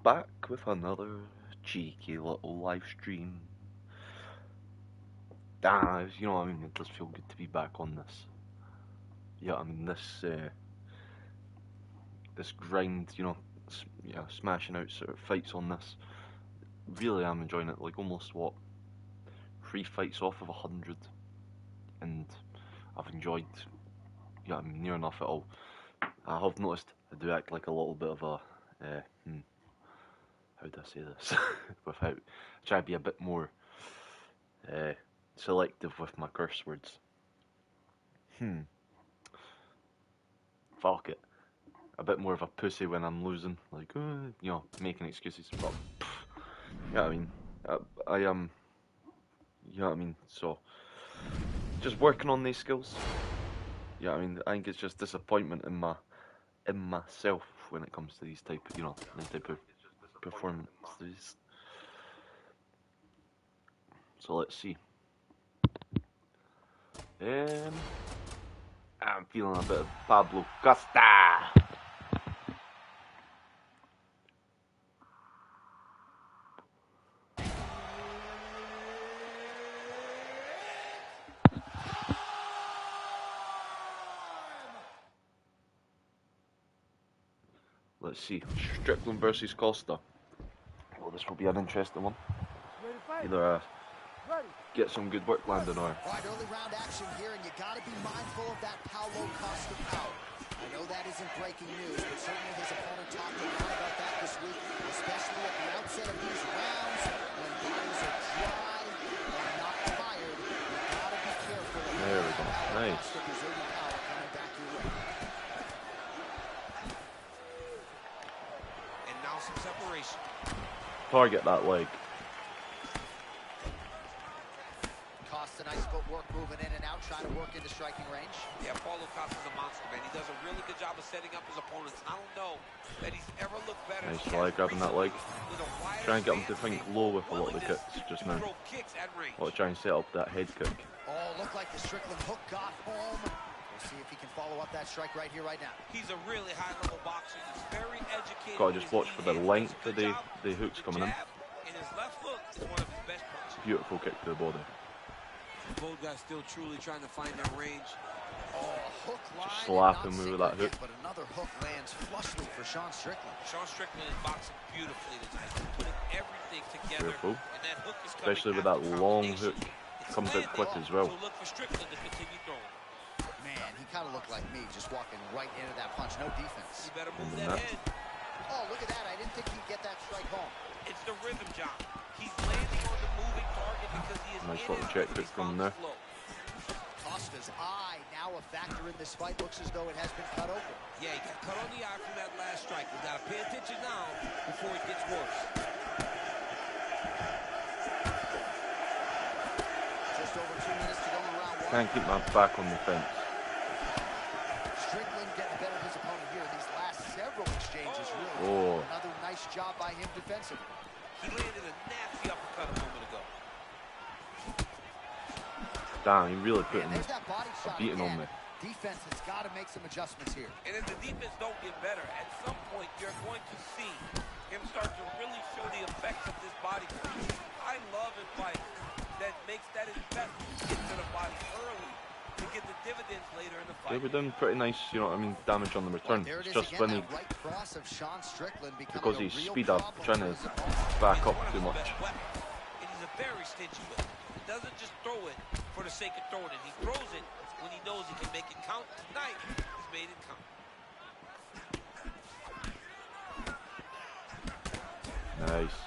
back with another cheeky little live stream. You know, I mean, it does feel good to be back on this. Yeah, I mean, this grind, you know, smashing out sort of fights on this. Really, I'm enjoying it. Like almost 3 fights off of 100, and I've enjoyed. Yeah, I mean, near enough it all. I have noticed I do act like a little bit of a. How do I say this? Without try to be a bit more selective with my curse words. Fuck it. A bit more of a pussy when I'm losing, like you know, making excuses. But yeah, I mean, I am. You know what I mean? So just working on these skills. Yeah, I mean, I think it's just disappointment in myself when it comes to these type of performances. So let's see. I'm feeling a bit of Pablo Costa. Let's see. Strickland versus Costa. Well, this will be an interesting one. Either get some good work landing or. Right, early round action here, and you got to be mindful of that Paulo Costa power. I know that isn't breaking news, but certainly his opponent talked a lot about that this week, especially at the outset of these rounds when bodies are dry and not tired. You got to be careful. There we go. Nice. Preserving power coming back your way. And now some separation. Target that leg. Costa, nice footwork, moving in and out, trying to work into striking range. Yeah, Paulo Costa's a monster, man. He does a really good job of setting up his opponents. I don't know that he's ever looked better. Nice leg, grabbing that leg. Try and get him to think low with a lot of the kicks just now. I'll try and set up that head kick. Oh, looked like the Strickland hook got home. We'll see if he can follow up that strike right here, right now. He's a really high-level boxer. He's very educated. Gotta just watch for the length of the hooks coming in. And his left hook is one of his best punches. Beautiful kick to the body. Both guys still truly trying to find their range. Oh, hook line. Just slap him with that hook. But another hook lands flushly for Sean Strickland. Sean Strickland is boxing beautifully tonight. Putting everything together. Beautiful. And that hook is especially with that long hook. Comes out quick as well. So look for Strickland to continue throwing. Man, he kind of looked like me, just walking right into that punch. No defense. You better move that head. Oh, look at that. I didn't think he'd get that strike home. It's the rhythm, John. He's landing on the moving target because he is nice little check hook from there. Costa's eye now a factor in this fight. Looks as though it has been cut open. Yeah, he got cut on the eye from that last strike. We got to pay attention now before it gets worse. Just over 2 minutes to go in round one. Can't keep my back on the fence. Strickland getting the better of his opponent here. These last several exchanges really. Oh. Another nice job by him defensively. He landed a nasty uppercut a moment ago. Damn, he really put a beating on me. Defense has got to make some adjustments here. And if the defense don't get better, at some point you're going to see him start to really show the effects of this body. I love in fights that makes that investment into the body early to get the dividends later in the fight. They were doing pretty nice, you know what I mean, damage on the return. Well, it's just when he, right cross of Sean Strickland because he's speed up, trying to back up too much. And he's a very stingy with it. He doesn't just throw it for the sake of throwing it. He throws it when he knows he can make it count. Tonight, he's made it count. Nice.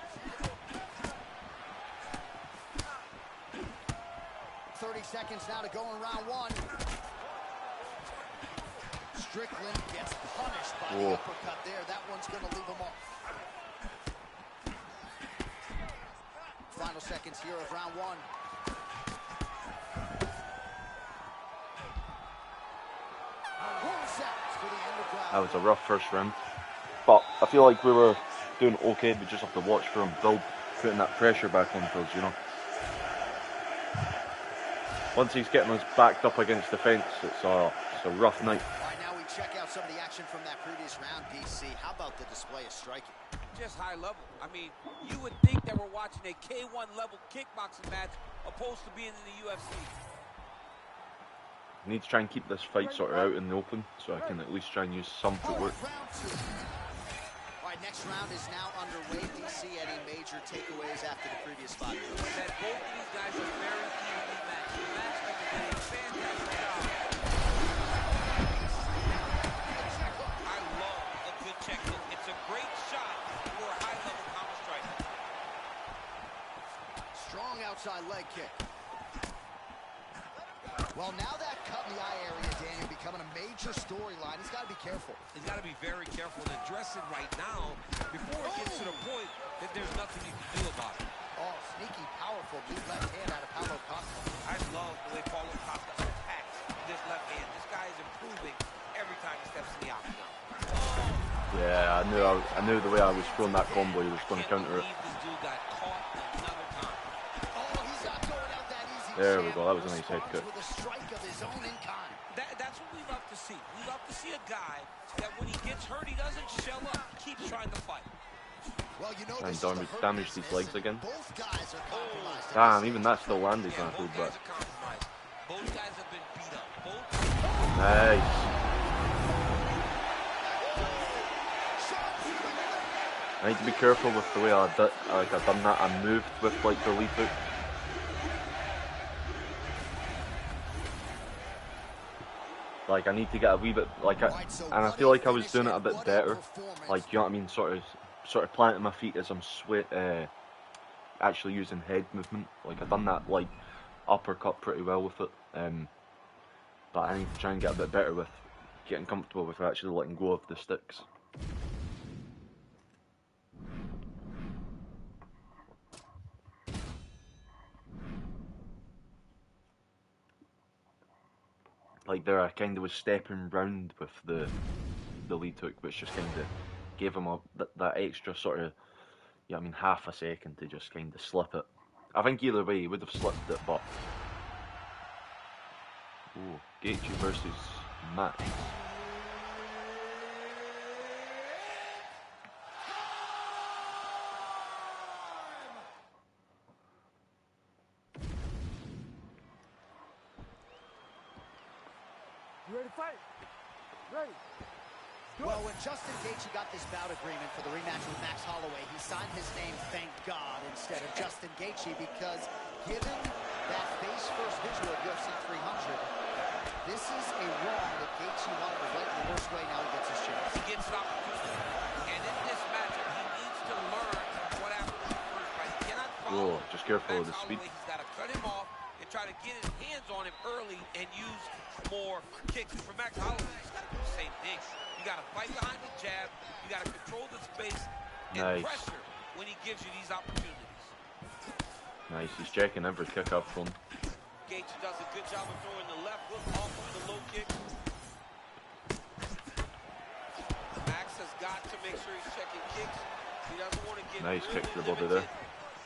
30 seconds now to go in round one. Strickland gets punished by the uppercut there. That one's going to leave him off. Final seconds here of round one. That was a rough first round. But I feel like we were doing okay. We just have to watch for him build, putting that pressure back on us, you know. Once he's getting us backed up against the fence, it's a rough night. All right, now we check out some of the action from that previous round, DC. How about the display of striking? just high level. I mean, you would think that we're watching a K1 level kickboxing match opposed to being in the UFC. I need to try and keep this fight sort of out in the open, so I can at least try and use some footwork. All right, next round is now underway. Do you see any major takeaways after the previous fight? That both of these guys are very evenly matched. The matchmaker did a fantastic job. I love a good check hook. It's a great shot for a high-level counter striker. Strong outside leg kick. Well, now that cut in the eye area, Daniel, becoming a major storyline. He's got to be careful. He's got to be very careful and address it right now before it gets to the point that there's nothing you can do about it. Oh, sneaky, powerful deep left hand out of Paulo Costa. I love the way Paulo Costa attacks this left hand. This guy is improving every time he steps in the octagon. Oh. Yeah, I knew the way I was throwing that combo, he was going to counter it. This dude got caught another time. Oh, he's not going out that easy. There we go, that was a nice head kick. With a strike of his own in kind. That's what we love to see. We love to see a guy that when he gets hurt, he doesn't shell up. He keeps trying to fight. Well, you know, And damage these legs again. Both guys are compromised. Damn, even that still landed when I pulled back. Both guys have been beat up. Nice. I need to be careful with the way I've done that. I moved with like the lead hook. Like I need to get a wee bit and I feel like I was doing it a bit better. Like, you know what I mean, sort of planting my feet as I'm actually using head movement. Like I've done that like uppercut pretty well with it. But I need to try and get a bit better with getting comfortable with actually letting go of the sticks. Like there, I kind of was stepping round with the lead hook, which just kind of gave him that extra sort of, yeah, I mean, half a second to just kind of slip it. I think either way he would have slipped it, but oh, Gaethje versus Max. You ready to fight? Ready. Well, when Justin Gaethje got this bout agreement for the rematch with Max Holloway, he signed his name, thank God, instead of Justin Gaethje, because given that face-first visual of UFC 300, this is a wrong that Gaethje wanted to right in the worst way. Now he gets his chance. He gets an opportunity. And in this matchup, he needs to learn what happened in the first fight. He cannot follow Whoa, just careful with the speed. He's got to cut him off and try to get his hands on him early and use more kicks. For Max Holloway, he's got to do the same thing. You got to fight behind the jab. You got to control the space and pressure when he gives you these opportunities. Nice, he's checking every kick I've thrown. Gaethje does a good job of throwing the left hook off of the low kick. Max has got to make sure he's checking kicks. He doesn't want to get nice kick to the body there.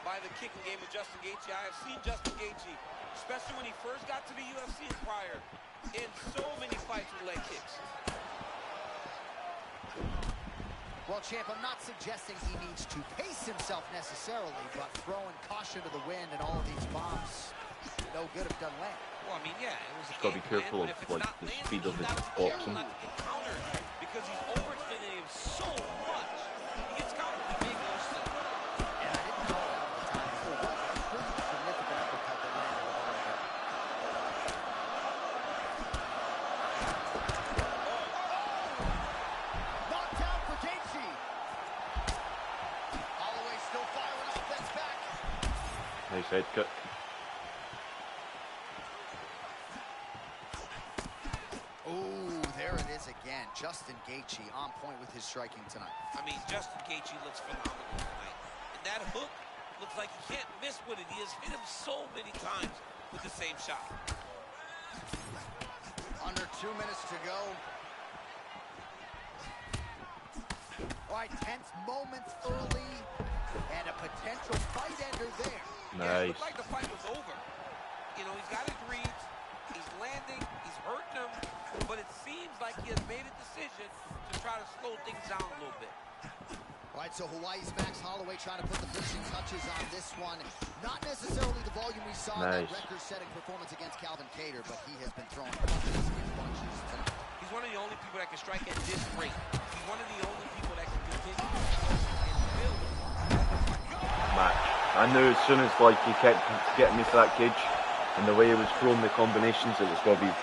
By the kicking game of Justin Gaethje. I have seen Justin Gaethje, especially when he first got to the UFC and prior, in so many fights with leg kicks. Well, champ, I'm not suggesting he needs to pace himself necessarily, but throwing caution to the wind and all of these bombs, no good if done land. Well, I mean, yeah, it was a just gotta be careful of like the speed of his boxing. Because he's overextending him so much. He gets countered with big no slip. And I didn't call it out at the time. It was a pretty significant uppercut that landed with all of it. Knocked out for Gaethje. Holloway still firing off that back. Nice head kick. Ooh, there it is again. Justin Gaethje on point with his striking tonight. I mean, Justin Gaethje looks phenomenal tonight. And that hook looks like he can't miss with it. He has hit him so many times with the same shot. Under 2 minutes to go. All right, tense moments early, and a potential fight ender there. Nice. Yeah, it looked like the fight was over. You know, he's got his reads, he's landing, he's hurting him, but it seems like he has made a decision to try to slow things down a little bit. Right, so Hawaii's Max Holloway trying to put the finishing touches on this one. Not necessarily the volume we saw in that record-setting performance against Calvin Kattar, but he has been throwing punches and punches tonight. He's one of the only people that can strike at this rate. He's one of the only people that can continue to stroke and build. Match. I knew as soon as like he kept getting me to that cage, and the way he was throwing the combinations, it was going to be.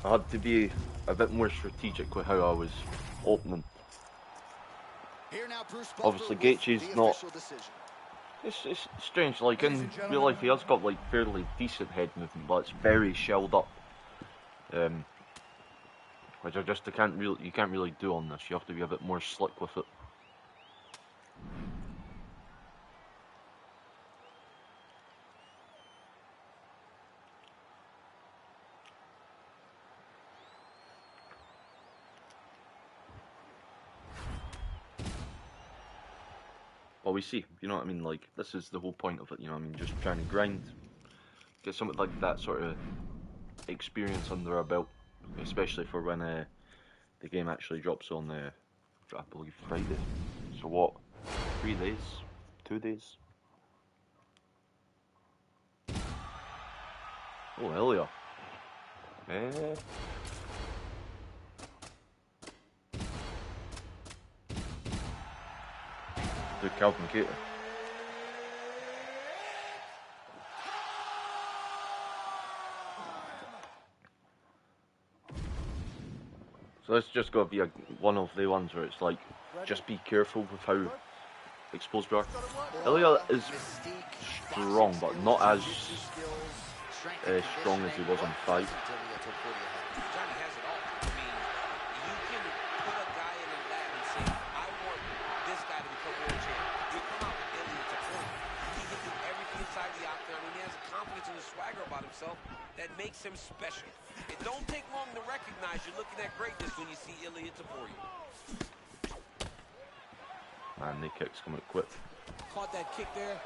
I had to be a bit more strategic with how I was opening. Obviously, Gaethje's not. It's strange. Like in real life, he has got like fairly decent head movement, but it's very shelled up. Which I just you can't really do on this. You have to be a bit more slick with it. Well, we see, you know what I mean, like, this is the whole point of it, you know what I mean, just trying to grind, get something like that sort of experience under our belt, especially for when the game actually drops on, I believe, Friday. So what, 3 days? 2 days? Oh, hell yeah. Good Calvin Kattar. So this just got to be one of the ones where it's like, just be careful with how exposed we are. Ilya is strong, but not as strong as he was on 5. That makes him special. It don't take long to recognize you're looking at greatness when you see Ilya Taporia. Man, the kicks come out quick. Caught that kick there.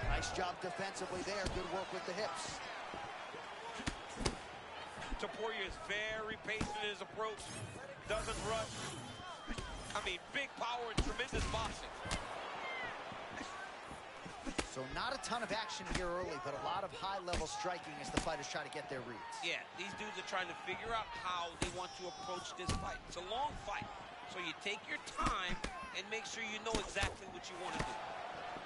Nice job defensively there. Good work with the hips. Taporia is very patient in his approach. Doesn't rush. I mean, big power and tremendous boxing. So not a ton of action here early, but a lot of high-level striking as the fighters try to get their reads. Yeah, these dudes are trying to figure out how they want to approach this fight. It's a long fight, so you take your time and make sure you know exactly what you want to do.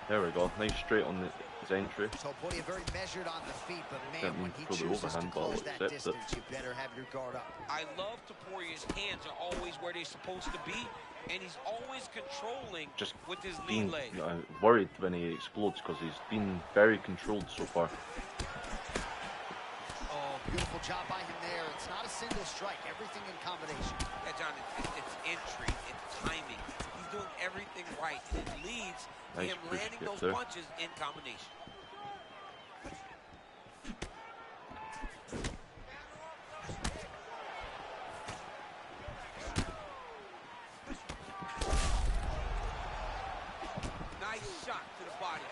There we go, nice straight on his entry. So Taporia very measured on the feet, but man, when he chooses to close that distance, you better have your guard up. I love Taporia's hands are always where they're supposed to be, and he's always controlling just with his lead leg. Worried when he explodes because he's been very controlled so far. Oh, beautiful job by him there. It's not a single strike, everything in combination. Yeah, John, it's entry, it's timing. He's doing everything right, and it leads to him landing those punches in combination. Shot to the body.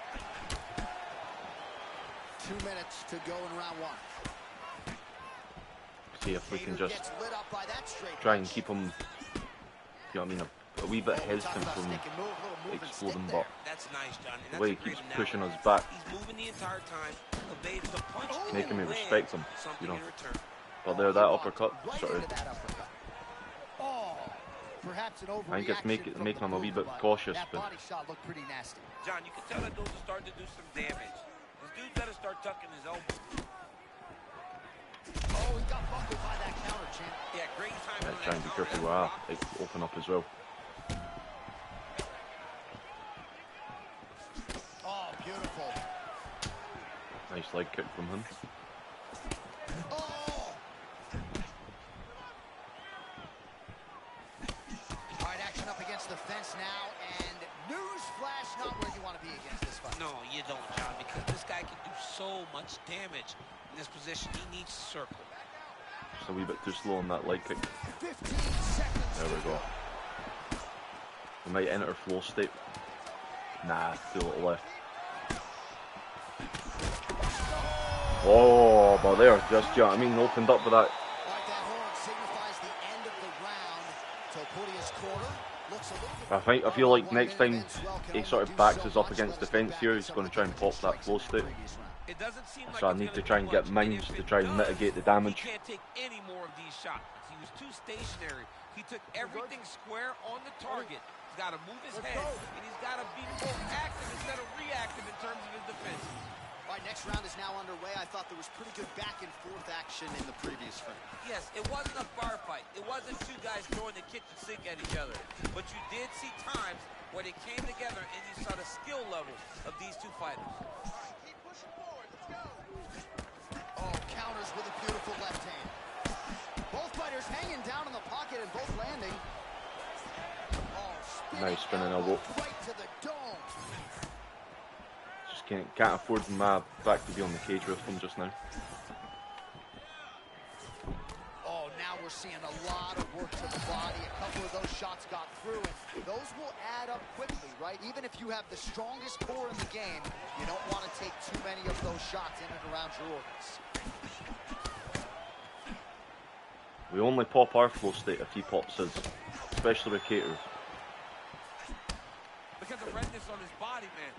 2 minutes to go in round 1. See if we can just try and keep him, you know what I mean, a wee bit hesitant from exploding, but that's nice, John. The way he keeps pushing us back, he's moving the entire time, evades the punch, making me respect him, you know. But there, that uppercut, sort of, I think it's making him a wee bit cautious. That body shot looked pretty nasty. John, you can tell that those are starting to do some damage. This dude's got to start tucking his elbow. Oh, he got buckled by that counter, champ. Yeah, great time. Yeah, trying to be careful with that. It open up as well. Oh, beautiful. Nice leg kick from him. Oh! All right, action up against the fence now, and newsflash, not where you want to be against this fight. No, you don't, John, because this guy can do so much damage in this position. He needs to circle. Just a wee bit too slow on that leg kick. 15 seconds. There we go. He might enter flow state. Nah, too little left. Oh, but they're just, you know what I mean, opened up with that. Like that horn signifies the end of the round. Topuria's corner looks a little bit... I feel like next time he sort of backs us up against the fence here, he's going to try and pop that flow state. It doesn't seem like So I it's need gonna to try do and get much, mines if to it try and does, mitigate the damage. He can't take any more of these shots. He was too stationary. He took everything square on the target. He's got to move his head, and he's got to be more active instead of reactive in terms of his defense. All right, next round is now underway. I thought there was pretty good back and forth action in the previous round. Yes, it wasn't a bar fight. It wasn't two guys throwing the kitchen sink at each other. But you did see times where they came together and you saw the skill level of these two fighters. Keep pushing forward. Let's go. Oh, counters with a beautiful left hand. Both fighters hanging down in the pocket and both landing. Oh, Nice spinning elbow. right to the dome. Just can't afford my back to be on the cage with him just now. Oh, now we're seeing a lot of work to the body. A couple of those shots got through, and those will add up quickly, right? Even if you have the strongest core in the game, you don't want to take too many of those shots in and around your organs. We only pop our flow state if he pops his, especially with Cater. Look at the redness on his body, man.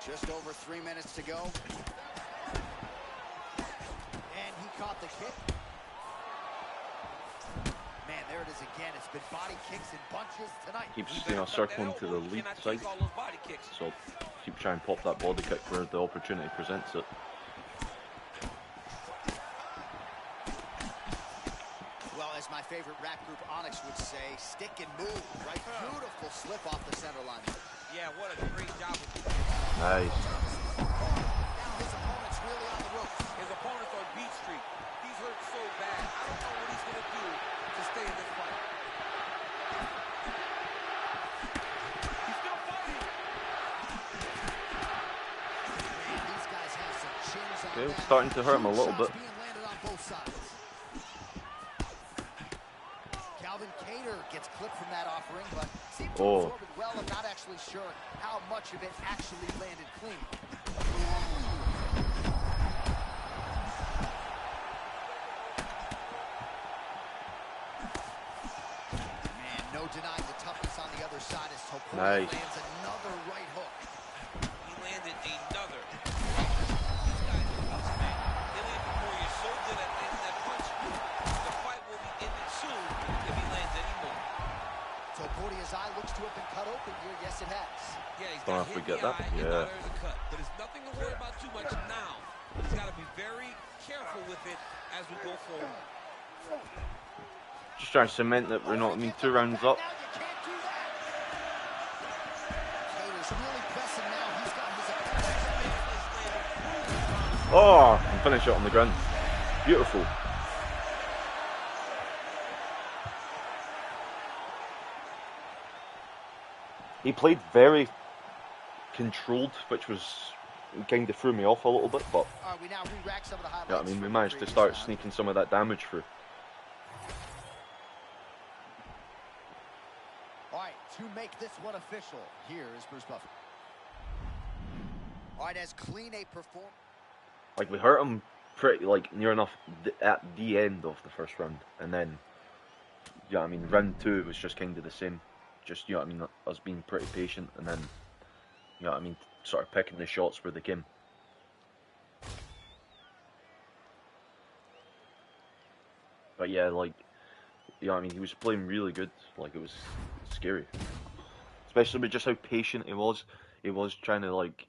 Just over 3 minutes to go. And he caught the kick. Man, there it is again. It's been body kicks and bunches tonight. Keeps, you know, circling to the lead side. So keep trying to pop that body kick where the opportunity presents it. Well, as my favorite rap group Onyx would say, stick and move, right? Beautiful slip off the center line. Yeah, what a great job. Nice. Now his opponent's really on the ropes. His opponent's on Beat Street. He's hurt so bad. I don't know what he's going to do to stay in this fight. He's still fighting. Man, these guys have some chins on Okay, them. starting to hurt him a little Shots bit. being landed on both sides. Calvin Cater gets clipped from that offering, but seemed to absorb it well. I'm not actually sure how much of it actually landed clean. Man, no denying the toughness on the other side as Topuria Nice. lands another right hook. He landed another. These guys are tough, man. Ilya Topuria is so good at landing that punch. The fight will be ended soon if he lands any more. Topuria's eye looks to have been cut open here. Yes, it has. Yeah, he's Don't got hit in forget the that. eye, and Yeah. now there's a cut. But it's nothing to worry about too much now. He's got to be very careful with it as we go forward. Just trying to cement that we're not, I mean, 2 rounds up. Now you can't do that. Cater's really pressing now. He's got his opponent. Oh, and finish it on the ground. Beautiful. He played very controlled, which was kind of threw me off a little bit, but All right, we now re-rack some of the highlights. yeah, I mean, we from the managed to previous start round. sneaking some of that damage through. All right, to make this one official, here is Bruce Buffer. All right, as clean a performance. Like, we hurt him pretty, like, near enough at the end of the first round, and then, yeah, I mean, round 2 was just kind of the same. Just, you know what I mean, us being pretty patient, and then, you know what I mean, sort of picking the shots where they came. But yeah, like, you know what I mean, he was playing really good. Like, it was scary. Especially with just how patient he was. He was trying to, like,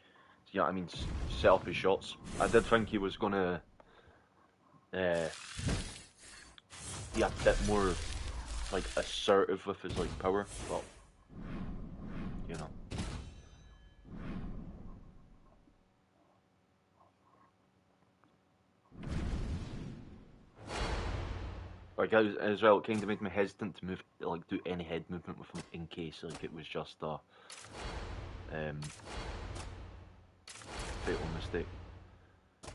you know what I mean, set up his shots. I did think he was going to be a bit more, like, assertive with his, like, power, but, you know. Like, as well, it kind of made me hesitant to move, like, do any head movement with him in case, like, it was just a fatal mistake.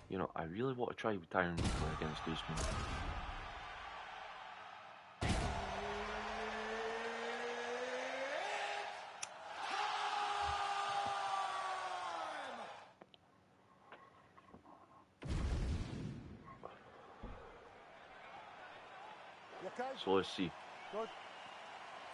You know, I really want to try retiring before against Usman. Okay? So let's see. Good.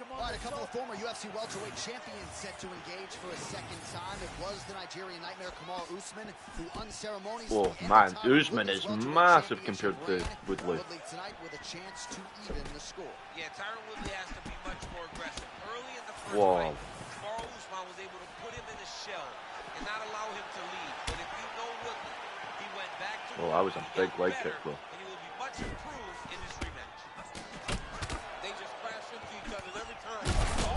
Come All on, right, a let's couple go. of former UFC welterweight champions set to engage for a second time. It was the Nigerian nightmare Kamal Usman who unceremoniously Oh ended man, time in Usman Woodley's is welterweight massive championship compared to reign. Woodley. Woodley tonight with a chance to even the score. Yeah, Tyron Woodley has to be much more aggressive. Early in the first Whoa. fight, Kamal Usman was able to put him in a shell and not allow him to lead. But if you know Woodley, he went back to Oh, that was a he big got leg better, kick, bro. and he will be much improved in this rematch. They just crash into each other every turn.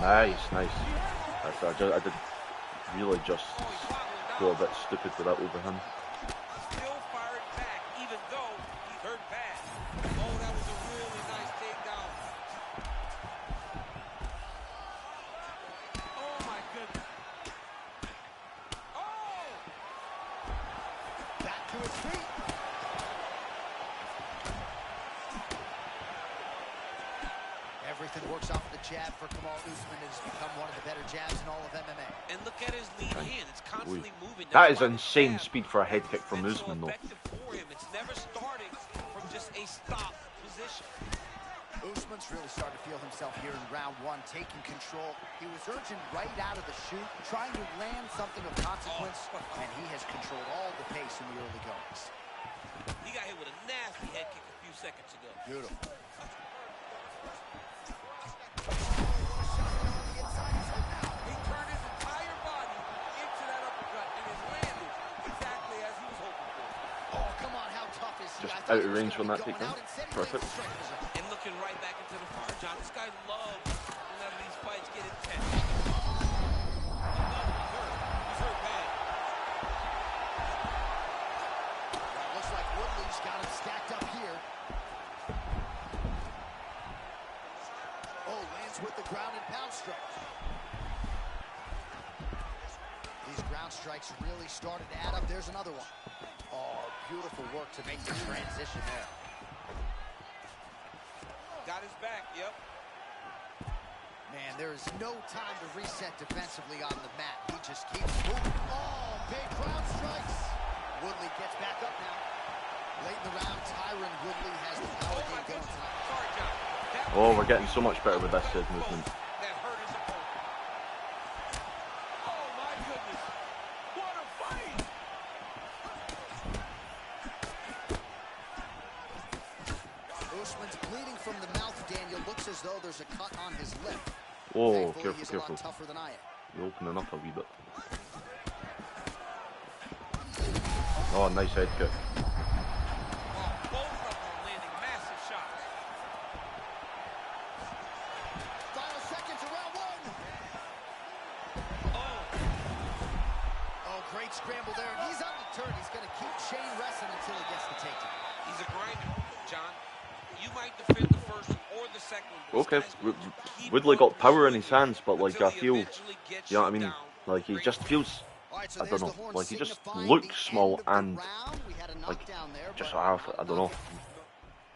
Nice, nice. I did really just go a bit stupid with that overhand. Still firing back, even though he's hurt bad. Oh, that was a really nice takedown. Oh, my goodness. Oh! Back to his feet. Everything works off the jab for Kamal Usman. It has become one of the better jabs in all of MMA. And look at his lead hand. It's constantly moving. That That's is why the insane jab speed for a head has kick from been so Usman, though. effective for him. It's never starting from just a stop position. Usman's really starting to feel himself here in round one, taking control. He was urging right out of the chute, trying to land something of consequence, and he has controlled all the pace in the early goings. He got hit with a nasty head kick a few seconds ago. Beautiful. He turned his entire body into that uppercut and has landed exactly as he was hoping for. Oh, come on, how tough is he? Just I thought out he of was range gonna from be that going takedown. out. Instead, he Perfect. lands the strike position. And looking right back into the fire, John. This guy loves whenever these fights get intense. He's hurt bad. Well, looks like Woodley's got him stacked up here. Oh, lands with the ground and pound strike. These ground strikes really started to add up. There's another one. Oh, beautiful work to make the transition there. Got his back, yep. Man, there is no time to reset defensively on the mat. He just keeps moving. Oh, big ground strikes. Woodley gets back up now. Late in the round, Tyron Woodley has the power Oh, my game going goodness. tonight. Sorry, John. That Oh, was we're getting so much better with this head movement. that hurt his opponent. Oh, my goodness. What a fight! Usman's bleeding from the mouth, Daniel. Looks as though there's a cut on his lip. Oh, Thankfully, careful, he's careful. a lot tougher than I am. You're opening up a wee bit. Oh, nice head kick. Both of them are landing massive shots. Final seconds of round one. Oh, great scramble there. And he's undeterred. He's going to keep Shane wrestling until he gets the takedown. He's a grinder, John. You might defend the first or the second. But Okay, this guy's going to keep Woodley on got power in pursuing his hands, but like until I he feel, eventually gets you know what I you mean? down. Like he Great just feels, All right, so I don't there's the know, horn like he just signifying looks the small end of the and round. We had a like knockdown there, just but I not don't know. enough.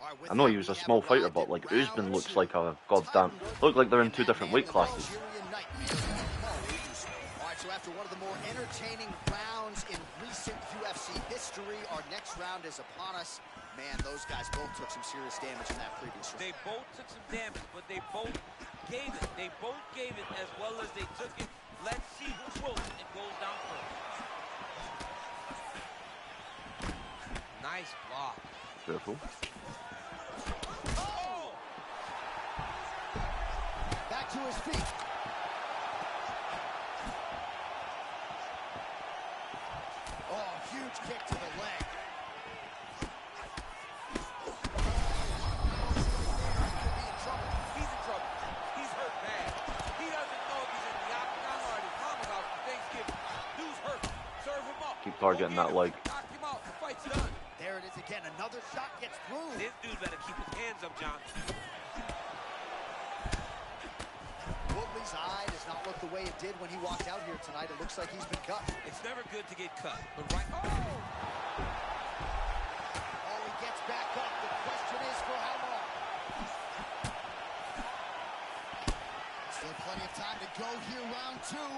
All right, with I know that, he was we a have small fighter, arrived but at like round Usman looks two. like a goddamn. Look like they're in two different weight classes. All right, so after one of the more entertaining rounds in recent UFC history, our next round is upon us. Man, those guys both took some serious damage in that previous round. They both took some damage, but they both gave it. They both gave it as well as they took it. Let's see who quotes and goes down first. Nice block. Careful. Oh! Back to his feet. Oh, huge kick to the leg. He's in trouble. He's hurt bad. He doesn't know if he's in the octagon or at his mama's house for Thanksgiving. Dude's hurt. Serve him up. Keep targeting that leg. Knock him out. The fight's done. There it is again. Another shot gets through. This dude better keep his hands up, John. Woodley's eye does not look the way it did when he walked out here tonight. It looks like he's been cut. It's never good to get cut, but right. Oh! Oh, he gets back up. The question is for how long? Still plenty of time to go here, round two.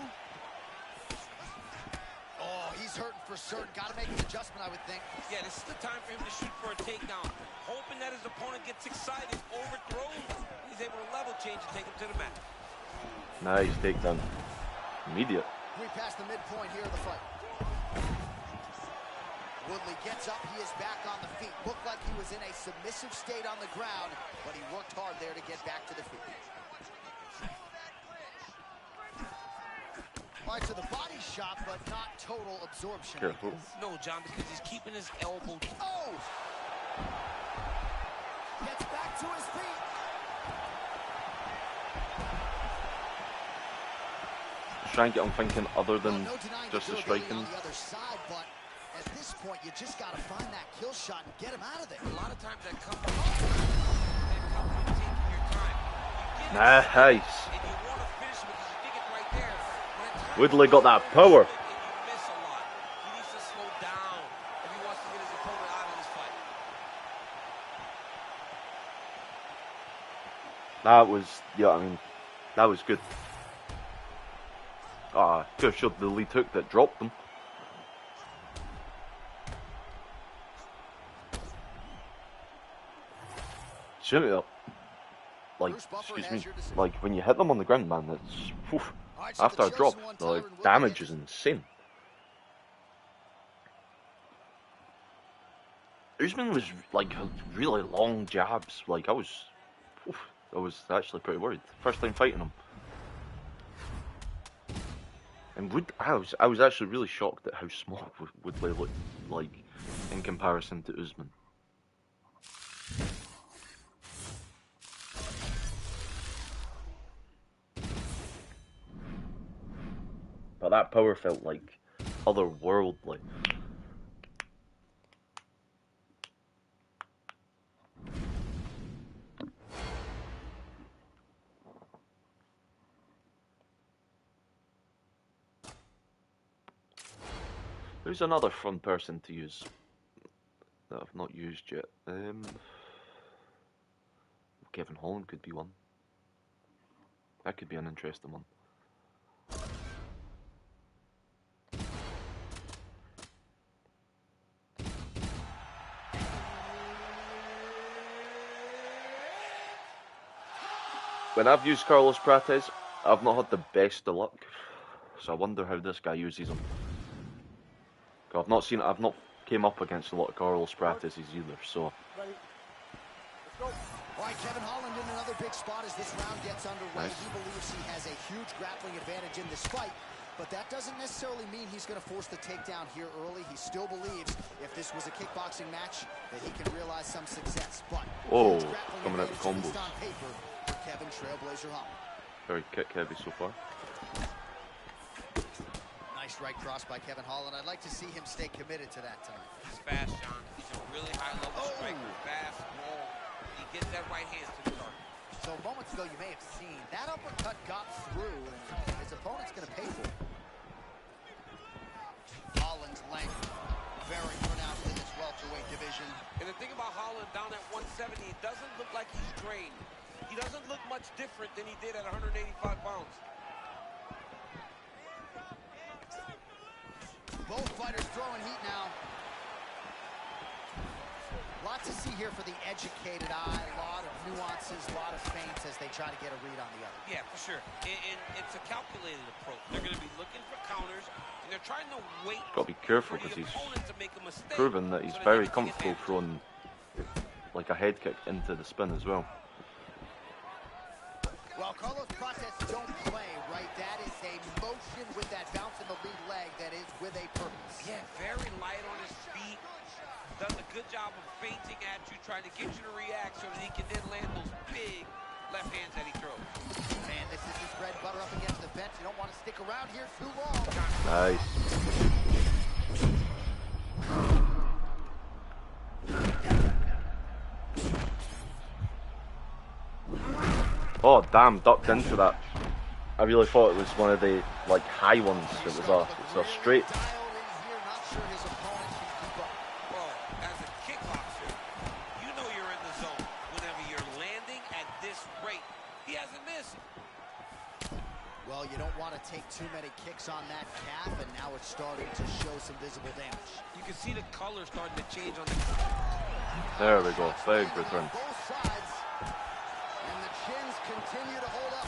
Oh, he's hurting for certain. Got to make an adjustment, I would think. Yeah, this is the time for him to shoot for a takedown. Hoping that his opponent gets excited, overthrows, he's able to level change and take him to the mat. Nice takedown. Immediate. We passed the midpoint here of the fight. Woodley gets up. He is back on the feet. Looked like he was in a submissive state on the ground, but he worked hard there to get back to the feet. All right, so the body shot, but not total absorption. Careful. No, John, because he's keeping his elbow. Oh! Gets back to his feet. Trying to get him thinking other than No denying just the durability striking. on the other side, but at this point, you just got to find that kill shot and get him out of there. A lot of times that comes from taking your time. You get Nice. and you want to finish because you think it's right there. But at times Woodley got that you power. miss and you miss a lot. He needs to slow down if he wants to get his opponent out of this fight. That was, yeah, I mean, that was good. Could have showed the lead hook that dropped them. Shouldn't it? Like, excuse me, like when you hit them on the ground, man, it's, oof, after a drop, the damage is insane. Usman was like really long jabs. Like I was actually pretty worried. First time fighting him. And I was actually really shocked at how small Woodley looked like in comparison to Usman. But that power felt like otherworldly. Who's another fun person to use that I've not used yet? Kevin Holland could be one. That could be an interesting one. When I've used Carlos Prates, I've not had the best of luck. So I wonder how this guy uses them. I've not came up against a lot of Carlos Prates either, so. All right, Kevin Holland in another big spot as this round gets underway. Nice. He believes he has a huge grappling advantage in this fight, but that doesn't necessarily mean he's going to force the takedown here early. He still believes if this was a kickboxing match that he can realize some success. But Oh, huge grappling coming out with advantage, at least combos. on paper, for Kevin Trailblazer Holland. Very kick heavy so far. Nice right cross by Kevin Holland. I'd like to see him stay committed to that tonight. He's fast, John. He's a really high-level striker. Fast, roll. He gets that right hand to the target. So moments ago, you may have seen that uppercut got through, and his opponent's going to pay for it. Holland's length, very pronounced in this welterweight division. And the thing about Holland down at 170, it doesn't look like he's trained. He doesn't look much different than he did at 185 pounds. Both fighters throwing heat now. Lot to see here for the educated eye. A lot of nuances, a lot of feints as they try to get a read on the other. Yeah, for sure. And it's a calculated approach. They're going to be looking for counters, and they're trying to wait. Got to be careful for the because he's opponent to make a mistake, proven that he's so very they can take comfortable advantage. throwing like a head kick into the spin as well. Well, Carlos Prates don't play, right? That is a motion with that bounce in the lead leg that is with a purpose. Yeah, very light on his feet. Does a good job of feinting at you, trying to get you to react so that he can then land those big left hands that he throws. Man, this is his bread and butter up against the fence. You don't want to stick around here too long. Nice. Oh damn, ducked into that. I really thought it was one of the like high ones. It's a straight. Dialed in here, not sure his opponent can keep up. Well, as a kickboxer, you know you're in the zone whenever you're landing at this rate. He hasn't missed. Well, you don't want to take too many kicks on that calf, and now it's starting to show some visible damage. You can see the color starting to change on the... There we go, big return. Both sides, and the chins continue to hold up.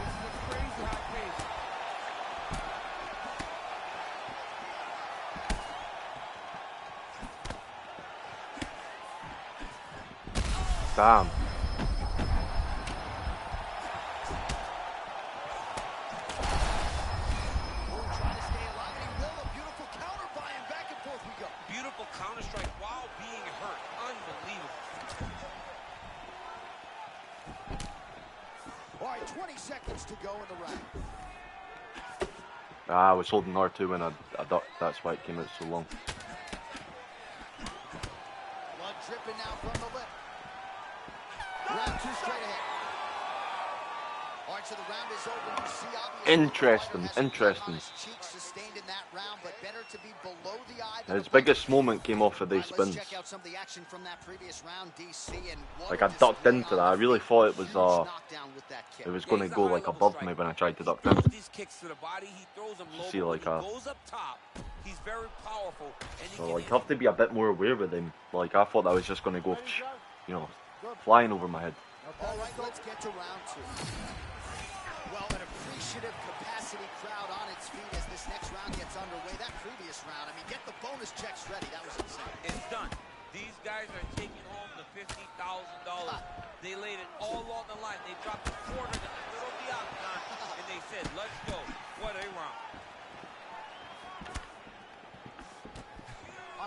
This is a crazy high pace. Damn. Trying to stay alive, and he will. A beautiful counter by him. Back and forth we go. Beautiful counter strike while being hurt. Unbelievable. All right, 20 seconds to go in the round. I was holding R2 when I ducked, that's why it came out so long. Blood dripping now from the lip. Round 2 straight ahead. All right, so the round is over. You see, obviously, Interesting, interesting. cheeks sustained in that round, but better to be below the eye. His biggest moment came off of these spins. Let's check out some of the action from that previous round, DC, and Like I ducked into that. I really thought it was going to go like above me when I tried to duck down. These kicks to the body, he throws them low. See, like he goes up top. He's very powerful. And so like have to be a bit more aware with him. Like I thought I was just going to go, you know, flying over my head. All right, let's get to round 2. Well, an appreciative capacity crowd on its feet as this next round gets underway. That previous round, I mean, get the bonus checks ready. That was insane. It's done. These guys are taking home the $50,000. They laid it all on the line. They dropped a quarter in the middle of the octagon, and they said, let's go. What a round.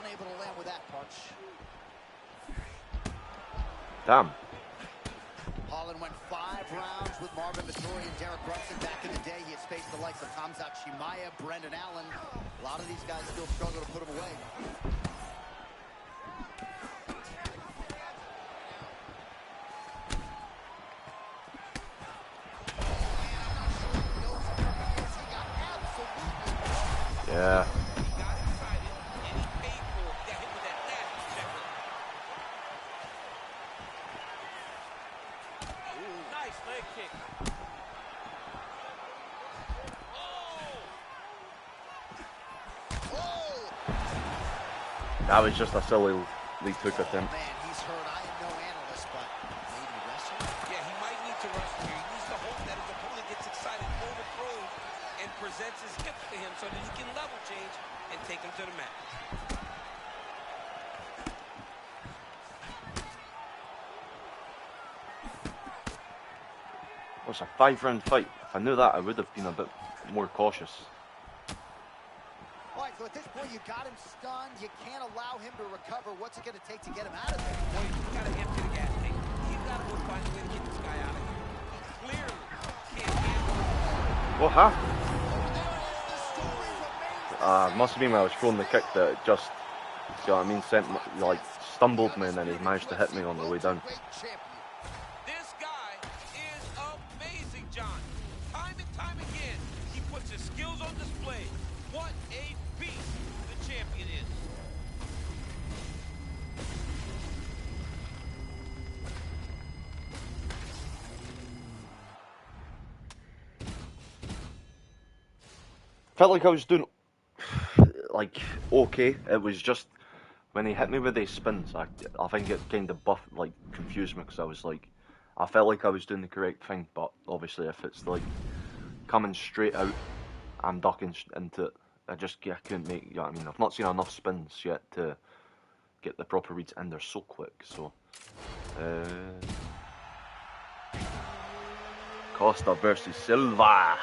Unable to land with that punch. Damn. Holland went 5 rounds with Marvin Vettori and Derek Brunson. Back in the day, he had faced the likes of Khamzat Chimaev, Brendan Allen. A lot of these guys still struggle to put him away. Yeah. He got excited, and he paid for it. Got hit with that nasty checker. Nice leg kick. That was just a silly lead hook attempt. Man, he's hurt. I am no analyst, but maybe wrestle. Yeah, he might need to wrestle here. He needs to hope that his opponent gets excited, overthrows, and presents his hips to him so that he can level change and take him to the mat. It was a 5-round fight. If I knew that, I would have been a bit more cautious. All right, so at this point, you got him stunned. You can't allow him to recover. What's it going to take to get him out of there? Well, he's got to empty the gas tank. He's got to find a way to get this guy out of here. He clearly can't handle it. What happened? Must have been when I was throwing the kick that it just, you know what I mean, like stumbled me and then he managed to hit me on the way down. This guy is amazing, John. Time and time again, he puts his skills on display. What a beast the champion is. Felt like I was doing, like, okay. It was just, when he hit me with these spins, I think it kind of confused me because I was like, I felt like I was doing the correct thing, but obviously if it's like coming straight out, I'm ducking into it. I couldn't make, you know what I mean? I've not seen enough spins yet to get the proper reads, and they're so quick, so. Costa versus Silva.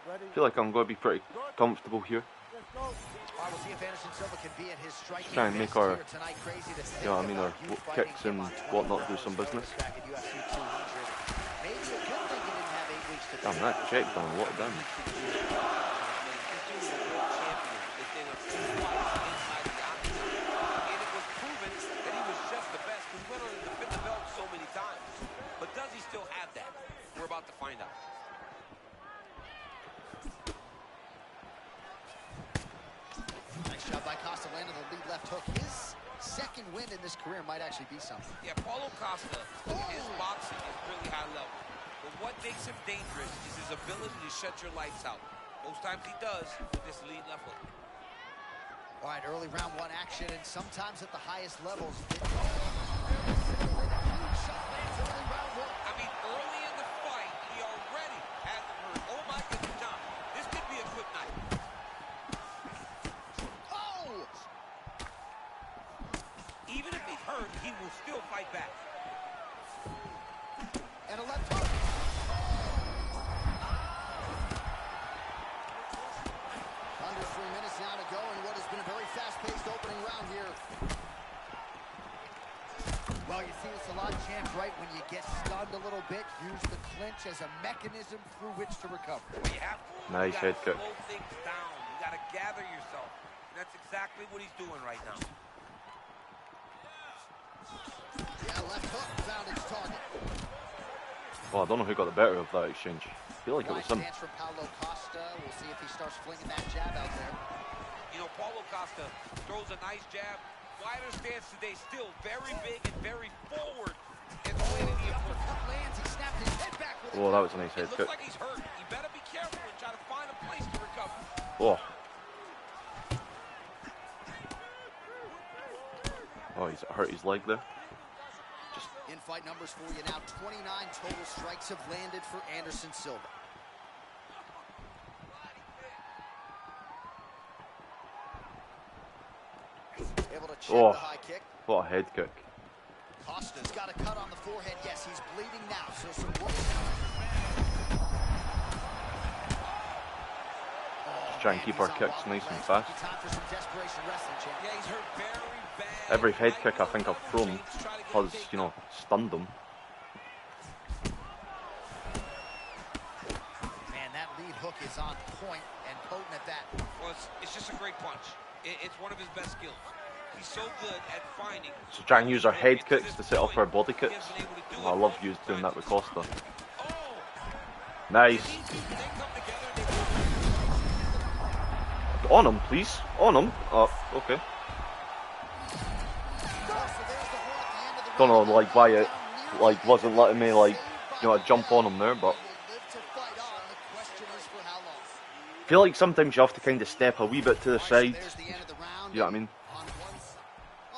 I feel like I'm going to be pretty comfortable here. Just try and make our, you know what I mean, our kicks and whatnot do some business. Damn, that check done a lot of damage. But does he still have that? We're about to find out. second wind in this career might actually be something. Yeah, Paulo Costa, his boxing is really high level. But what makes him dangerous is his ability to shut your lights out. Most times he does with this lead left hook. All right, early round one action, and sometimes at the highest levels. I mean, early in the fight, he already has him hurt. Oh my goodness, John. This could be a good night. Oh! Even if he's hurt, he will still fight back. And a left hook. Under 3 minutes now to go in what has been a very fast-paced opening round here. Well, you see this a lot, champ, right? When you get stunned a little bit, use the clinch as a mechanism through which to recover. Well, you have to. Nice head kick. Slow things down. You got to gather yourself. And that's exactly what he's doing right now. Yeah, left hook found its target. Well, I don't know who got the better of that exchange. I feel like it was him. Stance from Paulo Costa. We'll see if he starts flinging that jab out there. You know, Paulo Costa throws a nice jab. Wider stance today, still very big and very forward. And the way that he lands, he snapped his head back with Oh, that was a nice head it kick. looks like he's hurt. He better be careful and try to find a place to recover. Oh. Oh, he's hurt his leg there. Just in-fight numbers for you now. 29 total strikes have landed for Anderson Silva. Able to check the high kick. What a head kick. Costa's got a cut on the forehead. Yes, he's bleeding now. So some Just try and keep our kicks nice and fast. Time for some desperation wrestling, champ. Yeah, he's hurt very bad. Every head kick I think I've thrown has, you know, stunned him. Man, that lead hook is on point and potent at that. Well, it's just a great punch. It's one of his best skills. He's so good at finding. So try and use our head kicks to set up our body kicks. Oh, I love doing that with Costa. Nice. On him, please. On him. Oh, okay. Don't know, like, why it, like, wasn't letting me, like, you know, jump on him there, but I feel like sometimes you have to kind of step a wee bit to the side. You know what I mean?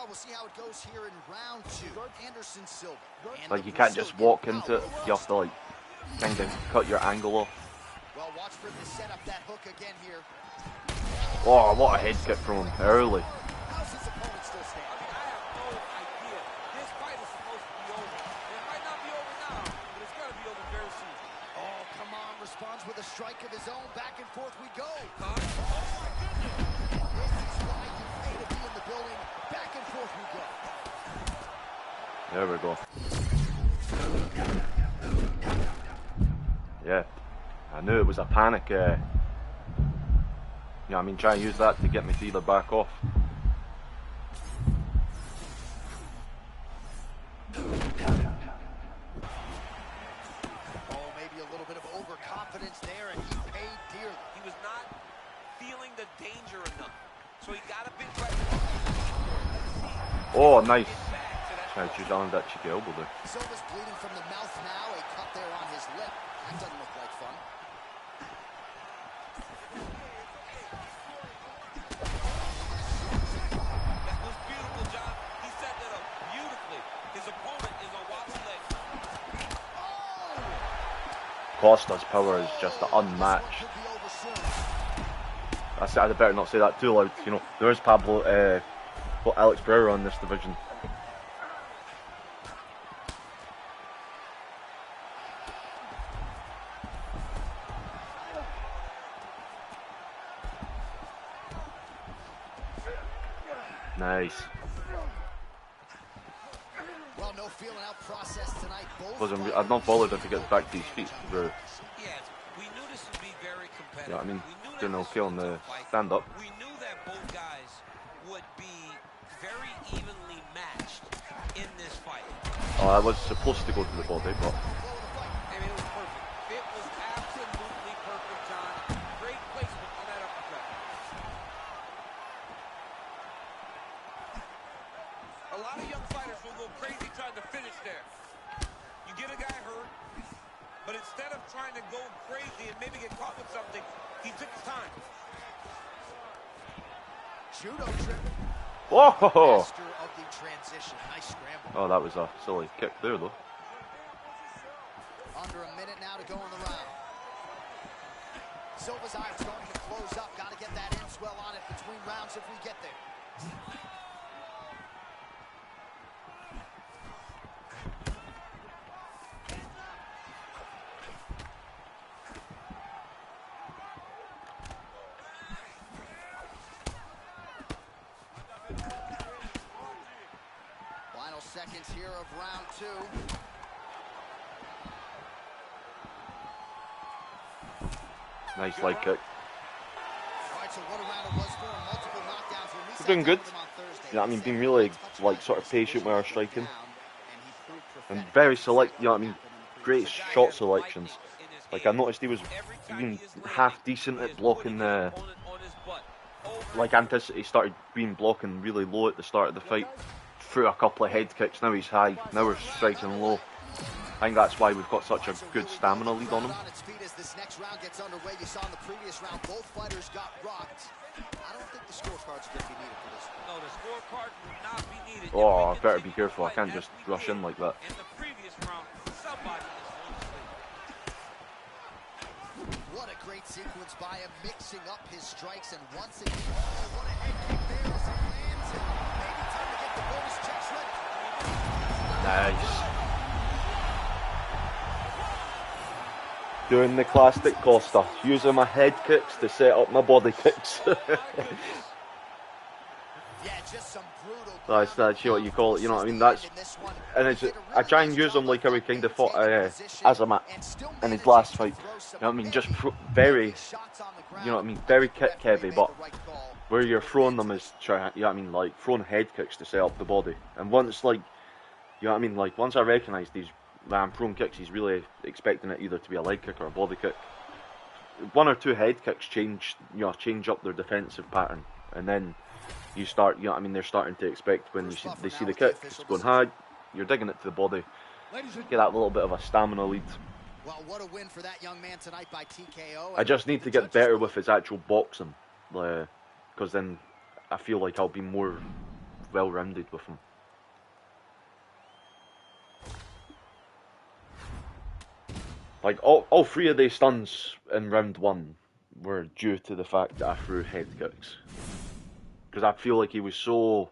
We'll see how it goes here in round two. Anderson Silva. Like, you can't just walk into it. You have to, like, kind of cut your angle off. Well, watch for him to set up that hook again here. Oh, what a head kick from him early. How's his opponent still standing? I have no idea. This fight is supposed to be over. It might not be over now, but it's going to be over very soon. Oh, come on. Responds with a strike of his own. Back and forth we go. Oh, my goodness. This is why you pay to be in the building. Back and forth we go. There we go. Yeah, I knew it was a panic. You know, I mean, try and use that to get me to either back off. Oh, maybe a little bit of overconfidence there, and he paid dearly. He was not feeling the danger enough, so he got a big weapon. Oh, nice. Try to choose on that cheeky elbow there. Silva's bleeding from the mouth now. A cut there on his lip. That doesn't look like fun. That was beautiful, John. He set that up beautifully. His opponent is on wobbly legs. Costa's power is just unmatched. I said I better not say that too loud. You know, there is Alex Pereira in this division. Nice. Well, no feeling out process tonight. I'm not bothered if he gets back to his feet. Really. Yes, we knew this would be very competitive. Yeah, I mean, We knew doing that okay on this was the a fight. stand up. We knew that both guys would be very evenly matched in this fight. Oh, I was supposed to go to the body, but I mean, it was perfect. It was absolutely perfect, John. Great placement on that uppercut. than go crazy and maybe get caught with something, he took his time. Judo tripping. Whoa! Master of the transition. Nice scramble. Oh, that was a silly kick there, though. Under a minute now to go in the round. Silva's eye starting to close up. Got to get that in swell on it between rounds if we get there. Final seconds here of round 2. Nice leg kick. Alright, so what a round it was for him. Multiple knockdowns. When we We're sat doing down good. with him on Thursday, You know what I he mean? said Being he really, touched like, my sort of first patient with our division striking. down, and he proved And prophetic. very He select, said you know what I what mean? happened in the Great previous shot selections. Like, I noticed he was even half decent at blocking, like, he started being blocking really low at the start of the fight. Threw a couple of head kicks, now he's high, now we're striking low. I think that's why we've got such a good stamina lead on him. This next round gets underway. You saw in the previous round, both fighters got rocked. I don't think the scorecards are going to be needed for this one. No, the scorecard will not be needed. Oh, I better be careful, I can't just rush in like that. In the previous round, somebody is going to sleep. What a great sequence by him, mixing up his strikes, and once again, oh, what a head kick there as he lands it. Maybe time to get the bonus checks ready. Nice. Doing the classic Costa, using my head kicks to set up my body kicks. Yeah, just some brutal that's what you call it, you know what I mean? That's, and it's, I try and use him like how he kind of fought Azamat in his last fight. You know what I mean? Just very, you know what I mean? Very kick heavy, but where you're throwing them is, you know what I mean? Like throwing head kicks to set up the body. And once, like, you know what I mean? Like once I recognise these prone kicks, he's really expecting it either to be a leg kick or a body kick. One or two head kicks change up their defensive pattern, and then you start, you know what I mean, they're starting to expect when they see the kick, it's going high, you're digging it to the body, get that little bit of a stamina lead. Well, what a win for that young man tonight by TKO. I just need to get better with his actual boxing, because then I feel like I'll be more well-rounded with him. Like, all three of these stuns in round 1 were due to the fact that I threw head kicks. Because I feel like he was so,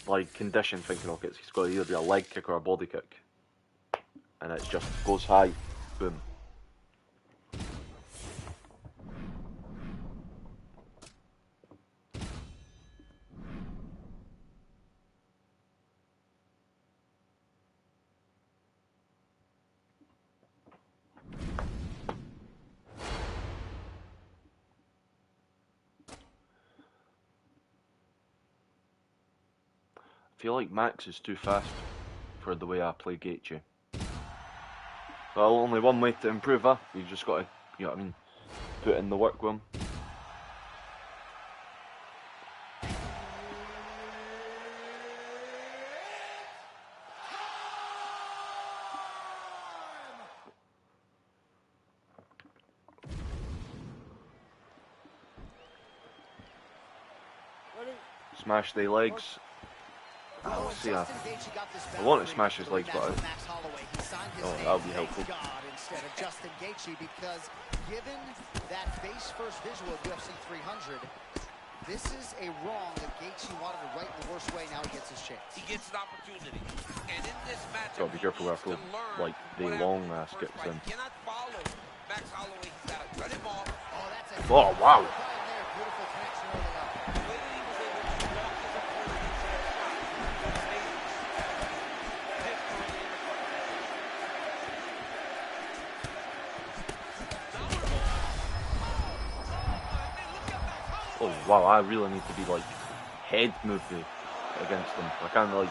like, conditioned, thinking, okay, it's got to either be a leg kick or a body kick. And it just goes high, boom. I feel like Max is too fast for the way I play Gaethje. Well, only one way to improve her. You just got to, you know what I mean, put in the work with him. Smash the legs. Oh, see, I want to smash his legs, but that would be helpful. Instead of Justin Gaethje, because given that face first visual of UFC 300, this is a wrong that Gaethje wanted to right in the worst way. Now he gets his chance. He gets an opportunity, and in this match, Gotta be careful where I throw like the long skips in. Cannot follow Max Holloway. He's got to cut him off. Oh wow! Beautiful connection early on. Oh wow! I really need to be like head moving against him. I can't like.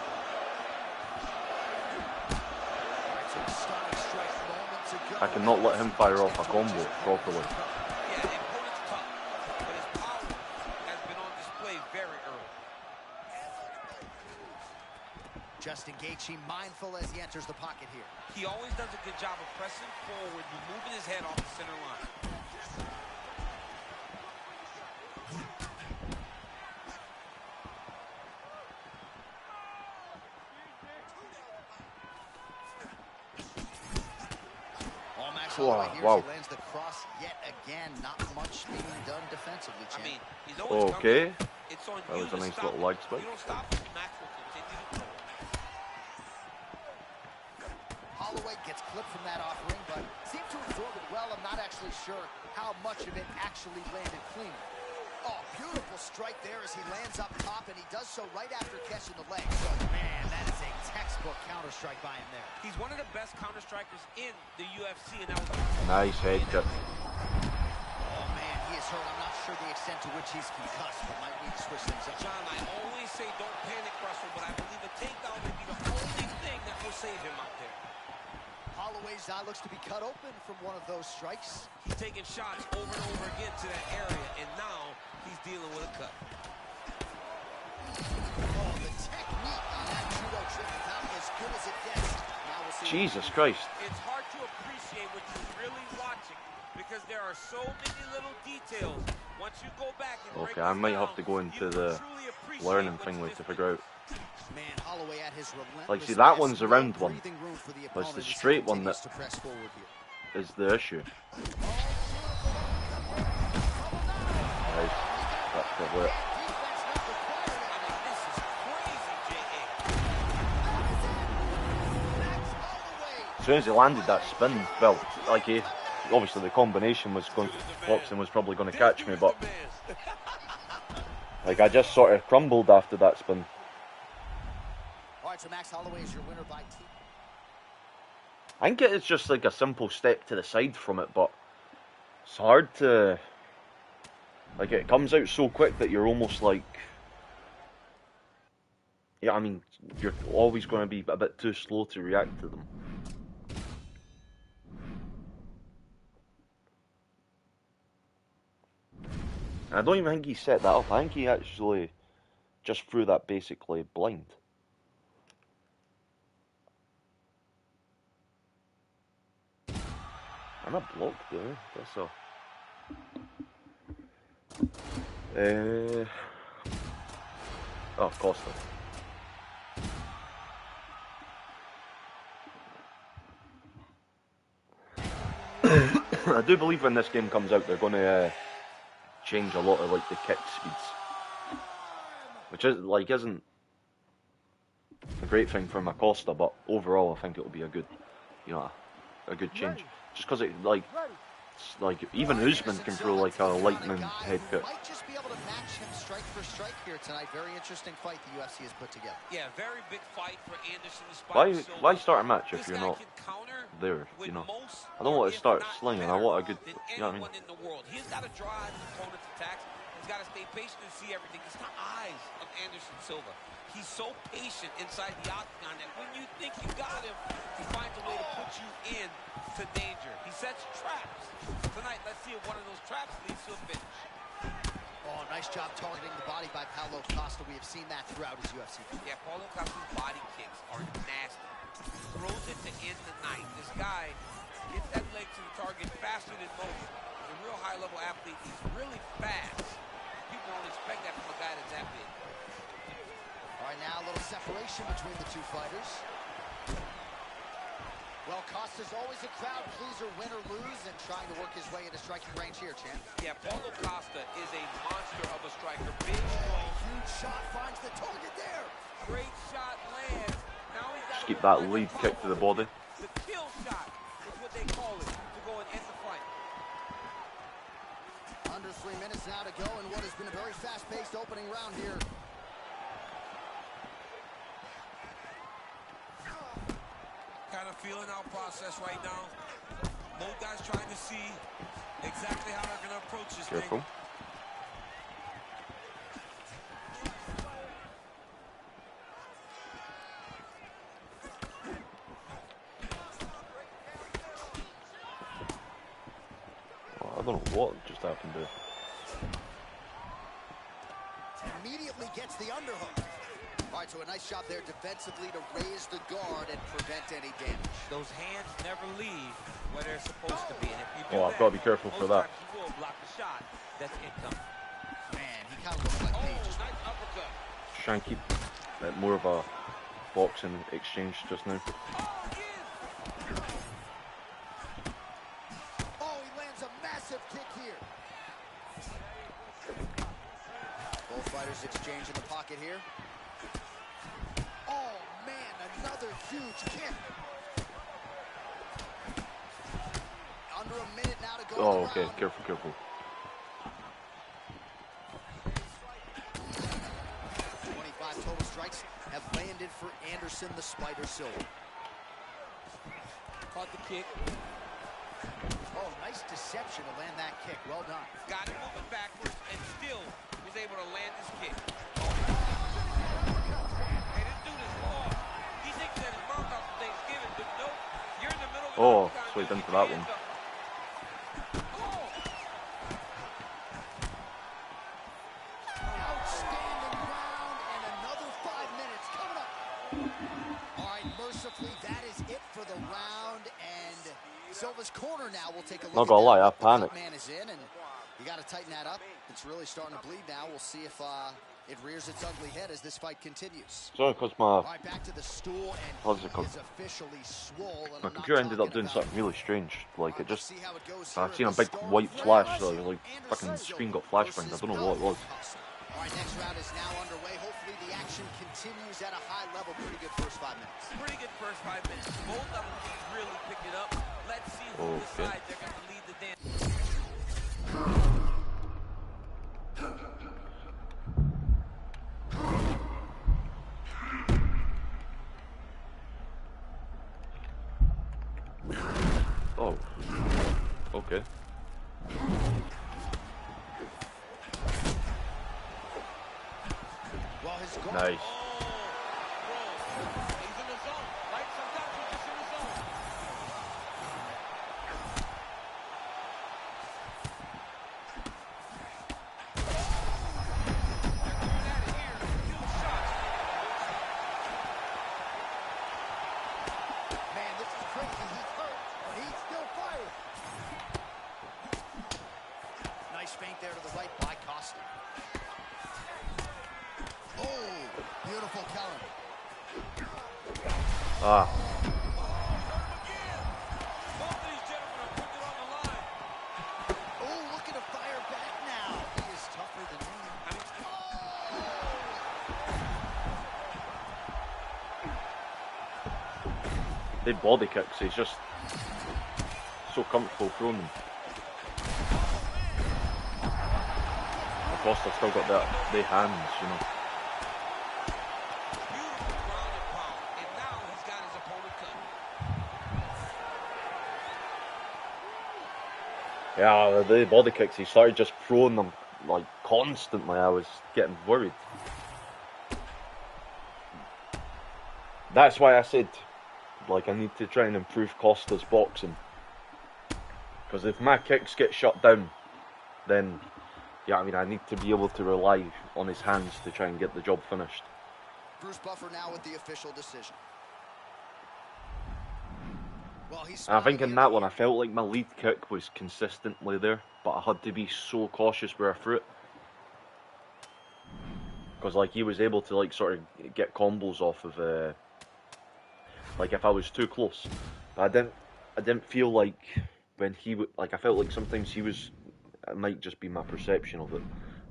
I cannot let him fire off a combo properly. Yeah, the opponent's tough, but his power has been on display very early. just engaging, mindful as he enters the pocket here. He always does a good job of pressing forward, removing his head off the center line. Wow. Wow. Lands the cross yet again. Not much being done defensively, champ. I mean, he's always okay. It's on That you was a to nice stop little him. leg spike. You don't stop him, Max will continue to throw. Holloway gets clipped from that offering, but seemed to absorb it well. I'm not actually sure how much of it actually landed clean. Oh, beautiful strike there as he lands up top, and he does so right after catching the leg. So, man, that is a textbook counter strike by him there. He's one of the best counter strikers in the UFC, and that was Nice head kick. Oh, man, he is hurt. I'm not sure the extent to which he's concussed, but might need to switch things up. John, I always say don't panic, Russell, but I believe a takedown may be the only thing that will save him out there. Holloway's eye looks to be cut open from one of those strikes. He's taking shots over and over again to that area, and now he's dealing with a cut. Oh, the technique on that judo trick is about as good as it gets. Now we'll see. Jesus Christ. It's hard to appreciate what you're really watching because there are so many little details. Once you go back and break Okay, I might down, have to go into you the truly appreciate learning what thing you like to just figure out. Man, Holloway at his relentless Like, see, that best, one's a round no one, breathing room for the but it's the opponent as he straight one continues that to press forward here. is the issue. Nice. That's probably it. As soon as he landed that spin, well, like he, obviously the combination was going, boxing was probably going to catch me, but like I just sort of crumbled after that spin. All right, so Max Holloway is your winner by T. I think it's just like a simple step to the side from it, but it's hard to, like, it comes out so quick that you're almost like, yeah, I mean, you're always going to be a bit too slow to react to them. I don't even think he set that up. I think he actually just threw that basically blind. And a block there. Guess so. Oh, Costa. I do believe when this game comes out, they're going to change a lot of like the kick speeds, which is like isn't a great thing for Acosta, but overall I think it'll be a good, you know, a good change. Just because it like even Usman can throw like a lightning head kick. Might just be able to match him strike for strike here tonight. Very interesting fight the UFC has put together. Yeah, very big fight for Anderson. Why start a match if you're not there? You know, I don't want to start slinging. I want a good, you know what I mean? In the world. He's got to draw his opponent's attacks. He's got to stay patient and see everything. It's the eyes of Anderson Silva. He's so patient inside the octagon that when you think you got him, he finds a way to put you in to danger. He sets traps. Tonight, let's see if one of those traps leads to a finish. Oh, nice job targeting the body by Paulo Costa. We have seen that throughout his UFC. Yeah, Paulo Costa's body kicks are nasty. Throws it to end the night. This guy gets that leg to the target faster than most. He's a real high-level athlete. He's really fast. People don't expect that from a guy that's that big. All right, now a little separation between the two fighters. Well, Costa's always a crowd pleaser, win or lose, and trying to work his way into striking range here, champ. Yeah, Paulo Costa is a monster of a striker. Big, strong. Huge shot finds the target there. Great shot lands. Now he's got Just keep that lead kick to the body. The kill shot is what they call it to go and end the fight. Under 3 minutes now to go in what has been a very fast-paced opening round here. Kind of feeling our process right now. Both guys trying to see exactly how they're going to approach this Careful. thing. Oh, I don't know what just happened there. Immediately gets the underhook. All right, so a nice job there defensively to raise the guard and prevent any damage. Those hands never leave where they're supposed to be. And if you do Oh, I've got to be careful for that. most times you will block the shot that's incoming. Man, he kind of looks like Page. Nice uppercut. Shanky. More of a boxing exchange just now. Oh, he lands a massive kick here. Both fighters exchange in the pocket here. Oh, man, another huge kick. Under a minute now to go. Oh, okay. Careful, careful. 25 total strikes have landed for Anderson the Spider Silva. Caught the kick. Oh, nice deception to land that kick. Well done. Got him moving backwards and still was able to land his kick. Hey, this dude is lost. He thinks that his mom out for Thanksgiving, but nope. You're in the middle of the Oh, overtime. slipped into that one. Outstanding round and another 5 minutes coming up. All right, mercifully, that is it for the round, and Silva's corner now will take a look. Not gonna lie, I panicked. Man is in, and you got to tighten that up. It's really starting to bleed now. We'll see if it rears its ugly head as this fight continues. Sorry, because All right, back to the stool, and What's it he called? is officially swole. my computer ended up doing something really strange. Like, it just... See how it goes I've here seen a at the big start. white flash, so, like, Anderson fucking screen got Silva flashbanged. I versus don't know what it was. All right, next round is now underway. Hopefully the action continues at a high level. Pretty good first 5 minutes. Pretty good first 5 minutes. Both of them really picked it up. Let's see who Okay. decides they're going to lead the dance. Oh. Okay. Well, his goal. Nice. He's in the zone, right? Sometimes he's just in the zone. Man, this is crazy. He's hurt, but he's still fighting. Nice feint there to the right by Costa. Oh, beautiful counter. Ah. Both of these gentlemen are putting it on the line. Oh, looking to fire back now. He is tougher than me. They body kicks, he's just so comfortable throwing them. Of course, I've still got the hands, you know. Beautiful ground and pound. And now he's got his opponent cut. Yeah, the body kicks, he started just throwing them like constantly. I was getting worried. That's why I said, like, I need to try and improve Costa's boxing. Because if my kicks get shut down, then, yeah, I mean, I need to be able to rely on his hands to try and get the job finished. Bruce Buffer now with the official decision. Well, he's And I think in that one, I felt like my lead kick was consistently there, but I had to be so cautious where I threw it. Because, like, he was able to, like, sort of get combos off of, like, if I was too close. But I didn't feel like when he would, like, I felt like sometimes he was, it might just be my perception of it,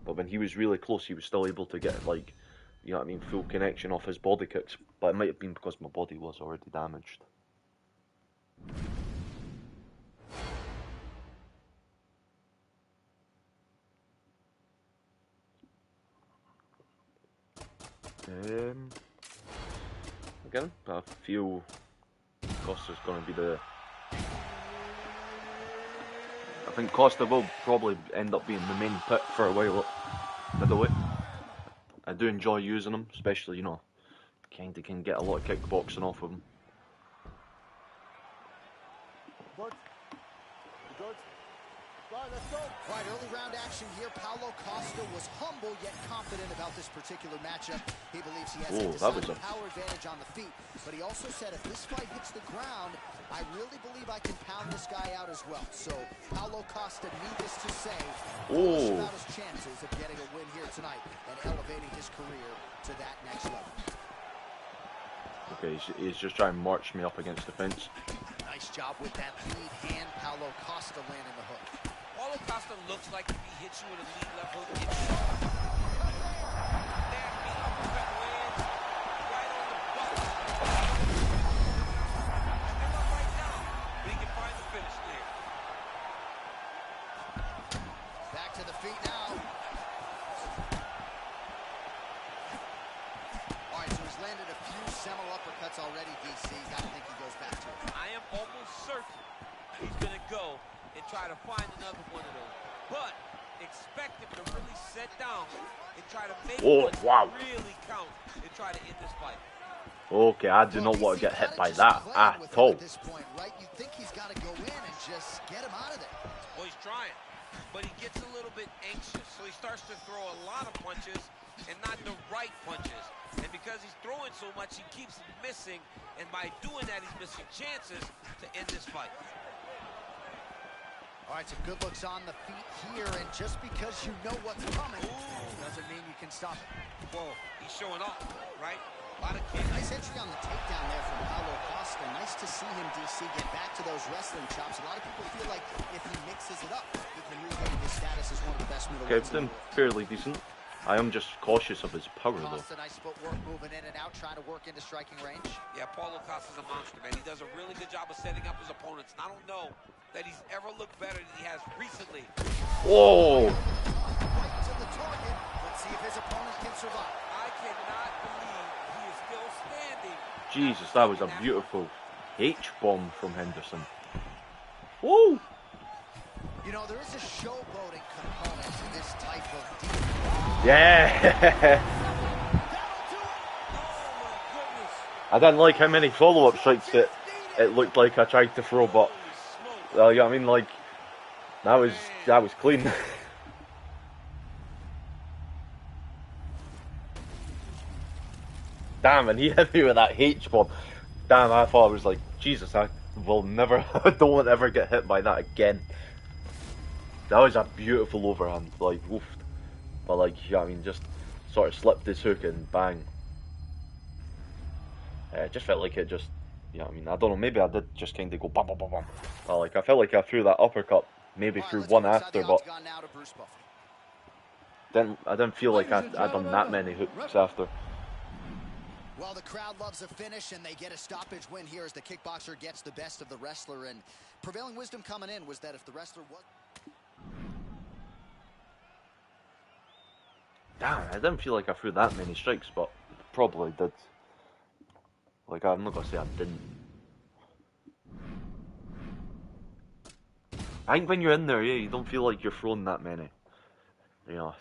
but when he was really close, he was still able to get, like, you know what I mean, full connection off his body kicks. But it might have been because my body was already damaged. Again, I feel Costa's going to be the... I think Costa will probably end up being the main pick for a while at middleweight. I do enjoy using him, especially, you know, kind of can get a lot of kickboxing off of him. All right, early round action here. Paulo Costa was humble yet confident about this particular matchup. He believes he has a decided power advantage on the feet, but he also said if this fight hits the ground, I really believe I can pound this guy out as well. So Paulo Costa, needless to say, bullish about his chances of getting a win here tonight and elevating his career to that next level. Okay, he's just trying to march me up against the fence. Nice job with that lead hand. Paulo Costa landing the hook. Paulo Costa looks like if he hits you with a lead left hook, it's nasty uppercut lands right on the button. Still up right now, but he can find the finish there. Back to the feet now. All right, so he's landed a few seminal uppercuts already, DC. Gotta think he goes back to it. I am almost certain he's gonna go and try to find another one of those. But expect him to really set down and try to make one really count and try to end this fight. Okay, I do not want to get hit by that at all. At this point, right? You think he's got to go in and just get him out of there. Well, he's trying, but he gets a little bit anxious, so he starts to throw a lot of punches and not the right punches. And because he's throwing so much, he keeps missing, and by doing that, he's missing chances to end this fight. All right, some good looks on the feet here, and just because you know what's coming doesn't mean you can stop it. Whoa, he's showing off, right? A lot of kids. Nice entry on the takedown there from Paulo Costa. Nice to see him, DC, get back to those wrestling chops. A lot of people feel like if he mixes it up, he can regain his status as one of the best middleweights. Okay, it's fairly decent. I am just cautious of his power, though. Costa, nice footwork, moving in and out, trying to work into striking range. Yeah, Paulo Costa's a monster, man. He does a really good job of setting up his opponents. And I don't know that he's ever looked better than he has recently. Whoa! Right to the target. Let's see if his opponent can survive. I cannot believe he is still standing. Jesus, that was a beautiful H-bomb from Henderson. Whoa! You know, there is a showboating component to this type of deep. Yeah! I didn't like how many follow-up strikes it looked like I tried to throw, but you know what I mean, like that was clean. Damn, and he hit me with that H-bomb. Damn, I thought I was like, Jesus, I will never, I don't want to ever get hit by that again. That was a beautiful overhand, like, oof. But like, yeah, I mean, just sort of slipped his hook and bang. It just felt like it just, you know what I mean, I don't know, maybe I did just kind of go bam, bam, bam, bam. Like, I felt like I threw that uppercut, maybe threw one after, but I didn't feel like I'd done that many hooks after. Well, the crowd loves a finish, and they get a stoppage win here as the kickboxer gets the best of the wrestler. And prevailing wisdom coming in was that if the wrestler was... Damn, I didn't feel like I threw that many strikes, but probably did. Like, I'm not gonna say I didn't. I think when you're in there, yeah, you don't feel like you're throwing that many. You know.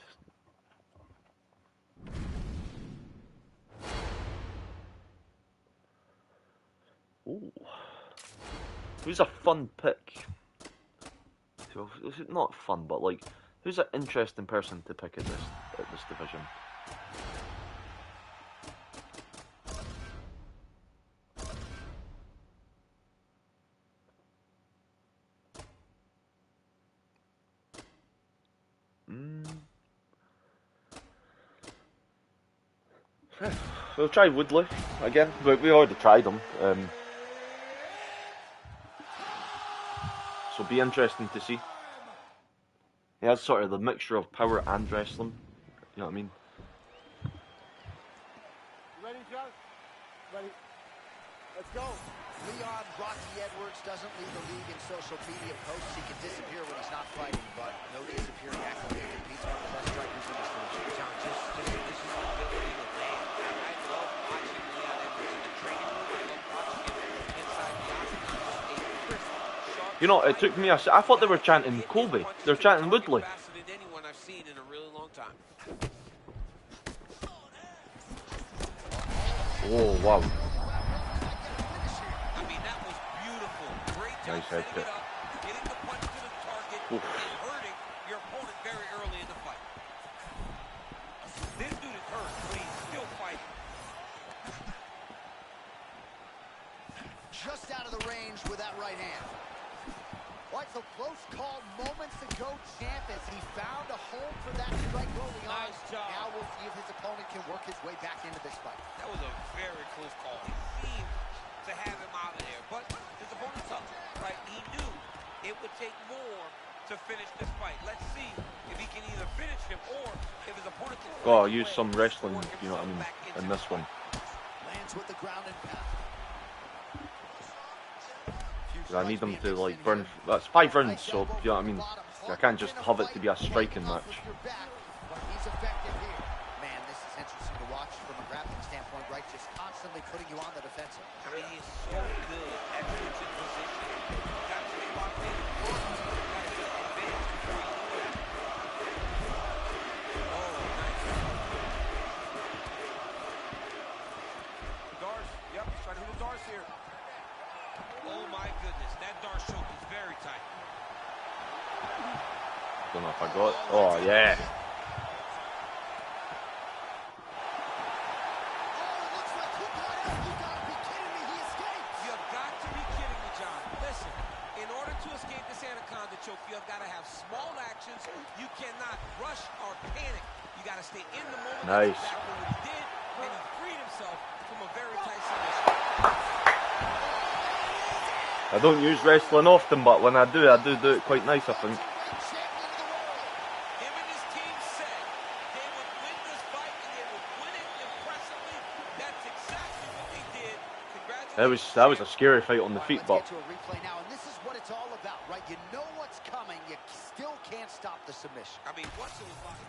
Ooh. Who's a fun pick? So, is it not fun, but like, who's an interesting person to pick at this division? We'll try Woodley again. We already tried him. So be interesting to see. He has sort of the mixture of power and wrestling. You know what I mean? Ready, John? Ready. Let's go. Leon Rocky Edwards doesn't leave the league in social media posts. He can disappear when he's not fighting, but no disappearing act when he competes with the best strikers in this division. John, this is what I'm doing today. I love watching Leon Edwards in the training room. I love watching him inside the octagon. A crisp, sharp, you know, it took me I thought they were chanting Colby. They're chanting Woodley. Faster than anyone I've seen in a really long time. Oh, wow. I mean, that was beautiful. Great job Nice head setting kick. it up, getting the punch to the target, and very early in the fight. This dude is hurt, but he's still fighting. Just out of the range with that right hand. All right, so close call moments ago, champ, as he found a home for that strike early on. Nice job. Now we'll see if his opponent can work his way back into this fight. That was a very close call. He seemed to have him out of there, but his opponent's up, right? He knew it would take more to finish this fight. Let's see if he can either finish him or if his opponent can... Gotta use some wrestling, you know what I mean, in this one. Lands with the ground and pound. I need them to like burn. That's 5 rounds, so you know what I mean. I can't just have it to be a striking match. He's effective here. Man, this is interesting to watch from a grappling standpoint, right? Just constantly putting you on the defensive. I mean, he's so good at switching position. Got to stay locked in. Got to get advantage before he knew it. Oh, nice. Darce, yep, he's trying to hit a Darce here. Oh my goodness, that Darce choke is very tight. Don't know if I got it. Oh yeah. You've got to be kidding me, John. Listen, in order to escape this anaconda choke, you have got to have small actions. You cannot rush or panic. You got to stay in the moment. Nice. That's exactly what he did, and he freed himself from a very tight submission. I don't use wrestling often, but when I do it quite nice, I think. Him and his team said they would win this fight, and they would win it impressively. That's exactly what they did. Congratulations. That was a scary fight on the feet, but Let's get to a replay now, and this is what it's all about, right? You know what's coming. You still can't stop the submission. I mean, once it was like...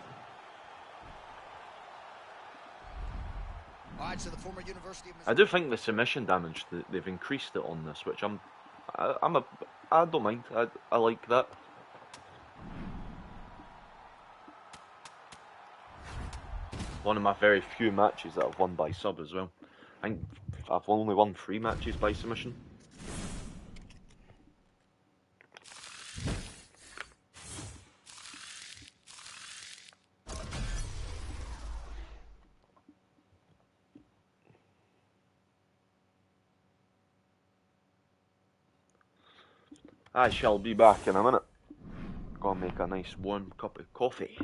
All right, so the former University of I do think the submission damage they've increased it on this, which I don't mind. I like that. One of my very few matches that I've won by sub as well. I think I've only won 3 matches by submission. I shall be back in a minute. Gonna make a nice warm cup of coffee.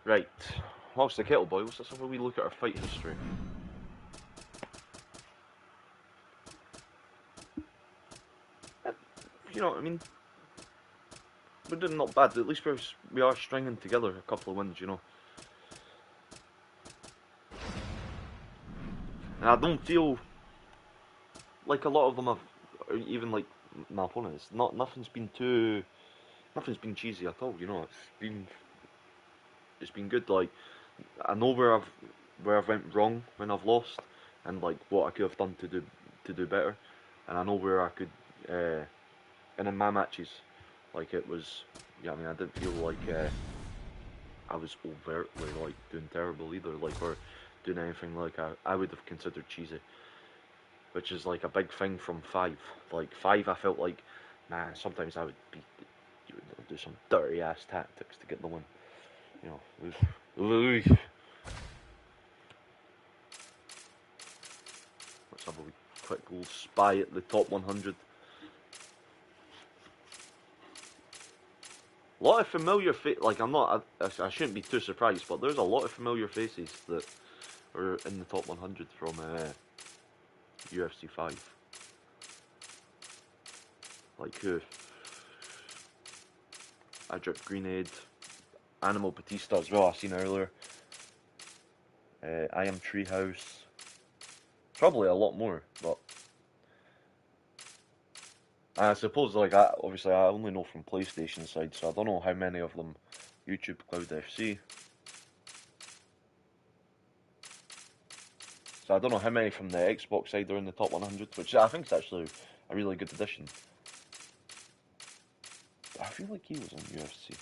Right, whilst the kettle boils, let's have a wee look at our fight history. You know what I mean? We're doing not bad. At least we are stringing together a couple of wins, you know. And I don't feel like a lot of them have, or even like my opponents. Nothing's been cheesy at all. You know, it's been good. Like I know where I've went wrong when I've lost, and like what I could have done to do better, and I know where I could. And in my matches, like it was, yeah. I mean, I didn't feel like I was overtly like doing terrible either, like or doing anything like I would have considered cheesy, which is like a big thing from 5. Like 5, I felt like, nah. Sometimes I would do some dirty ass tactics to get the win. You know, let's have a wee quick little spy at the top 100. A lot of familiar faces, like I shouldn't be too surprised, but there's a lot of familiar faces that are in the top 100 from UFC 5. Like who? I Drip Greenade, Animal Batista as well, I seen earlier. I Am Treehouse. Probably a lot more, but I suppose like obviously I only know from PlayStation side, so I don't know how many of them YouTube Cloud FC. So I don't know how many from the Xbox side are in the top 100, which I think is actually a really good addition. I feel like he was on UFC.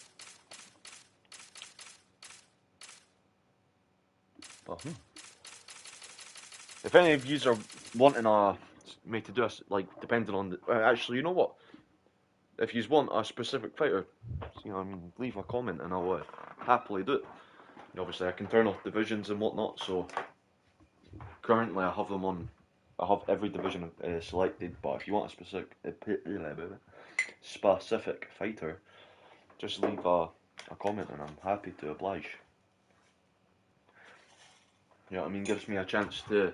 But if any of you are wanting me to do a, like, depending on the, actually, you know what? If you want a specific fighter, you know, I mean, leave a comment and I'll happily do it. Obviously, I can turn off divisions and whatnot. So currently, I have them on. I have every division selected. But if you want a specific fighter, just leave a comment and I'm happy to oblige. You know what I mean? Gives me a chance to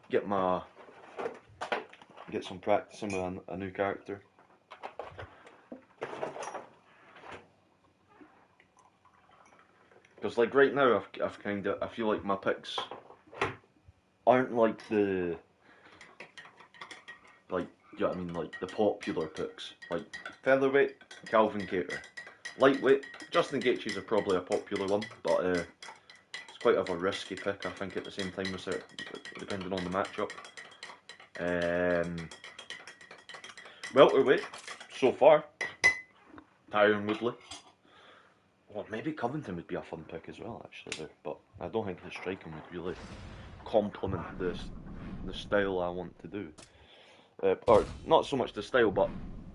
get some practicing with a new character. Because like right now, I feel like my picks aren't like the, like, you know what I mean, like the popular picks. Like featherweight, Calvin Kattar. Lightweight, Justin Gaethje's are probably a popular one, but it's quite of a risky pick, I think, at the same time, depending on the matchup. Welterweight, so far, Tyron Woodley. Well, maybe Covington would be a fun pick as well, actually, there. But I don't think his striking would really complement the style I want to do. Or not so much the style, but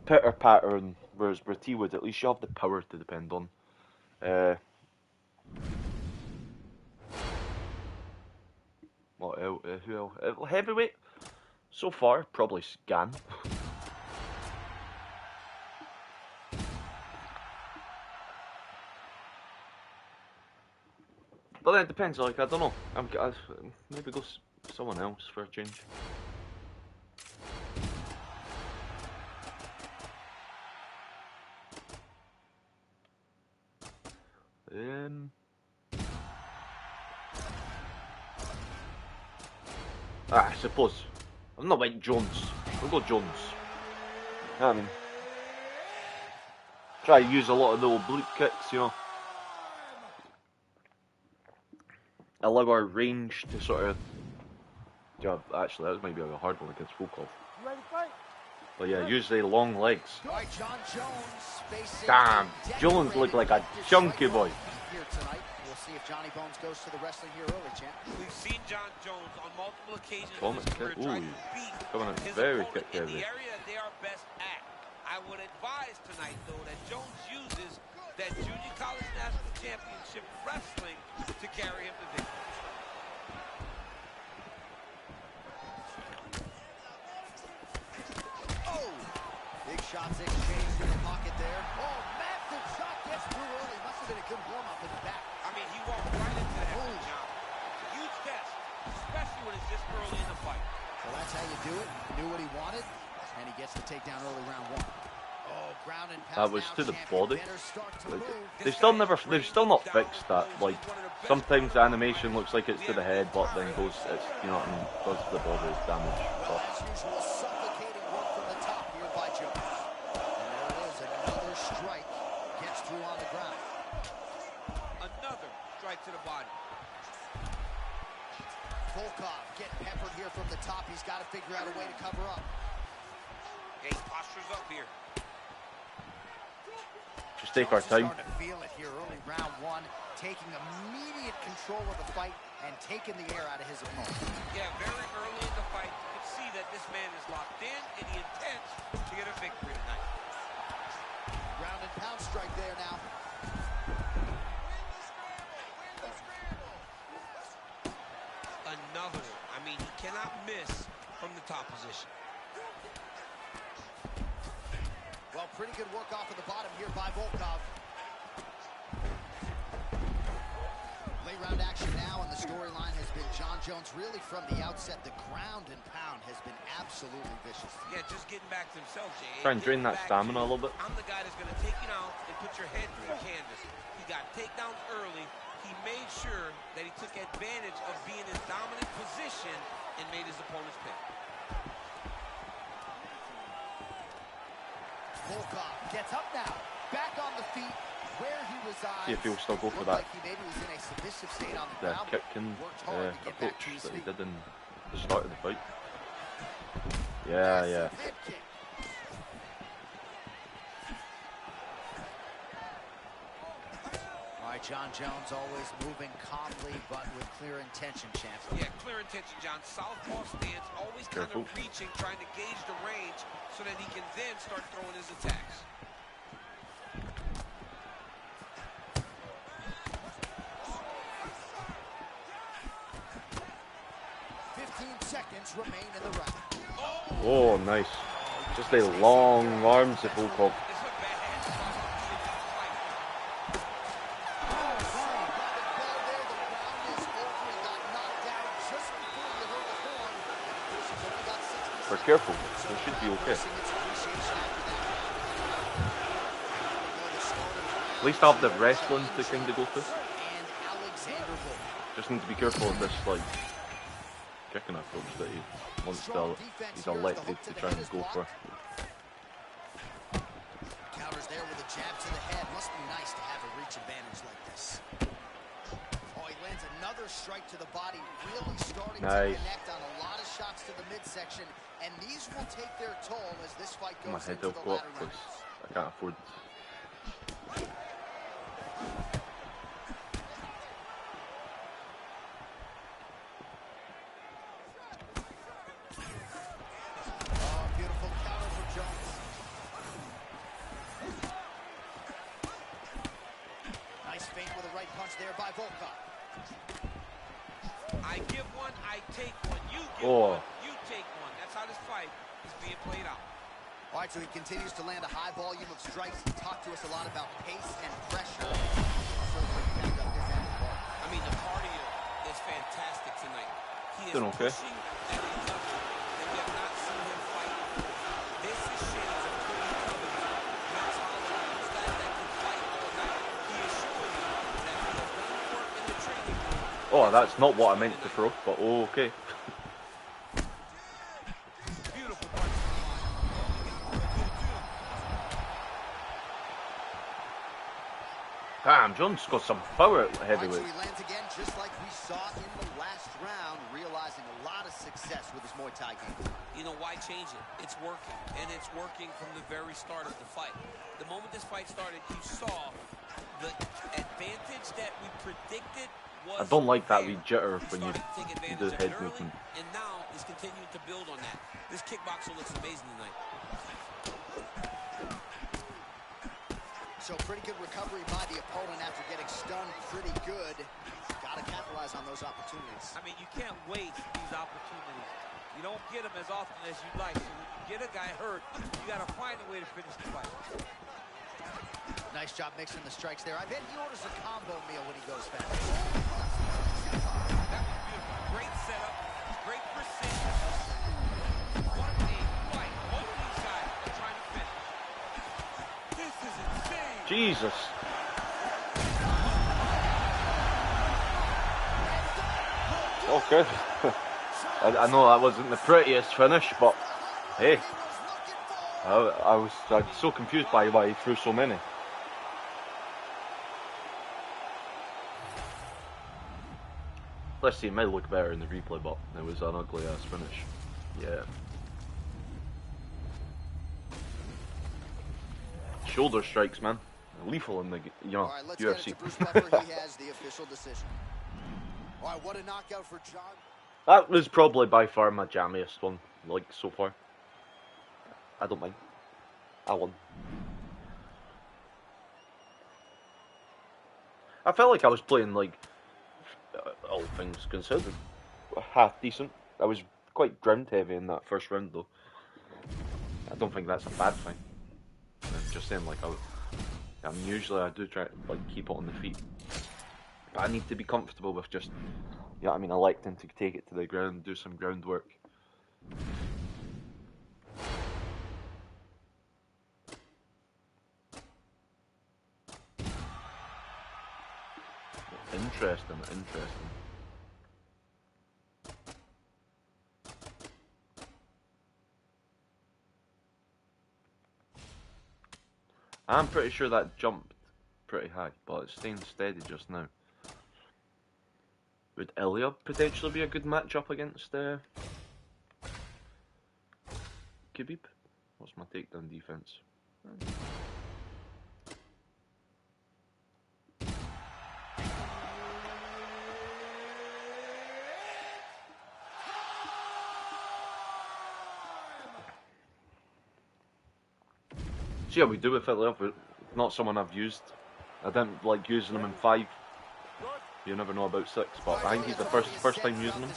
pitter pattern. Whereas Bertie would, at least you have the power to depend on. What else? Who else? Heavyweight. So far, probably Scan. But then it depends, like, I don't know. Maybe go someone else for a change. I suppose. I'm not like Jones. I'll go Jones. You know what I mean? Try to use a lot of the old bleep kicks, you know. Allow our range to sort of... Yeah, actually, that might be a hard one against Volkov. But yeah, use the long legs. Right, John Jones facing Damn, Jones looked like a chunky boy. Here tonight. We'll see if Johnny Bones goes to the wrestling here early, champ. We've seen John Jones on multiple occasions Thomas, in his career try to beat coming in his very opponent kick in the heavy. area they are best at. I would advise tonight, though, that Jones uses that Junior College National Championship wrestling to carry him to victory. Big shots exchanged in the pocket there. Oh, massive shot gets through early. Must have been a good warm-up in the back. I mean, he walked right into that, John. It's a huge test, especially when it's this early in the fight. Well, that's how you do it. He knew what he wanted, and he gets the takedown early round one. Oh, ground and pound. That was now, to the champion body. better start to Like, move. they've still not fixed that. Like, sometimes the animation looks like it's to the head, but then goes, it's, you know what I mean, goes to the body, it's damage. Well, as usual, suffocating work from the top here by Jones. And there it is, another strike. Gets through on the ground. Another strike to the body. Volkov getting peppered here from the top. He's got to figure out a way to cover up. Okay, posture's up here. Just take our time. Starting to feel it here early round one, taking immediate control of the fight and taking the air out of his opponent. Yeah, very early in the fight, you can see that this man is locked in and he intends to get a victory tonight. Ground and pound strike there now. Another one. I mean, he cannot miss from the top position. Well, pretty good work off of the bottom here by Volkov. Late round action now, and the storyline has been John Jones really from the outset. The ground and pound has been absolutely vicious. Yeah, just getting back to himself, Jay. Try and drain that stamina a little bit. I'm the guy that's going to take you out and put your head through the canvas. He got takedowns early. He made sure that he took advantage of being in dominant position and made his opponent's pay. Volkov gets up now, back on the feet, where he resides, See if he'll still go for looked that like he maybe was in a submissive state on the ground, kicking worked hard to get back approach to his that he feet. did in the start of the fight. Yeah, yeah. Massive head kick. All right, John Jones always moving calmly but with clear intention, champ. Yeah, clear intention, John. Southpaw stance, always kind of reaching, trying to gauge the range so that he can then start throwing his attacks. 15 seconds remain in the round. Oh, nice. Just a long arms if we'll call. We're careful. We should be okay. At least I have the wrestling to kind of go to. Just need to be careful of this, like, kicking approach that he wants to, he's elected to try and go for. Counters there with a jab to the head. Must be nice to have a reach advantage like this. Oh, he lands another strike to the body, really starting to connect on a lot of shots to the midsection, and these will take their toll as this fight goes into the latter rounds. I can't afford. I give one, I take one. You give one, you take one. That's how this fight is being played out. All right, so he continues to land a high volume of strikes. He talked to us a lot about pace and pressure. I mean, the cardio is fantastic tonight. He is pushing at a level that we have not seen him fight before. This is shades of Cody Covington. Mentality, this guy that can fight all night. He is showing you that he has done work in the training room. Oh, that's not what I meant to throw, but okay. Beautiful punch. Damn, John's got some power at heavyweight. Right, so he lands again just like we saw in the last round, realizing a lot of success with his Muay Thai game. You know, why change it? It's working, and it's working from the very start of the fight. The moment this fight started, you saw the advantage that we predicted was I don't like that there. wee jitter when you do the head movement. And now he's continuing to build on that. This kickboxer looks amazing tonight. So pretty good recovery by the opponent after getting stunned pretty good. Got to capitalize on those opportunities. I mean, you can't waste these opportunities. You don't get them as often as you'd like. So when you get a guy hurt, you got to find a way to finish the fight. Nice job mixing the strikes there. I bet he orders a combo meal when he goes fast. That was beautiful. Great setup, great precision. What a fight. Both of these guys are trying to finish. This is insane. Jesus. Okay. I know that wasn't the prettiest finish, but hey. I was so confused by why he threw so many. Let's see, it might look better in the replay, but it was an ugly ass finish. Yeah. Shoulder strikes, man. Lethal in the All right, let's UFC. Get it to Bruce Pepper. He has the official decision. All right, what a knockout for John. That was probably by far my jammiest one, like, so far. I don't mind. I won. I felt like I was playing, like, all things considered, half decent. I was quite ground heavy in that first round, though. I don't think that's a bad thing. I'm just saying, like, usually I do try to, like, keep it on the feet. But I need to be comfortable with just, you know what I mean, electing to take it to the ground, do some groundwork. Interesting. I'm pretty sure that jumped pretty high, but it's staying steady just now. Would Ilya potentially be a good matchup against Khabib? What's my takedown defense? See how we do with Ilya, but not someone I've used. I didn't like using him in 5. You never know about 6, but I think he's the first time using him.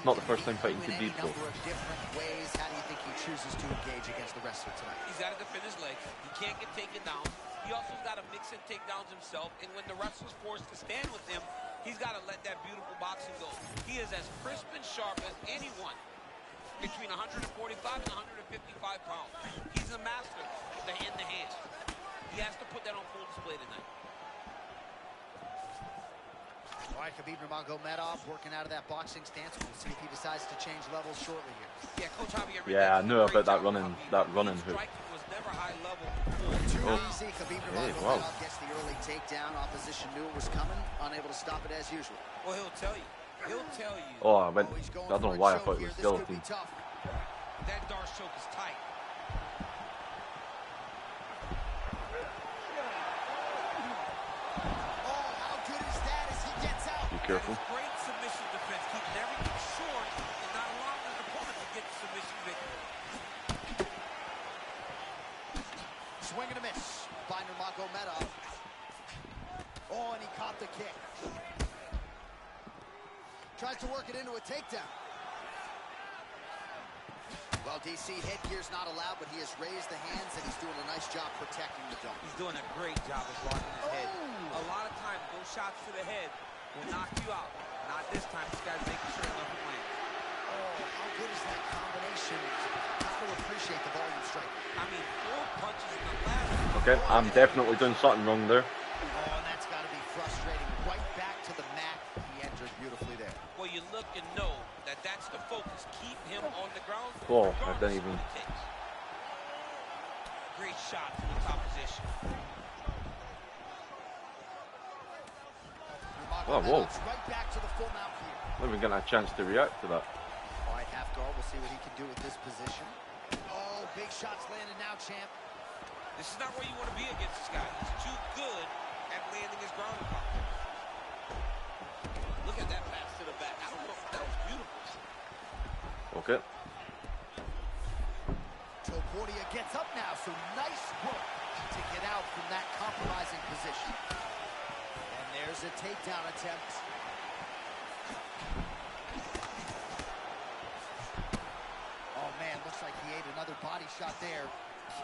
Not the first time fighting Khabib though. How do you think he chooses to engage against the wrestler tonight? He's got to defend his legs. He can't get taken down. He also got to mix in takedowns himself. And when the wrestler's forced to stand with him, he's got to let that beautiful boxing go. He is as crisp and sharp as anyone between 145 and 155 pounds. He's a master of the hand-to-hand. He has to put that on full display tonight. All right, Khabib Nurmagomedov working out of that boxing stance. We'll see if he decides to change levels shortly here. Yeah, Coach Javier. Yeah, I knew about that running hook. Was never high level. Too Oh. easy. Khabib Nurmagomedov gets the early takedown. Opposition knew it was coming, unable to stop it as usual. Well, he'll tell you. He'll tell you. Oh, I don't know why I thought it was guillotine. That Darce choke is tight. Careful. Great submission defense, keeping everything short and not allowing his opponent to get the submission victory. Swing and a miss by Nurmagomedov. Oh, and he caught the kick. Tries to work it into a takedown. Well, DC, headgear's not allowed, but he has raised the hands, and he's doing a nice job protecting the dome. He's doing a great job of blocking his head. A lot of times, those shots to the head will knock you out. Not this time. This guy's making sure nothing lands. Oh, how good is that combination? Got to appreciate the volume strike. I mean, 4 punches in the last. Okay, I'm definitely doing something wrong there. Oh, and that's got to be frustrating. Right back to the mat. He entered beautifully there. Well, you look and know that that's the focus. Keep him on the ground. Oh, I didn't even. Great shot from the top position. Oh, whoa. Right back to the full mount here. Not even getting a chance to react to that. All right, half guard. We'll see what he can do with this position. Oh, big shots landed now, champ. This is not where you want to be against this guy. He's too good at landing his ground and pound. Look at that pass to the back. I don't know. That was beautiful. Okay. Topuria gets up now, so nice work to get out from that compromising position. And there's a takedown attempt. Oh, man, looks like he ate another body shot there.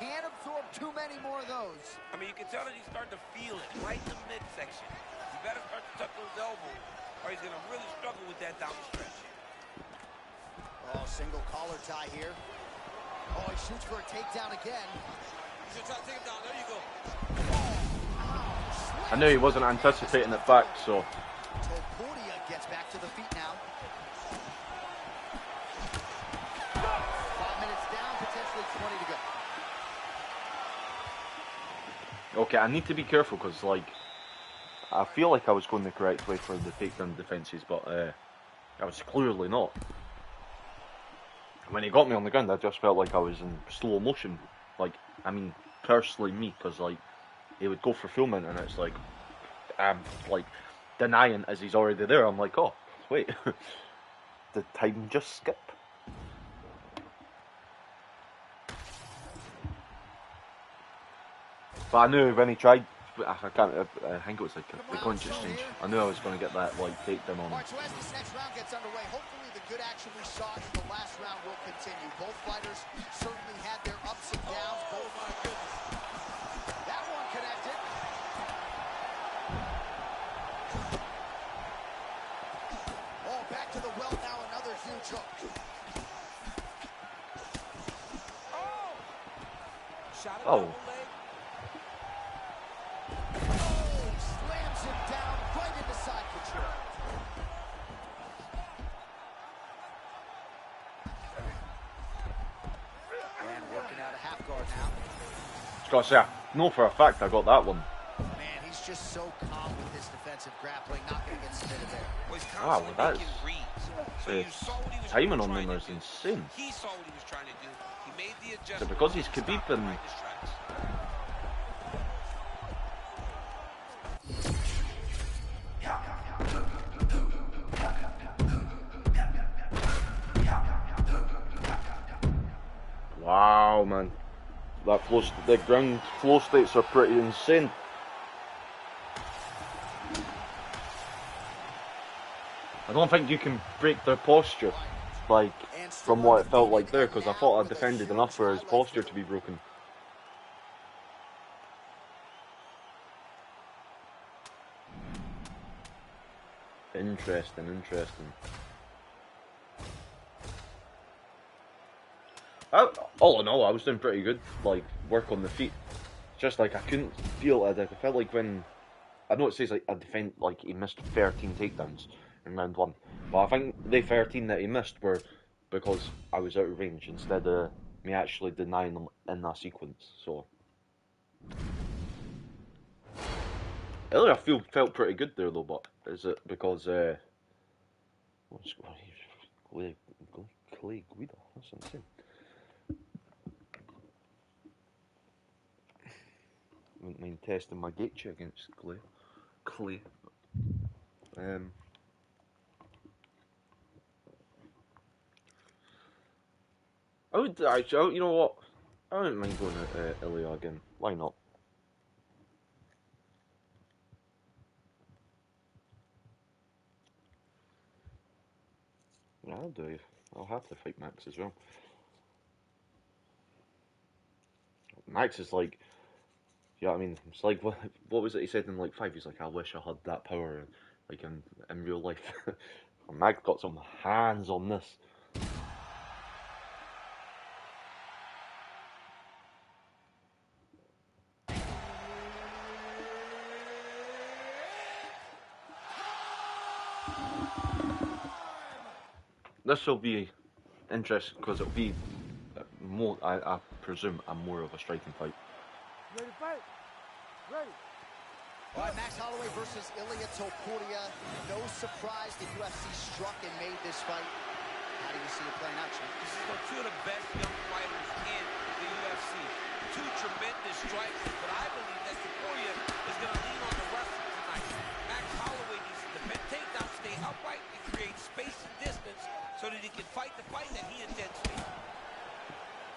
Can't absorb too many more of those. I mean, you can tell that he's starting to feel it right in the midsection. You better start to tuck those elbows, or he's going to really struggle with that down the stretch. Oh, single collar tie here. Oh, he shoots for a takedown again. He's going to try to take him down. There you go. I knew he wasn't anticipating it back, so. Topuria gets back to the feet now. 5 minutes down, potentially 20 to go. Okay, I need to be careful because, like, I feel like I was going the correct way for the takedown defenses, but I was clearly not. When he got me on the ground, I just felt like I was in slow motion. Like, I mean, personally me, because, like, he would go for fulfillment, and it's like, I'm, like, denying as he's already there. I'm like, oh, wait, did time just skip? But I knew when he tried, I think it was like the punch exchange. I knew I was going to get that like takedown on him. All right, so as this next round gets underway, hopefully the good action we saw in the last round will continue. Both fighters certainly had their ups and downs. Both, my goodness. That one connected. Oh, back to the well now, another huge hook. Oh! Shot it Oh. double leg. Slams him down right into side control. And working out a half guard now. Just gotta say, I know for a fact I got that one. Man, he's just so calm with his defensive grappling, not going to get submitted there. Well, he's Wow, constantly that's making reads. So you saw what he was timing on trying them to is do. insane. He saw what he was trying to do. He made the So adjustment. because he's Stopped Khabib him and right in his tracks. wow, man, the ground flow states are pretty insane. I don't think you can break their posture, like, from what it felt like there, because I thought I defended enough for his posture to be broken. Interesting. All in all, I was doing pretty good, like, work on the feet. Just like I couldn't feel it. I felt like when, I know it says like he missed 13 takedowns in round 1, but I think the 13 that he missed were because I was out of range instead of me actually denying them in that sequence. So earlier I felt pretty good there though, but is it because what's Clay Guida? That's insane. Wouldn't mind testing my Gaethje against Clay. I would actually, you know what? I wouldn't mind going to Ilya again. Why not? Yeah, I'll do. I'll have to fight Max as well. Max is like, you know what I mean? It's like, what was it he said in like 5? He's like, I wish I had that power, like in real life. Max got some hands on this. This will be interesting because it'll be more, I presume, more of a striking fight. Ready to fight? Ready. All right, Max Holloway versus Ilia Topuria. No surprise the UFC struck and made this fight. How do you see it playing out, Chief? This is two of the best young fighters in the UFC. Two tremendous strikers, but I believe that Topuria is going to lean on the wrestling tonight. Max Holloway needs to defend takedown, stay upright, and create space and distance so that he can fight the fight that he intends to.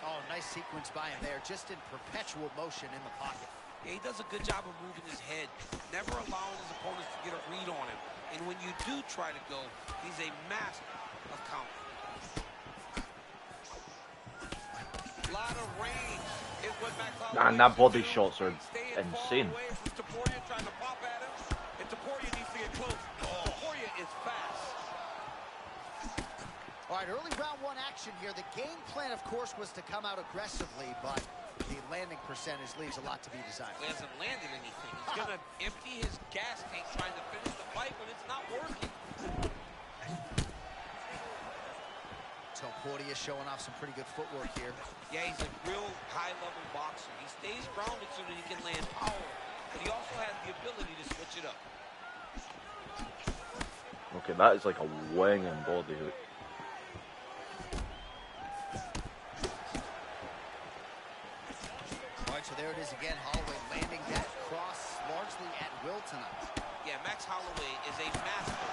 Oh, nice sequence by him there, just in perpetual motion in the pocket. Yeah, he does a good job of moving his head, never allowing his opponents to get a read on him. And when you do try to go, he's a master of counter. A lot of range is what Max Holloway Man, that body do. shots are Staying insane. far away from Topuria, trying to pop at him, and Topuria needs to get close. Topuria is fast. All right, early round 1 action here. The game plan, of course, was to come out aggressively, but the landing percentage leaves a lot to be desired. He hasn't landed anything. He's going to empty his gas tank trying to finish the fight, but it's not working. Topuria showing off some pretty good footwork here. Yeah, he's a real high-level boxer. He stays grounded so that he can land power, but he also has the ability to switch it up. Okay, that is like a winging body hook. All right, so there it is again. Holloway landing that cross largely at will tonight. Yeah, Max Holloway is a master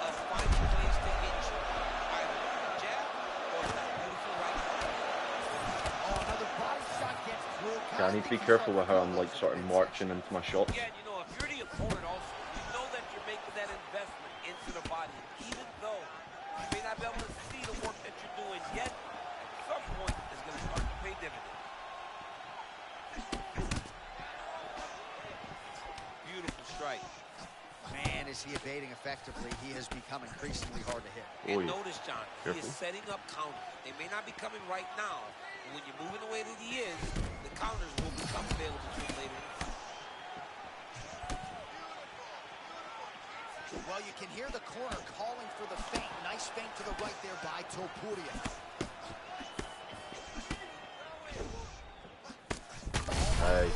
of finding ways to hit you. Either with a jab or that beautiful right hand. Oh, another body shot gets through. Okay, I need to be careful with how I'm like sort of marching into my shots. Yeah, you know, if you're the opponent also, you know that you're making that investment into the body. Even though you may not be able to see the work that you're doing yet, at some point it's going to start to pay dividends. Beautiful strike. Man, is he evading effectively. He has become increasingly hard to hit. And notice, John, he Careful. is setting up counters. They may not be coming right now, but when you're moving the way that he is, the counters will become available to him later in the fight. Well, you can hear the corner calling for the feint. Nice feint to the right there by Topuria. Hey.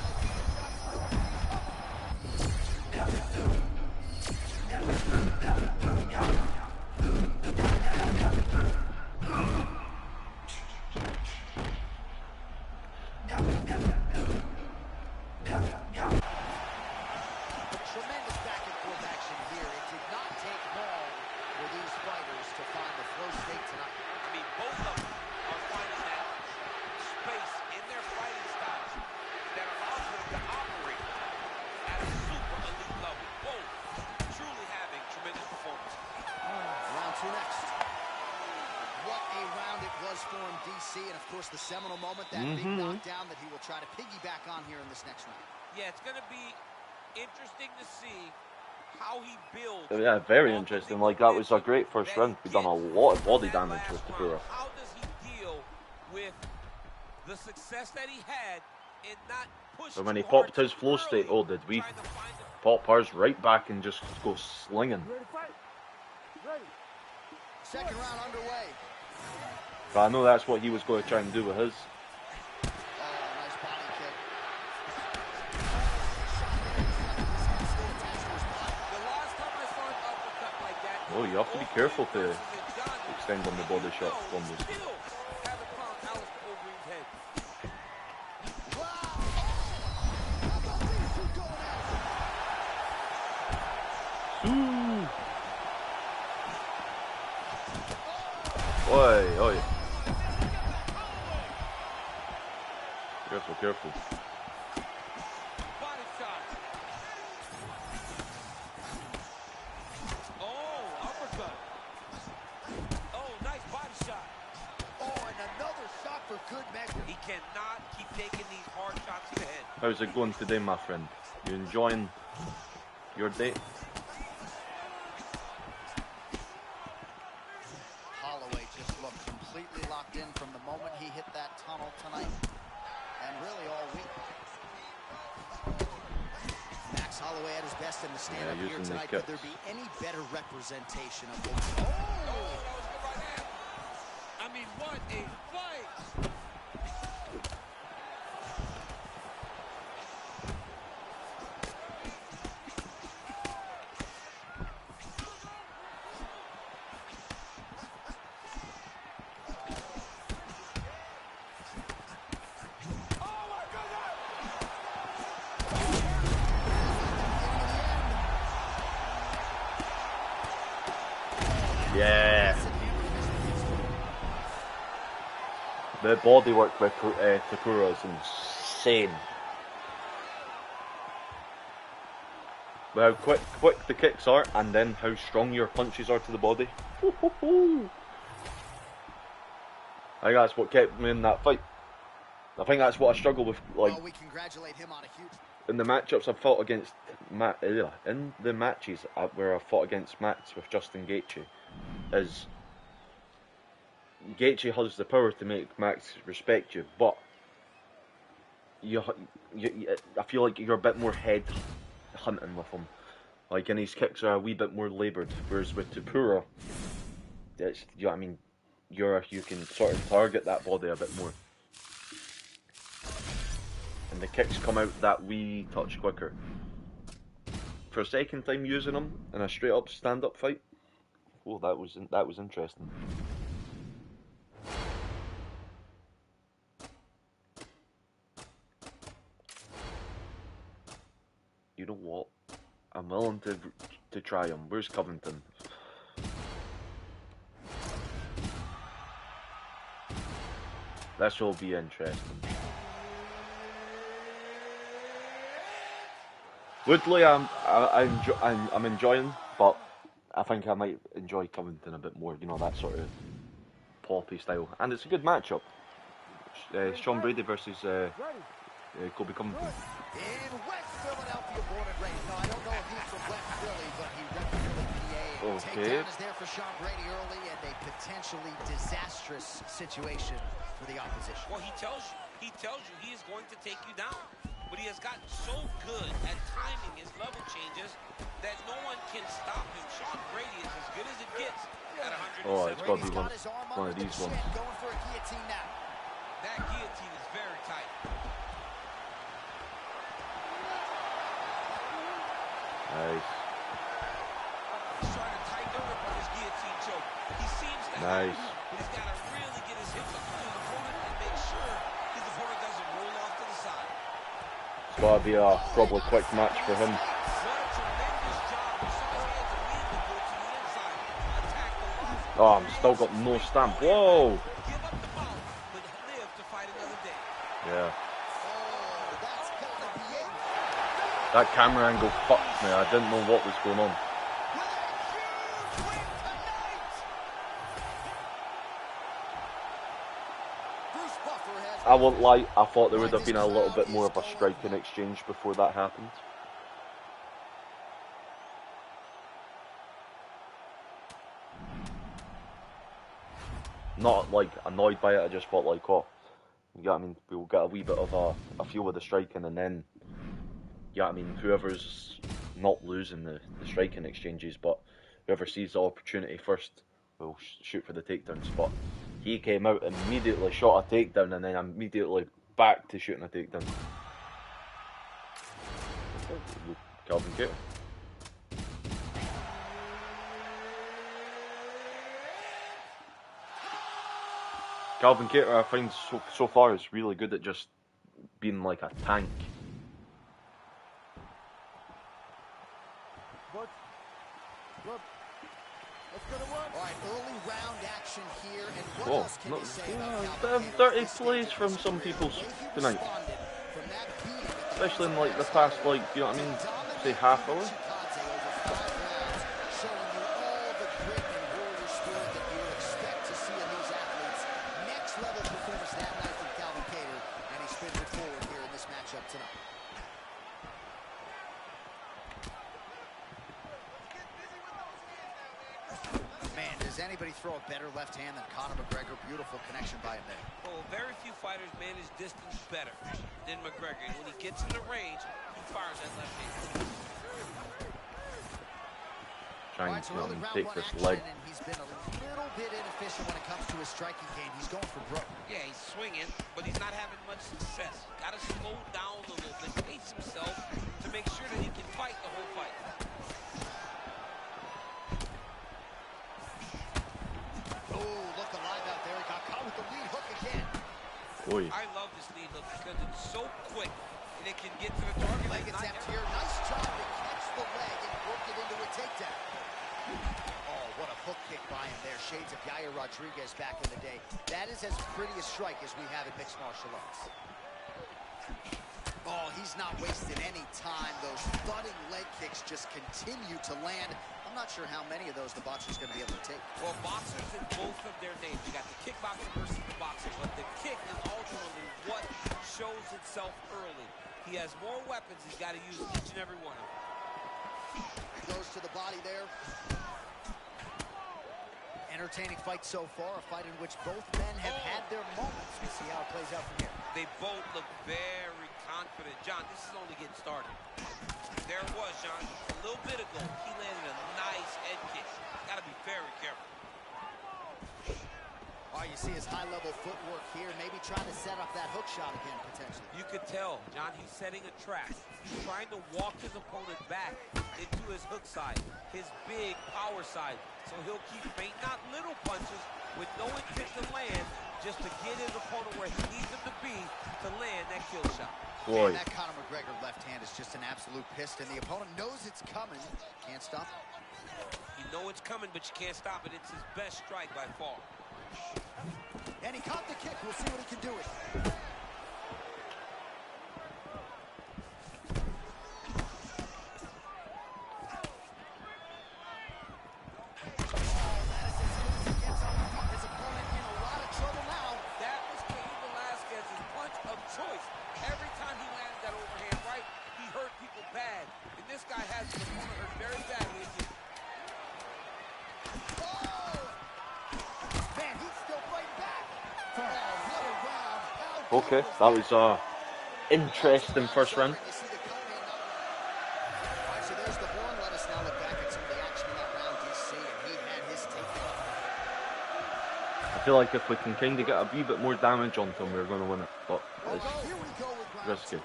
course, the seminal moment, that big knockdown that he will try to piggyback on here in this next round. Yeah, it's going to be interesting to see how he builds. Yeah, very interesting. Like, that was a great first round. We've done a lot of body damage with Tapura. How does he deal with the success that he had in not pushing? So when he popped his flow state, oh, did we pop ours right back and just go slinging? Ready to fight? Ready. Second round underway. But I know that's what he was going to try and do with his. Oh, nice body kick. The last time I saw an uppercut like that, Oh, you have to be careful to extend on the body shot combos. still haven't found Alistair Overeem's head. Oi, oi. Careful, careful. Body shot. Oh, uppercut. Oh, nice body shot. Oh, and another shot for good measure. He cannot keep taking these hard shots to the head. How's it going today, my friend? You enjoying your day? Holloway just looked completely locked in from the moment he hit that tunnel tonight, and really all week. Max Holloway at his best in the stand-up here using the tonight. Could kicks. there be any better representation of the... Oh, that was good right hand. I mean, what a fight. Yeah. The body work with Tapura is insane. But how quick the kicks are, and then how strong your punches are to the body. I think that's what kept me in that fight. I think that's what I struggle with, like, Well, we congratulate him on a huge... in the matchups I've fought against in the matches where I've fought against Max with Justin Gaethje, is Gaethje has the power to make Max respect you, but you I feel like you're a bit more head hunting with him, like, and his kicks are a wee bit more laboured, whereas with Tapura, it's, you know what I mean, you can sort of target that body a bit more. And the kicks come out that wee touch quicker. For a second time using them in a straight up stand up fight, oh, that was interesting. You know what? I'm willing to try him. Where's Covington? This will be interesting. Woodley, I'm enjoying, but I think I might enjoy Covington a bit more. You know, that sort of poppy style, and it's a good matchup. Sean Brady versus Kobe Covington. In West Philadelphia, born and raised. No, I don't know if he's from West Philly, but he represented PA. And takedown is there for Sean Brady early, and a potentially disastrous situation for the opposition. Well, he tells you he is going to take you down. But he has gotten so good at timing his level changes that no one can stop him. Sean Brady is as good as it gets at 107. Oh, it's got to be one of these ones. Going for a guillotine now. That guillotine is very tight. Nice. He's trying to tighten the grip on his guillotine choke. He seems to Nice. but he's got to really get his hips up to his opponent and make sure his opponent doesn't roll off to the side. It's got to be a probably quick match for him. What a tremendous job. He saw his hands immediately go to the inside. Attack the left. Oh, I'm still got no stamp. Whoa! Give up the mouth, but live to fight another day. Yeah. Oh, that's gotta be it. That camera angle fucked me. I didn't know what was going on. With a huge win tonight. Bruce Buffer I won't lie, I thought there would have been a little bit more of a striking exchange before that happened. Not like annoyed by it, I just thought like, oh, you know what I mean, we'll get a wee bit of a feel of the striking, and then, you know what I mean, whoever's not losing the striking exchanges, but whoever sees the opportunity first will shoot for the takedowns. But he came out, immediately shot a takedown, and then immediately back to shooting a takedown. Calvin Kattar. Calvin Kattar, I find so far is really good at just being like a tank. Good. Good. Let's go to work. All right, early round action here, and what Oh, else can no, you say about a bit Calvin of Kattar dirty at this stage plays of from his some career? people The way he tonight. responded from that beating at the Especially in hands of like the Max past, Holloway like, you know what I mean, to dominate say half hour. Chikadze over 5 rounds, showing you all the grit and warrior spirit that you would expect to see in these athletes. Next level performance that night from Calvin Kattar, and he spins it forward here in this matchup tonight. Man, does anybody throw a better left hand than Conor McGregor? Beautiful connection by him there. Oh, very few fighters manage distance better than McGregor. And when he gets in the range, he fires that left hand. Trying Right, so to early round take one this action, leg. and he's been a little bit inefficient when it comes to his striking game. He's going for broke. Yeah, he's swinging, but he's not having much success. Got to slow down a little bit, pace himself to make sure that he can fight the whole fight. Oh, look alive out there. He got caught with the lead hook again. Oy. I love this lead hook because it's so quick and it can get to the target. Leg attempt here. Nice job to catch the leg and work it into a takedown. Oh, what a hook kick by him there. Shades of Yair Rodriguez back in the day. That is as pretty a strike as we have in mixed martial arts. Oh, he's not wasting any time. Those thudding leg kicks just continue to land. I'm not sure how many of those the boxer's going to be able to take. Well, boxers in both of their names. You got the kickboxer versus the boxer, but the kick is ultimately what shows itself early. He has more weapons. He's got to use each and every one of them. Goes to the body there. Entertaining fight so far, a fight in which both men have had their moments. We'll see how it plays out from here. They both look very confident. John, this is only getting started. There it was, John. A little bit ago, he landed a nice head kick. Got to be very careful. Oh, you see his high-level footwork here, maybe trying to set up that hook shot again, potentially. You could tell, John, he's setting a trap. He's trying to walk his opponent back into his hook side, his big power side. So he'll keep faint, not little punches, with no intent to land, just to get his opponent where he needs him to be to land that kill shot. Man, Boy. that Conor McGregor left hand is just an absolute piston. The opponent knows it's coming. Can't stop it. You know it's coming, but you can't stop it. It's his best strike by far. And he caught the kick. We'll see what he can do with it. His opponent in a lot of trouble now. That was Cain Velasquez's punch of choice. Every time he landed that overhand right, he hurt people bad. And this guy has his opponent hurt very badly. Man, he's still fighting back. Oh, what a round. How Okay, good that was interesting first round. You see the cut being done. All right, so there's the horn. Let us now look back at some of the action in that round, DC, and he had his takedown. I feel like if we can kind of get a wee bit more damage onto him, we're going to win it. But Well, it's here we go with round risky. two.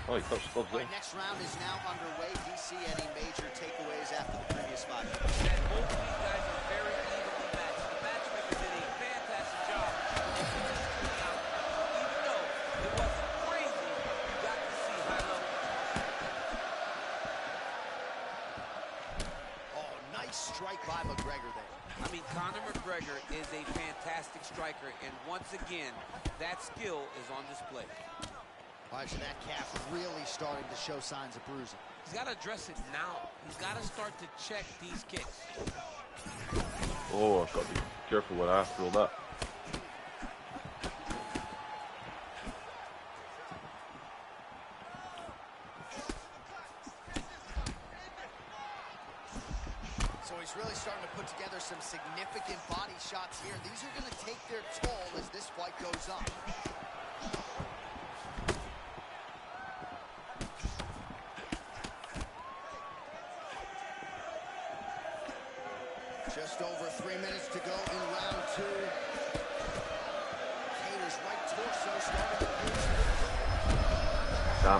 Oh, he touched gloves All there. right, next round is now underway. DC, any major takeaways after the previous fight? That both of these guys are very evenly matched. The matchmaker did a fantastic job. Even though it wasn't crazy, you got to see high level. Oh, nice strike by McGregor there. I mean, Conor McGregor is a fantastic striker, and once again, that skill is on display. All right, so that calf really starting to show signs of bruising. He's got to address it now. He's got to start to check these kicks. Oh, I've got to be careful where I throw that. So he's really starting to put together some significant body shots here. These are going to take their toll as this fight goes on. Just over 3 minutes to go in round 2. Cater's right torso starting to lose. Damn.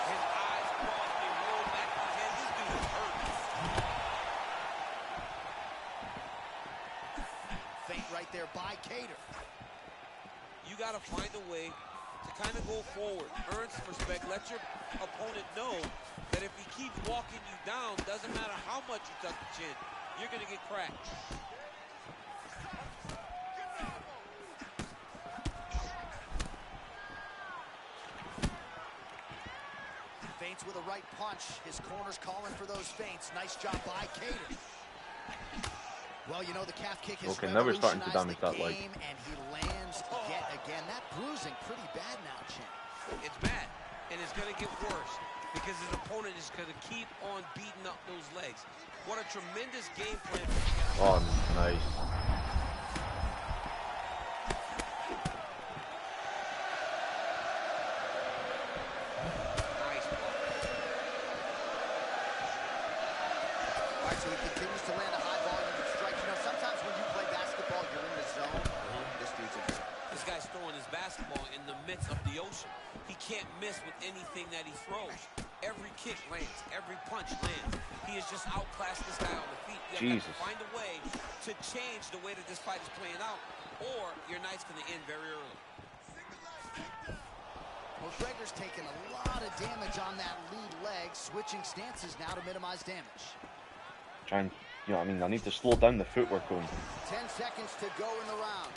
His eyes crossed, they rolled back his head. This dude is hurt. Feint right there by Cater. You got to find a way to kind of go forward, earn some respect, let your opponent know that if he keeps walking you down, doesn't matter how much you tuck the chin, you're going to get cracked. Feints with a right punch. His corner's calling for those feints. Nice job by Cater. Well, you know, the calf kick has Okay, now we're starting to revolutionized damage the that leg. game, and he lands yet again. That bruising pretty bad now, Chin. It's bad, and it's going to get worse because his opponent is going to keep on beating up those legs. What a tremendous game plan. Oh, nice. Nice block. All right, so he continues to land a high volume of strikes. You know, sometimes when you play basketball, you're in the zone. This dude's in there. This guy's throwing his basketball in the midst of the ocean. He can't miss with anything that he throws. Every kick lands, every punch lands. He has just outclassed this guy on the feet. You have to find a way to change the way that this fight is playing out, or your night's going to end very early. McGregor's taking a lot of damage on that lead leg, switching stances now to minimize damage. Trying, you know what I mean? I need to slow down the footwork on. 10 seconds to go in the round.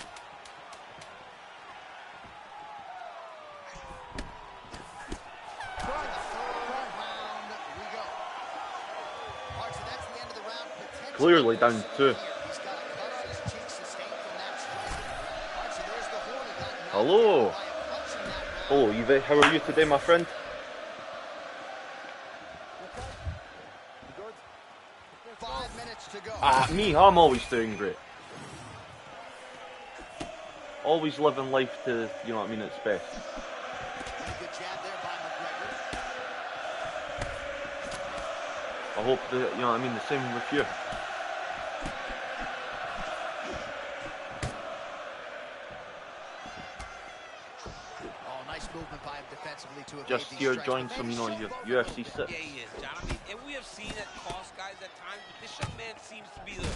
Clearly down 2. Hello. Hello, Eve. How are you today, my friend? Me, I'm always doing great. Always living life to, you know what I mean, its best. Good jab there by McGregor. I hope that, you know what I mean, the same with you. Oh, nice movement by him defensively to evade Just these here strikes. join some, you know, UFC Yeah, sits. he is, John. I mean, and we have seen that cost guys at times, but this young man seems to be the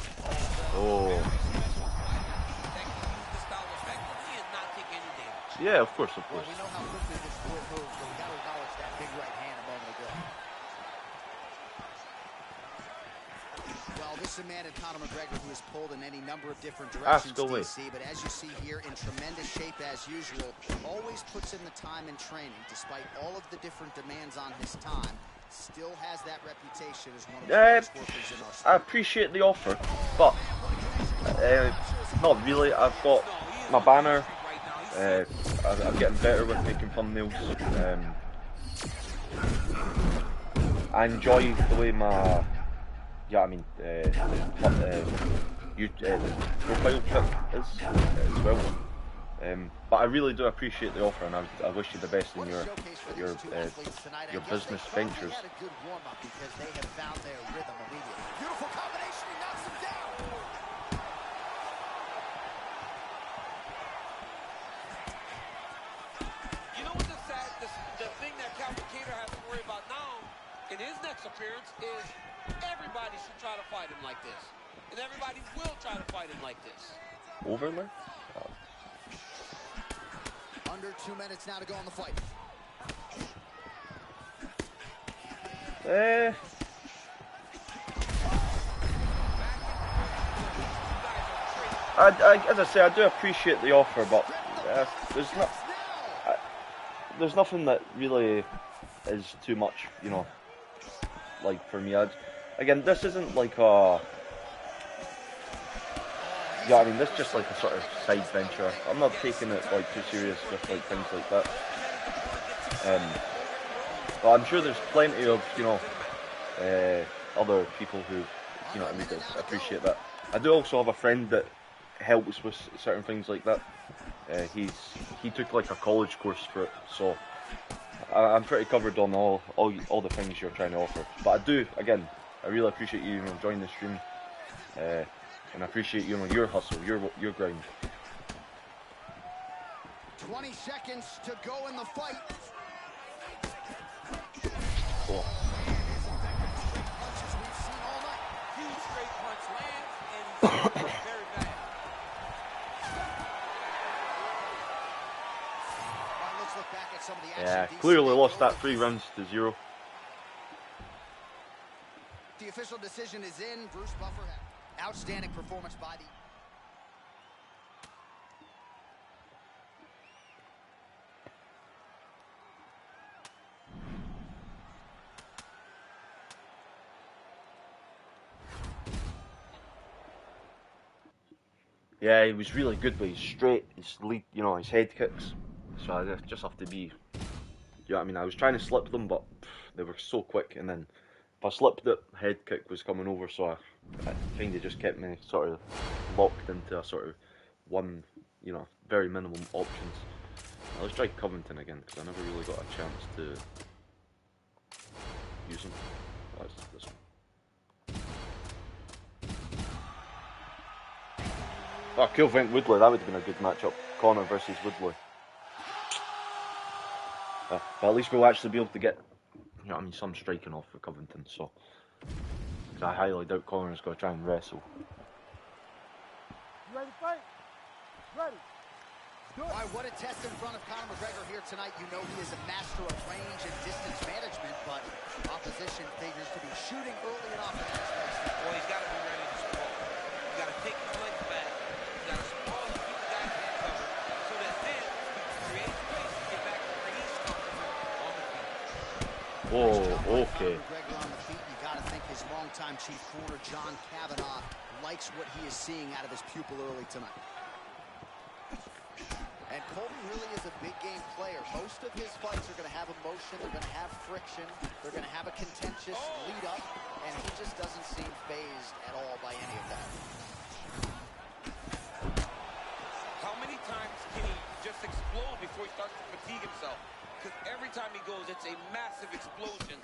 Oh. very special fighter that can use this style effectively and not take any damage. Yeah, of course, of Well, course. we know how quickly this boy moves, so we got to acknowledge that big right hand a moment ago. Well, this is a man in Conor McGregor who has pulled in any number of different directions, DC, but as you see here, in tremendous shape as usual, always puts in the time and training, despite all of the different demands on his time, still has that reputation as one of the best workers in our sport. I appreciate the offer, but not really. I've got my banner. I'm getting better with making thumbnails. I enjoy the way my, yeah, I mean, profile pic is as well. But I really do appreciate the offer, and I wish you the best in your business ventures. Had a good warm-up because they have found their rhythm immediately. Beautiful combination, he knocks him down. You know what the thing that Calvin Kattar has to worry about now in his next appearance is everybody should try to fight him like this. And everybody will try to fight him like this. Overlay? Under 2 minutes now to go on the fight. As I say, I do appreciate the offer, but there's nothing that really is too much, you know. Like for me, again, this isn't like a. Yeah, I mean, this is just like a sort of side venture. I'm not taking it like too serious with like things like that. But I'm sure there's plenty of, you know, other people who, you know what I mean, appreciate that. I do also have a friend that helps with certain things like that. He took like a college course for it, so I'm pretty covered on all the things you're trying to offer. But I do, again, I really appreciate you, joining the stream, and I appreciate your hustle, your grind. 20 seconds to go in the fight. Oh. Huge straight punch lands, and he's very bad. Let's look back at some of the Yeah, action. clearly lost that 3-0. The official decision is in. Bruce Buffer, outstanding performance by the... Yeah, he was really good with his straight, his lead, his head kicks. So I just have to be, I mean, I was trying to slip them, but they were so quick, and then if I slipped it, head kick was coming over, so I kind of just kept me sort of locked into a sort of one, very minimum options. Now let's try Covington again, because I never really got a chance to use him. That's this one. Oh, kill Frank Woodley, that would have been a good matchup. Conor versus Woodley. But at least we'll actually be able to get, some striking off for Covington, so. Because I highly doubt Conor's going to try and wrestle. You ready to fight? Ready. All right, what a test in front of Conor McGregor here tonight. You know he is a master of range and distance management, but opposition figures to be shooting early and often. Well, he's got to be ready to sprawl. He's got to take his legs back. He's got to sprawl and keep the guy's head covered so that then he can create space to get back to where he's comfortable on the feet. Whoa, okay. McGregor on the feet. You got to think his longtime chief corner, John Kavanagh, likes what he is seeing out of his pupil early tonight. And Colby really is a big game player. Most of his fights are going to have emotion, they're going to have friction, they're going to have a contentious lead up, and he just doesn't seem fazed at all by any of that. How many times can he just explode before he starts to fatigue himself? Because every time he goes, it's a massive explosion.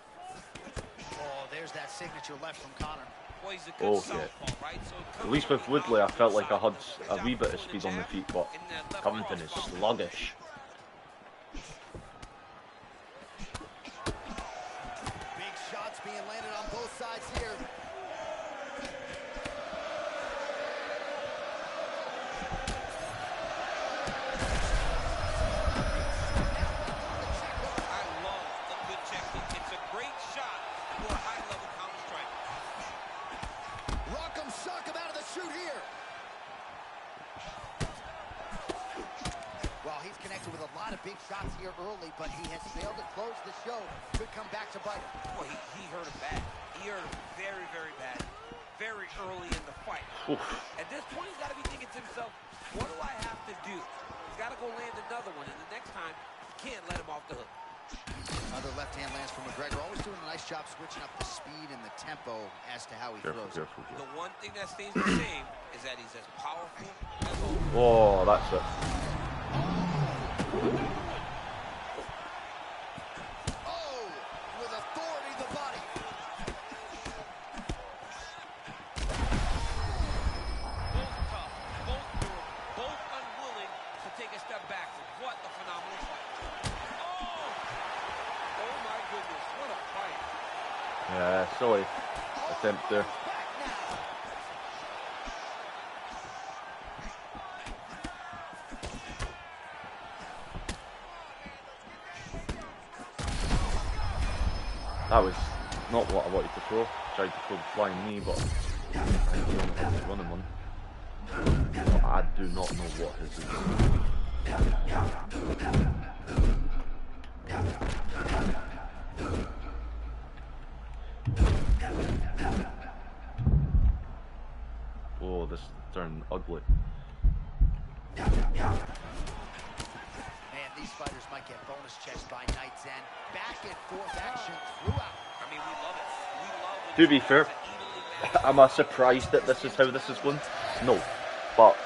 Oh, there's that signature left from Conor. Well, he's a good southpaw, right? So At least with Woodley, I felt like I had a wee bit of speed on the feet, but Covington is sluggish. Big shots being landed on both sides here. I love a good check kick. It's a great shot for a high-level counter strike. Rock'em sock him out of the shoot here. Well, he's connected with a lot of big shots here early, but he has failed to close the show. Could come back to bite him. Well, he hurt him bad. He hurt him very, very bad. Very early in the fight. Oof. At this point, he's got to be thinking to himself, what do I have to do? He's got to go land another one, and the next time, he can't let him off the hook. Another left hand lands from McGregor. Always doing a nice job switching up the speed and the tempo as to how he throws. Careful. The one thing that stays the same is that he's as powerful as always. Oh, that's it. Oh, with authority the body. Both tough, both durable, both unwilling to take a step back. What a phenomenal fight. Oh my goodness, what a fight. Yeah, silly attempt there. That was not what I wanted to throw. Tried to throw the flying knee, but I think he only had running one. But I do not know what his is. Oh, this turned ugly. Man, these fighters might get bonus checks by night's end. Back and forth action throughout. I I mean, we love it. We love when To be these fair, fights are evenly matched. am I surprised that this is how this is going? No. But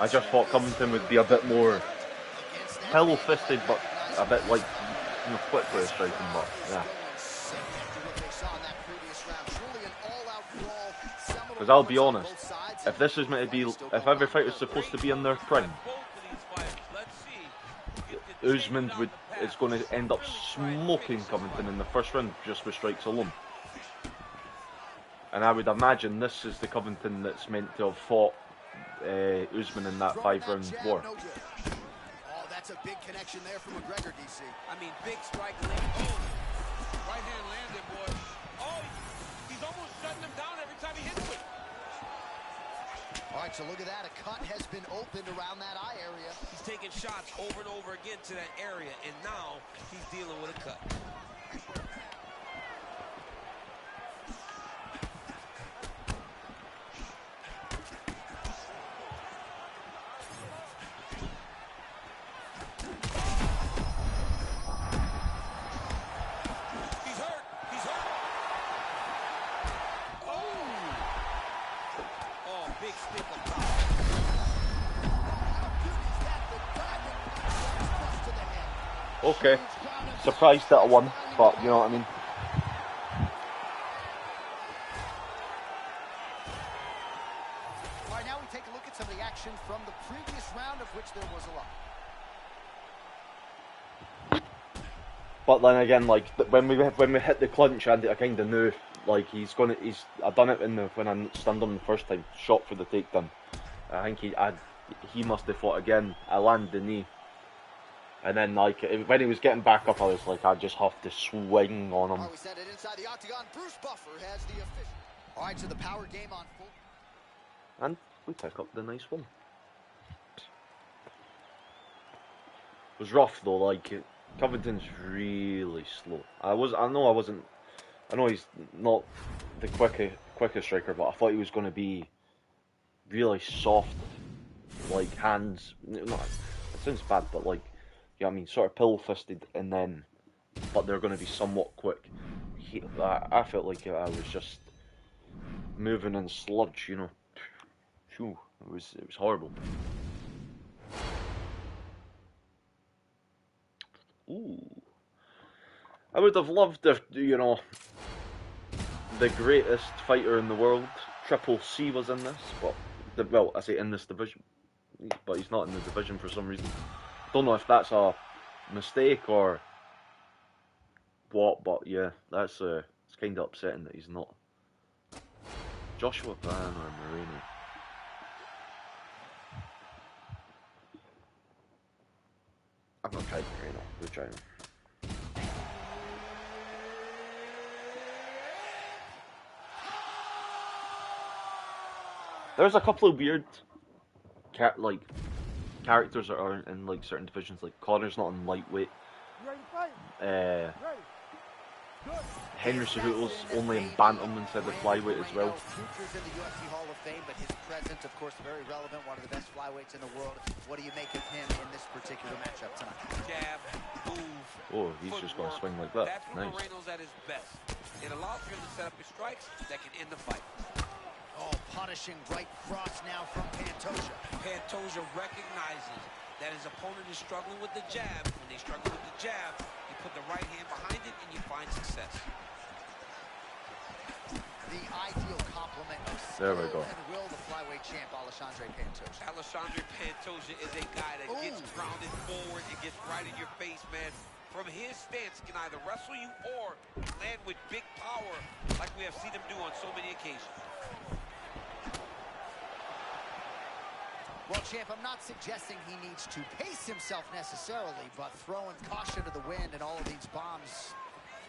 I just thought Covington would be a bit more pillow-fisted, but a bit like, you know, quick with striking, but yeah. Because I'll be honest, if this is meant to be, if every fighter's supposed to be in their prime, Usman is going to end up smoking Covington in the first round just with strikes alone. And I would imagine this is the Covington that's meant to have fought Usman in that 5-round war. Oh, that's a big connection there from McGregor, DC. I mean, big strike land. Oh, right hand landed, boy. Oh, he's almost shutting him down every time he hits it. All right, so look at that. A cut has been opened around that eye area. He's taking shots over and over again to that area, and now he's dealing with a cut. Okay, surprised that I won, but you know what I mean. All right, now we take a look at some of the action from the previous round, of which there was a lot. But then again, like when we hit the clinch, I kind of knew like I done it when I stunned him the first time, shot for the takedown. I think he must have fought again. I landed the knee. And then, like, when he was getting back up, I was like, I just have to swing on him. We send it inside the octagon. Bruce Buffer has the official. All right, so the power game on full. And we pick up the nice one. It was rough though. Like, Covington's really slow. I know he's not the quickest striker, but I thought he was going to be really soft, like hands. Not, it sounds bad, but like. Yeah, I mean, sort of pill-fisted, and then, but they're going to be somewhat quick. I felt like I was just moving in sludge, you know. Phew, it was horrible. Ooh, I would have loved if, you know, the greatest fighter in the world, Triple C, was in this, but well, I say in this division, but he's not in the division for some reason. Don't know if that's a mistake or what, but yeah, it's kind of upsetting that he's not. Joshua Van or Moreno. I'm not trying Moreno. We're trying. There's a couple of weird characters that are in like certain divisions, like Connor's not in lightweight. Henry Cejudo's only in bantam instead of flyweight as well. Future's in the UFC Hall of Fame, but his presence, of course, very relevant. One of the best flyweights in the world. What do you make of him in this particular matchup tonight? Jab, move. Oh, he's just going to swing like that. That's when Nice. Moreno's at his best. It allows him to set up his strikes that can end the fight. Oh, punishing right cross now from Pantoja. Pantoja recognizes that his opponent is struggling with the jab. When they struggle with the jab, you put the right hand behind it and you find success. The ideal complement of There we go. and will, the flyweight champ, Alexandre Pantoja. Alexandre Pantoja is a guy that gets grounded forward and gets right in your face, man. From his stance, can either wrestle you or land with big power like we have seen him do on so many occasions. Well, champ, I'm not suggesting he needs to pace himself necessarily, but throwing caution to the wind and all of these bombs,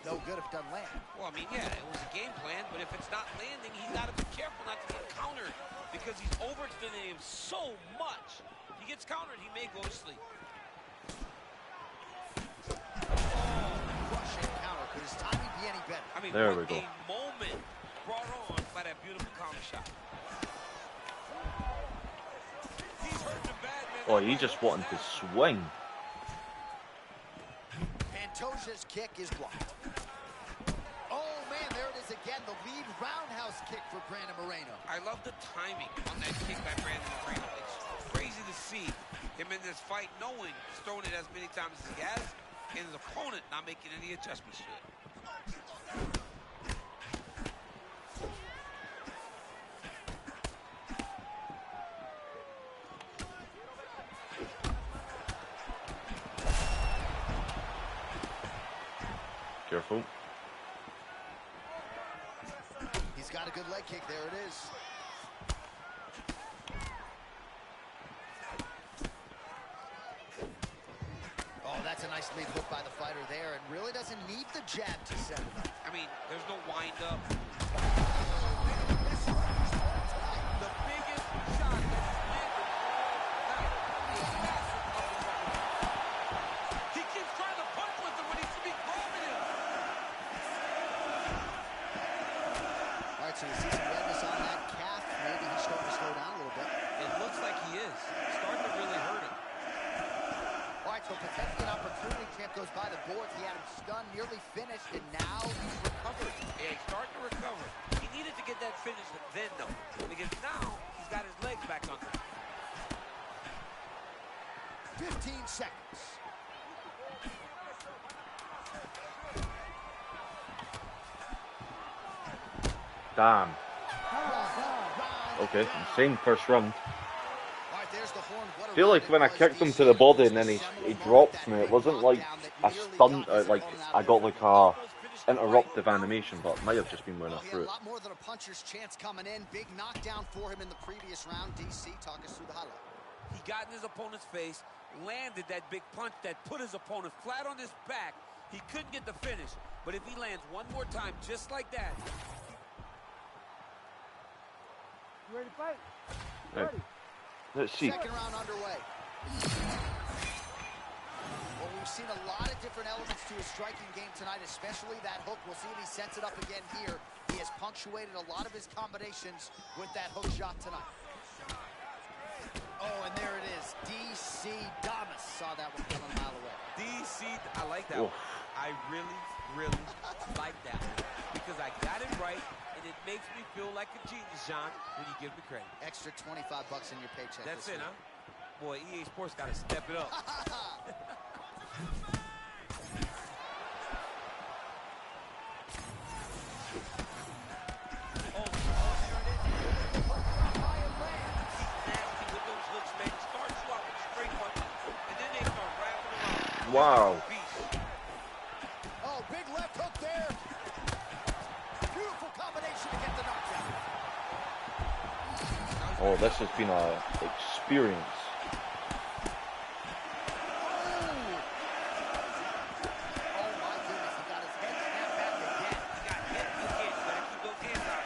no good if it doesn't land. Well, I mean, yeah, it was a game plan, but if it's not landing, he's got to be careful not to get countered because he's overextending him so much. If he gets countered, he may go to sleep. Crushing counter. Could his timing be any better? I mean, there we go. A moment brought on by that beautiful counter shot. He's hurting him bad, man. Oh, he just wanted to swing. Pantoja's kick is blocked. Oh, man. again, the lead roundhouse kick for Brandon Moreno. I love the timing on that kick by Brandon Moreno. It's crazy to see him in this fight knowing he's thrown it as many times as he has, and his opponent not making any adjustments to it. Careful. He's got a good leg kick. There it is. Oh, that's a nice lead hook by the fighter there, and really doesn't need the jab to set it up. I mean, there's no wind up. The biggest shot that he's landed all night. A massive up and down. He keeps trying to punch with him when he should be grabbing him. All right, so we see some redness on that calf. Maybe he's starting to slow down a little bit. It looks like he is. Starting to really hurt him. All right, so potentially an opportunity. Champ goes by the boards. He had him stunned, nearly finished, and now he's recovered. Yeah, he's starting to recover. He needed to get that finish then, though, because now he's got his legs back under him. 15 seconds. Damn. Okay, insane first round. I feel like when I kicked him to the body and then he dropped me, it wasn't like a stunt, like I got like a interruptive animation, but it might have just been when I threw it. A lot more than a puncher's chance coming in. Big knockdown for him in the previous round. DC, talk us through the highlight. He got in his opponent's face, landed that big punch that put his opponent flat on his back. He couldn't get the finish, but if he lands one more time just like that. You ready to fight? Right. Ready. Let's see. Second round underway. Well, we've seen a lot of different elements to his striking game tonight, especially that hook. We'll see if he sets it up again here. He has punctuated a lot of his combinations with that hook shot tonight. Oh, and there it is. DC Damas saw that one coming a mile away. DC, I like that one. I really, really like that one because I got it right, and it makes me feel like a genius, John, when you give me credit. Extra $25 in your paycheck. That's it, huh? Boy, EA Sports got to step it up. Wow. Oh, big left hook there. Beautiful combination to get the knockdown. Oh, this has been an experience. Oh my goodness, he got his head snapped back again. He got hit again. Better keep those hands out.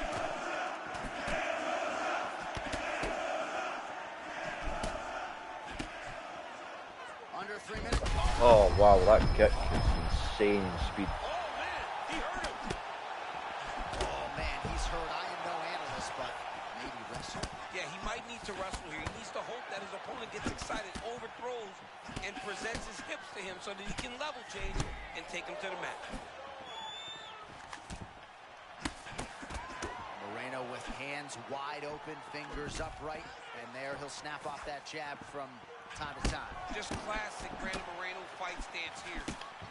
Under 3 minutes. Oh wow, that kick is insane speed. Oh, man, he hurt him. Oh man, he's hurt. I am no analyst, but maybe wrestle. Yeah, he might need to wrestle here. He needs to hope that his opponent gets excited, overthrows, and presents his hips to him so that he can level change and take him to the mat. Moreno with hands wide open, fingers upright, and there he'll snap off that jab from time to time. Just classic Brandon Moreno fight stance here.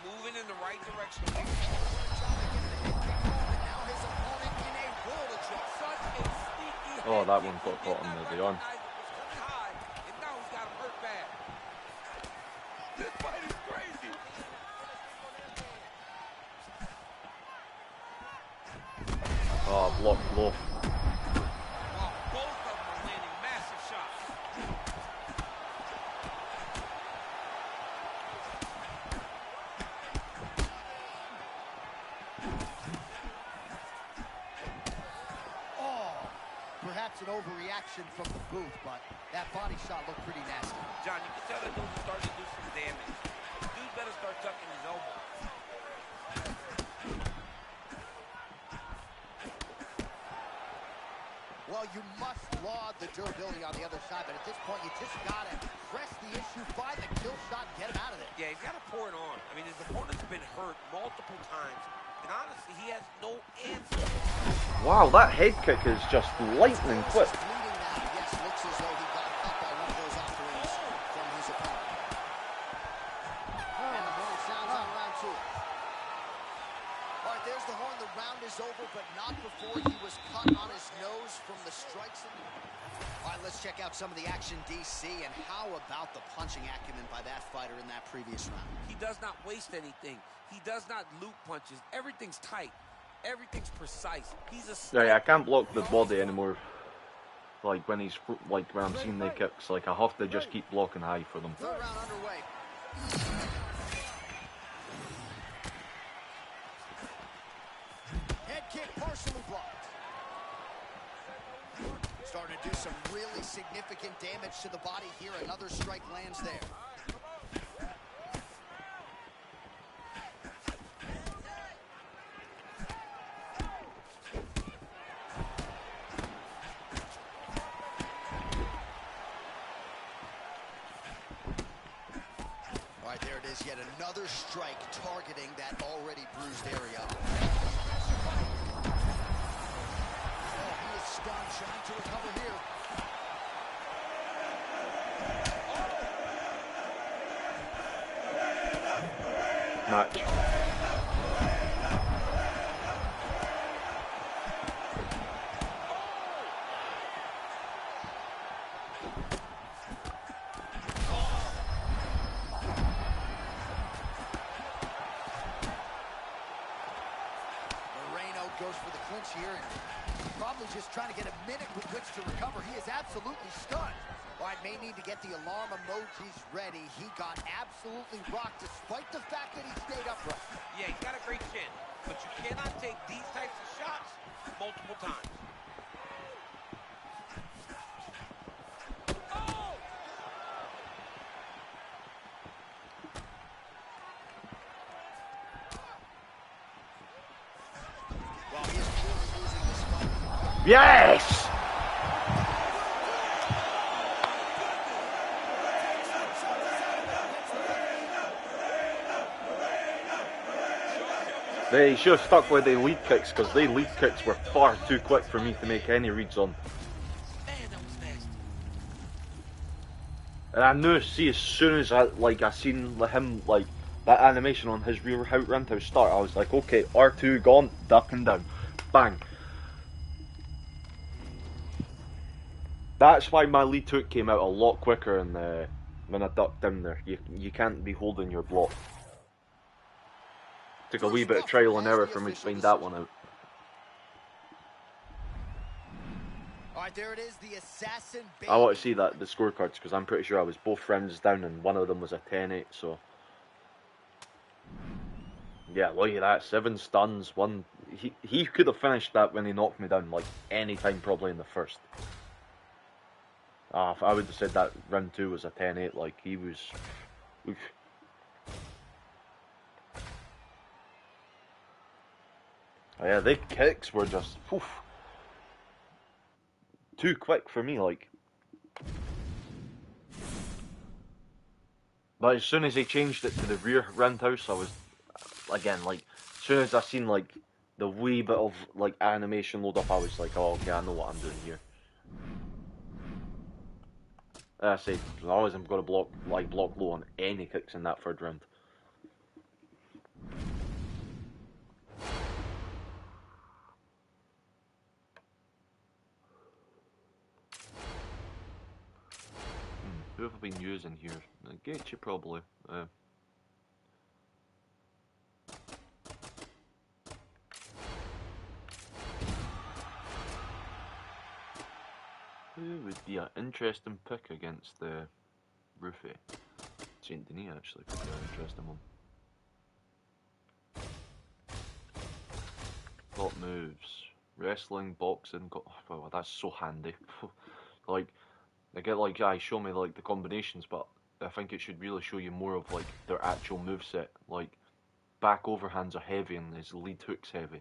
Moving in the right direction. Now his opponent in a world of trouble. Such a sneaky Oh, that head one kick. got caught He on did the not arm. recognize it was high, and now he's got him hurt bad. This fight is crazy. Oh, block low. Oh, both of them are landing massive shots. Oh, perhaps an overreaction from the booth, but that body shot looked pretty nasty. John, you can tell that dude's starting to do some damage. The dude better start tucking his elbow. Well, you must laud the durability on the other side, but at this point, you just got to press the issue, find the kill shot, and get him out of there. Yeah, he's got to pour it on. I mean, his opponent's been hurt multiple times, and honestly, he has no answer Wow, that head kick is just lightning quick. Bleeding now. Yes, looks as though he got cut by one of those offerings from his opponent. And the horn sounds on round 2. All right, there's the horn. The round is over, but not before he was cut on his nose from the strikes. All right, let's check out some of the action, DC, and how about the punching acumen by that fighter in that previous round? He does not waste anything. He does not loop punches. Everything's tight. Everything's precise. He's a Yeah, I can't block the body anymore. Like when I'm seeing the kicks, like I have to just keep blocking high for them. Third round underway. Head kick partially blocked. Starting to do some really significant damage to the body here. Another strike lands there. All right, there it is. Yet another strike targeting that already bruised area. Stunned, trying to recover here. Match. Moreno goes for the clinch here, and probably just trying to get a minute with which to recover. He is absolutely stunned. All right, may need to get the alarm emojis ready. He got absolutely rocked despite the fact that he stayed upright. Yeah, he's got a great chin, but you cannot take these types of shots multiple times. Oh! Well, he is clearly losing this fight. Yes! They should have stuck with the lead kicks, because the lead kicks were far too quick for me to make any reads on. Man, that was nasty. And I knew, see, as soon as I seen him, like, that animation on his rear roundhouse start, I was like, okay, R2 gone, ducking down. Bang. That's why my lead hook came out a lot quicker when I ducked down there. You can't be holding your block. Took a wee bit of trial and error for me to find that one out. All right, there it is, the assassin. I want to see the scorecards, because I'm pretty sure I was both rounds down and one of them was a 10-8, so... Yeah, look at that, 7 stuns, 1... He could have finished that when he knocked me down, like, any time probably in the first. I would have said that round 2 was a 10-8, like, he was... Oof. Oh, yeah, the kicks were just... Oof. Too quick for me, like. But as soon as he changed it to the rear roundhouse, I was, again, like, as soon as I seen, like, the wee bit of, like, animation load up, I was like, oh, okay, I know what I'm doing here. I say, as long as I'm going to block low on any kicks in that third round. Who have I been using here? Gaethje probably. Who would be an interesting pick against the Rufi? Saint Denis actually could be an interesting one. Top moves. Wrestling, boxing, oh, that's so handy. Like, I get like, show me like the combinations, but I think it should really show you more of like their actual moveset. Like, back overhands are heavy and his lead hook's heavy.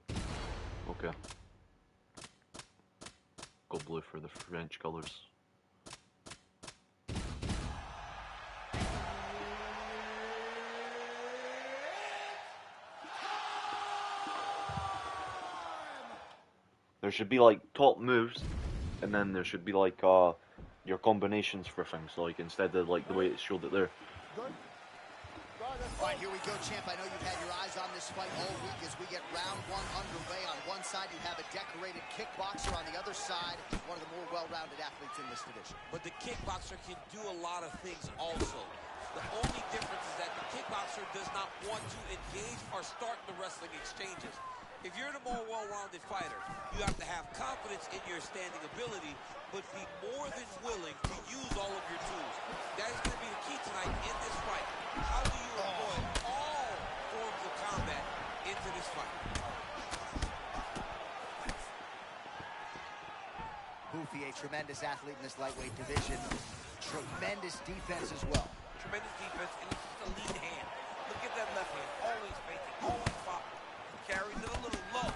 Okay. Go blue for the French colours. There should be like top moves, and then there should be like your combinations for things. Like instead of like the way it's showed it there. Good. All right, here we go, champ. I know you've had your eyes on this fight all week as we get round one underway. On one side, you have a decorated kickboxer. On the other side, one of the more well-rounded athletes in this division. But the kickboxer can do a lot of things also. The only difference is that the kickboxer does not want to engage or start the wrestling exchanges. If you're the more well-rounded fighter, you have to have confidence in your standing ability, but be more than willing to use all of your tools. That is going to be the key tonight in this fight. How do you employ all forms of combat into this fight? Hoofy, a tremendous athlete in this lightweight division. Tremendous defense as well. Tremendous defense, and it's just a lead hand. Look at that left hand, always facing, always popping. Carries it a little low.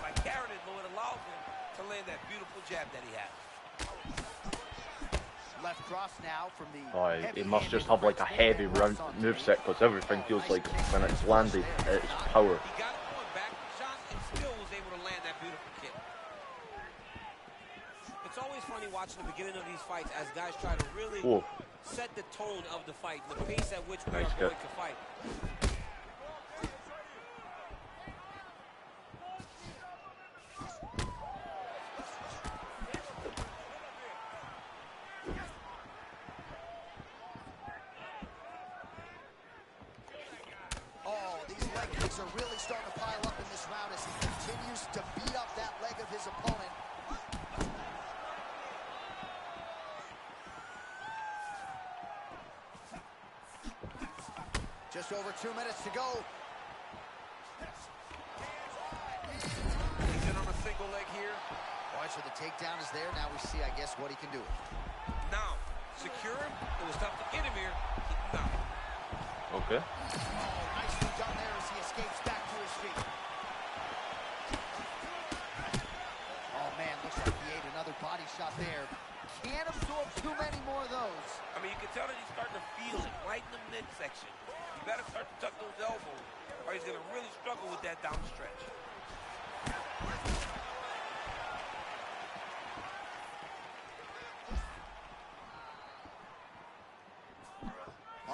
By carrying it low, it allows him to land that beautiful jab that he has. Left cross now from the It must just have like a heavy round moveset because everything feels like when it's landed, it's power. He got it going back, shot, and still was able to land that beautiful kick. It's always funny watching the beginning of these fights as guys try to really set the tone of the fight, the pace at which we are going to fight. Are really starting to pile up in this round as he continues to beat up that leg of his opponent. Just over 2 minutes to go. He's in on a single leg here. All right, so the takedown is there. Now we see, I guess, what he can do. Now, secure him. It was tough to get him here. Keep him down. Okay. Oh, nicely done there as he escapes back to his feet. Oh, man, looks like he ate another body shot there. Can't absorb too many more of those. I mean, you can tell that he's starting to feel it right in the midsection. You better start to tuck those elbows, or he's going to really struggle with that down stretch.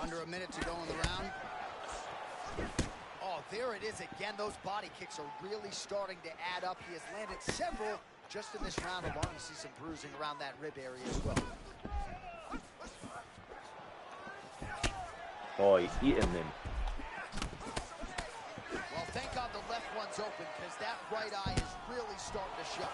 Under a minute to go in the round. Oh, there it is again. Those body kicks are really starting to add up. He has landed several just in this round alone. You see some bruising around that rib area as well. Oh, he's eating them. Well, thank God the left one's open because that right eye is really starting to show.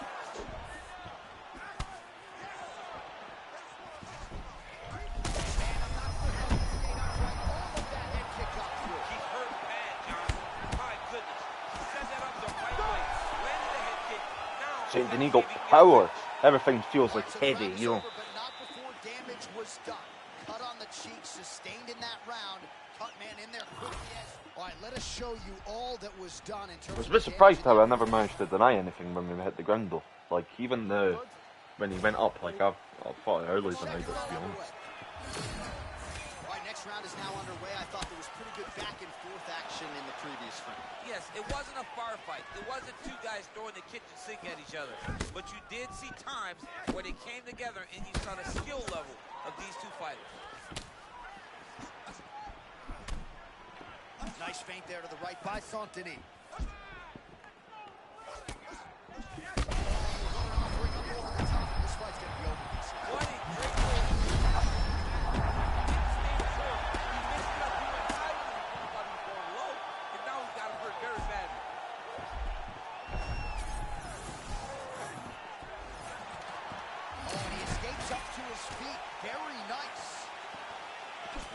St. Denis got power. Everything feels like heavy, you know. But not before damage was done. Cut on the cheek, sustained in that round. Cut man in there quickly. All right, let us show you all that was done in terms of. I was a bit surprised how I never managed to deny anything when we hit the ground though. Like even when he went up, like I thought I earlier than I did, to be honest. All right, next round is now underway. I thought there was pretty good back and forth action in the previous round. Yes, it wasn't a firefight. It wasn't two guys throwing the kitchen sink at each other. But you did see times where they came together and you saw the skill level of these two fighters. Nice feint there to the right by St. Denis.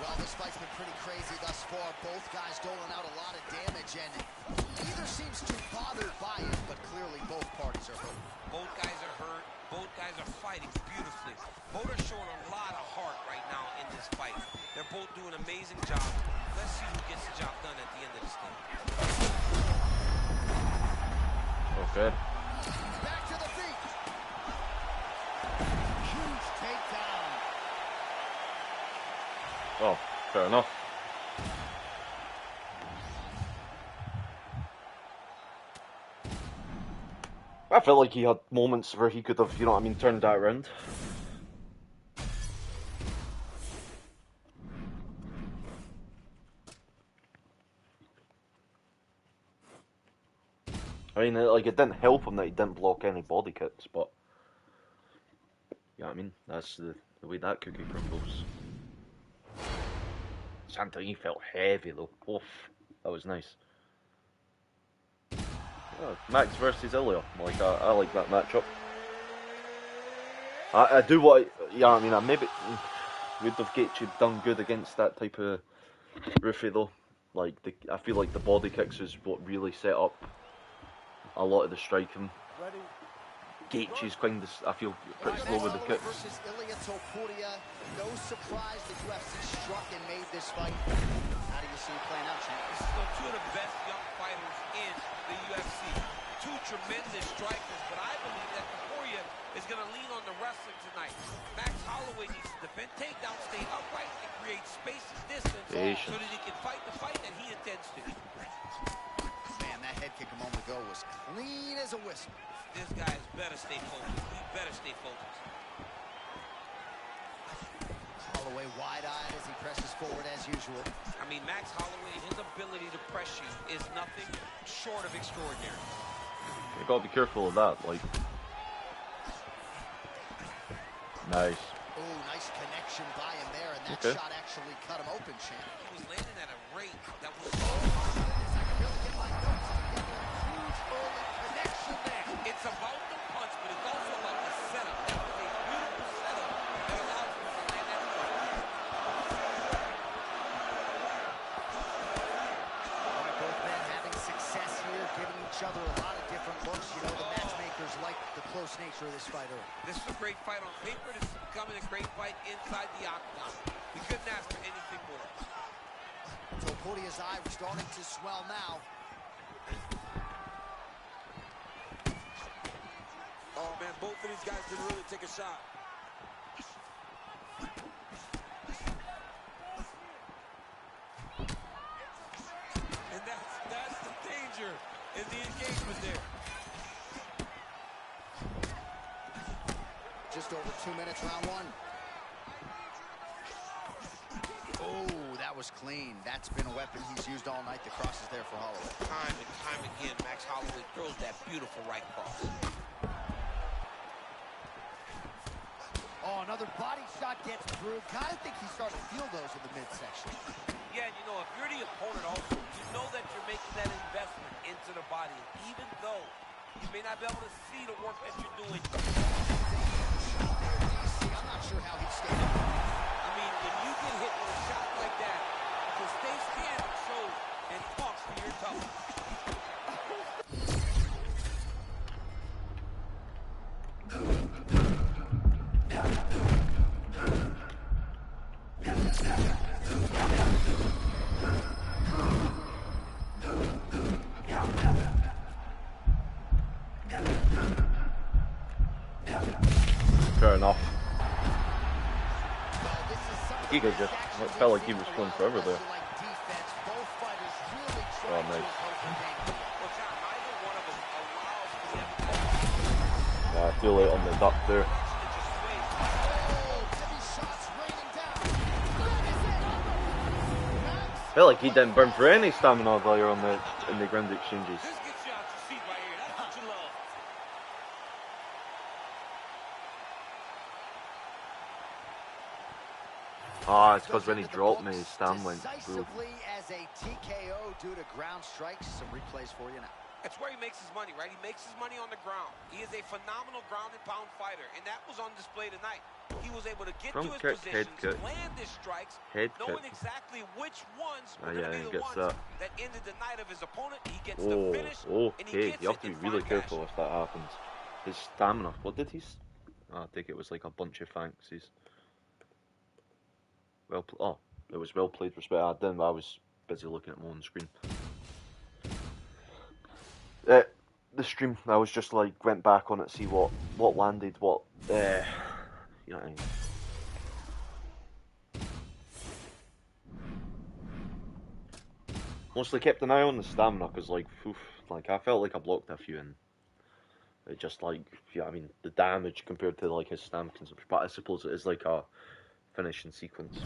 Well, this fight's been pretty crazy thus far. Both guys doling out a lot of damage, and neither seems too bothered by it, but clearly both parties are hurt. Both guys are hurt. Both guys are fighting beautifully. Both are showing a lot of heart right now in this fight. They're both doing an amazing job. Let's see who gets the job done at the end of this game. Okay. Back to the feet. Huge takedown. Oh, fair enough. I felt like he had moments where he could have, you know what I mean, turned that around. I mean, like, it didn't help him that he didn't block any body kicks, but you know what I mean? That's the way that cookie crumbles. Santini felt heavy though. Oof, that was nice. Oh, Max versus Ilya. Like, I like that matchup. I do what, yeah, I mean, maybe would have Gaethje done good against that type of Rufi though. Like, I feel like the body kicks is what really set up a lot of the striking. Gaethje's kind of, I feel, pretty slow with the kicks. Versus Ilya Topuria. No surprise the UFC struck and made this fight. How do you see it playing out, champ? This is two of the best young fighters in the UFC. Two tremendous strikers, but I believe that Topuria is going to lean on the wrestling tonight. Max Holloway needs to defend takedown, stay upright, and create space and distance so that he can fight the fight that he intends to. Man, that head kick a moment ago was clean as a whistle. This guy better stay focused. He better stay focused. Holloway wide-eyed as he presses forward as usual. I mean, Max Holloway, his ability to press you is nothing short of extraordinary. You gotta be careful of that, like. Nice. Oh, nice connection by him there, and that shot actually cut him open, champ. He was landing at a rate that was It's about the punch, but it's also about the setup. That was a beautiful setup that allows him to land that strike. All right, both men having success here, giving each other a lot of different looks. You know, the matchmakers like the close nature of this fight early. This is a great fight on paper. This is becoming a great fight inside the octagon. We couldn't ask for anything more. Topuria's eye starting to swell now. Oh, man, both of these guys can really take a shot. And that's the danger in the engagement there. Just over 2 minutes, round one. Oh, that was clean. That's been a weapon he's used all night. The cross is there for Holloway. Time and time again, Max Holloway throws that beautiful right cross. Oh, another body shot gets through. Kind of think he's starting to feel those in the midsection. Yeah, and you know, if you're the opponent also, you know that you're making that investment into the body. Even though you may not be able to see the work that you're doing. I'm not sure how he's standing. I mean, when you get hit with a shot like that, to stay standing shows and talks to your toughness. Fair enough. He just felt like he was going forever there. Oh, nice. Yeah, too late on the duck there. Felt like he didn't burn for any stamina earlier on in the ground exchanges. Ah, it's because when he dropped me, his stand went through. As a TKO due to ground strikes. Some replays for you now. That's where he makes his money, right? He makes his money on the ground. He is a phenomenal ground and pound fighter, and that was on display tonight. He was able to get to his positions, land his strikes, knowing exactly which ones were going to be the ones that ended the night of his opponent. He gets the finish, and he gets you have to be really careful if that happens. His stamina, what did he... I think it was like a bunch of fancies. Well, it was well played, respect. I was busy looking at my own screen. The stream, I was just like, went back on it to see what landed, you know what I mean. Mostly kept an eye on the stamina, because like, I felt like I blocked a few in. It just like, yeah, I mean, the damage compared to like his stamina consumption. But I suppose it is like a finishing sequence.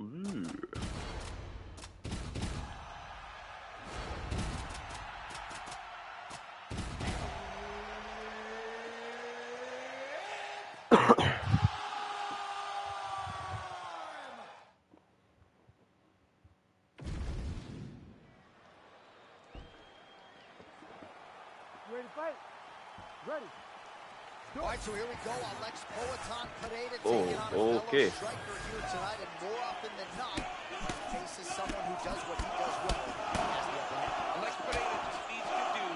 Ooh. Ready to fight? Ready. All right, so here we go. Alex Poatan Pereira Oh, taking on his okay. fellow striker here tonight, and more often than not, faces someone who does what he does well. Has the upper hand. Alex Pereira just needs to do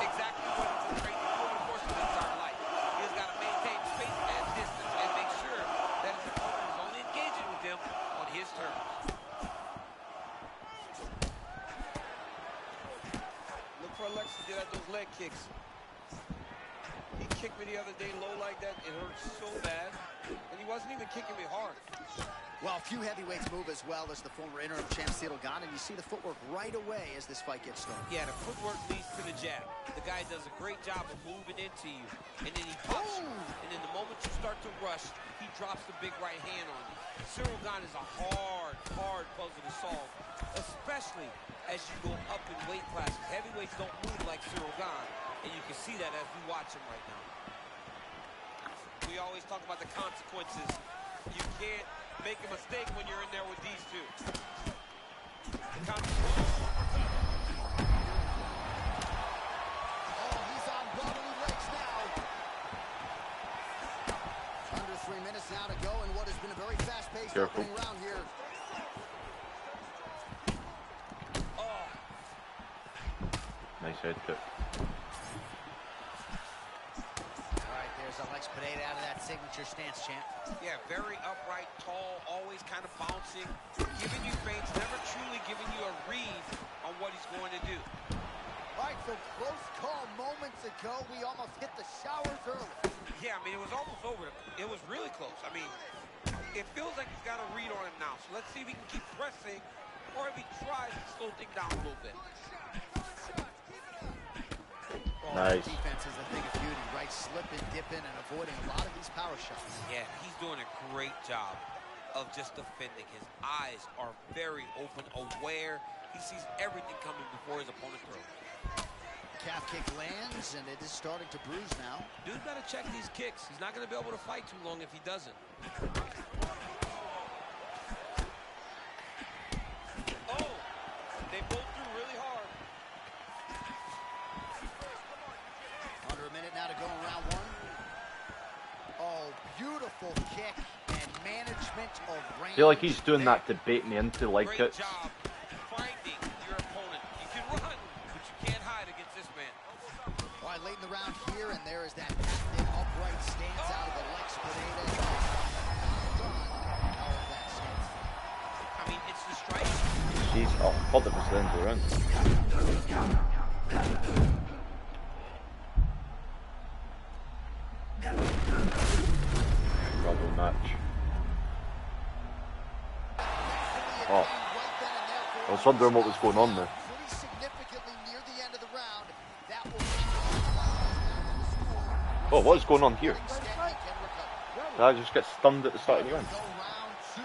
exactly what he's been trained to do over the course of his entire life. He's got to maintain space and distance and make sure that his opponent is only engaging with him on his terms. Look for Alex to get at those leg kicks. He kicked me the other day low like that. It hurt so bad. And he wasn't even kicking me hard. Well, a few heavyweights move as well as the former interim champ Cyril Gane, and you see the footwork right away as this fight gets started. Yeah, the footwork leads to the jab. The guy does a great job of moving into you, and then he pops you. And then the moment you start to rush, he drops the big right hand on you. Cyril Gane is a hard puzzle to solve, especially as you go up in weight classes. Heavyweights don't move like Cyril Gane, and you can see that as we watch him right now. We always talk about the consequences. You can't make a mistake when you're in there with these two. The consequences. Oh, he's on wobbly legs now. Under 3 minutes now to go in what has been a very fast-paced Careful. opening round here. Oh, Nice head kick. All right, there's Alex Pereira out of that signature stance, champ. yeah, very upright, tall, always kind of bouncing, giving you feints, never truly giving you a read on what he's going to do. All right, so close call moments ago. We almost hit the showers early. Yeah, I mean, it was almost over. It was really close. I mean, it feels like he's got a read on him now. So let's see if he can keep pressing, or if he tries to slow things down a little bit. Oh, Nice. Defense is a thing of beauty, right? Slipping, dipping, and avoiding a lot of these power shots. Yeah, he's doing a great job of just defending. His eyes are very open, aware. He sees everything coming before his opponent throws. Calf kick lands, and it is starting to bruise now. Dude's got to check these kicks. He's not going to be able to fight too long if he doesn't. Oh, they both threw really hard. Under a minute now to go in round one. Oh, beautiful kick and management of range. I feel like he's doing that to bait me into leg Great kicks. job finding your opponent. You can run, but you can't hide against this man. All right, late in the round here, and there is that active upright stance out of Alex Pereira. Out of that stance. I mean, it's the strike. Jeez, oh, I thought that was the end of the round. Incredible match. Oh, I was wondering what was going on there. Pretty significantly near the end of the round. That will Oh, what is going on here? Stanley can recover. Did I just get stunned at the start of the round? Go round two.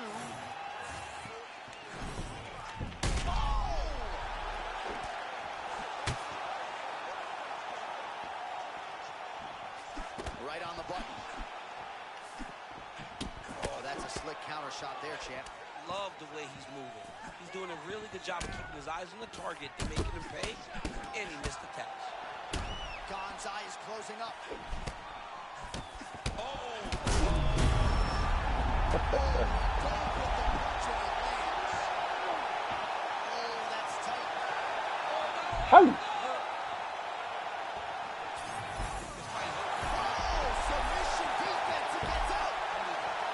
Right on the button. Oh, that's a slick counter shot there, champ. Love the way he's moving. He's doing a really good job of keeping his eyes on the target and making him pay, and he missed the taps. Gane's eye is closing up. Oh! Don't with the punch and it lands. Oh, that's tight. How? Oh, submission defense. He gets out.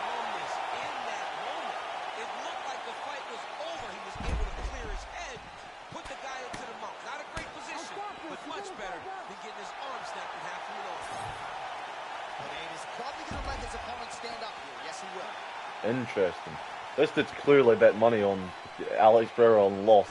Calmness in that moment. It looked like the fight was over. He was able to clear his head, put the guy into the mount. Not a great position, but much better than getting his arm snapped in half from an off. But Aiden is probably going to let his opponent stand up here. Yes, he will. Interesting. This dude's clearly bet money on Alex Pereira on loss.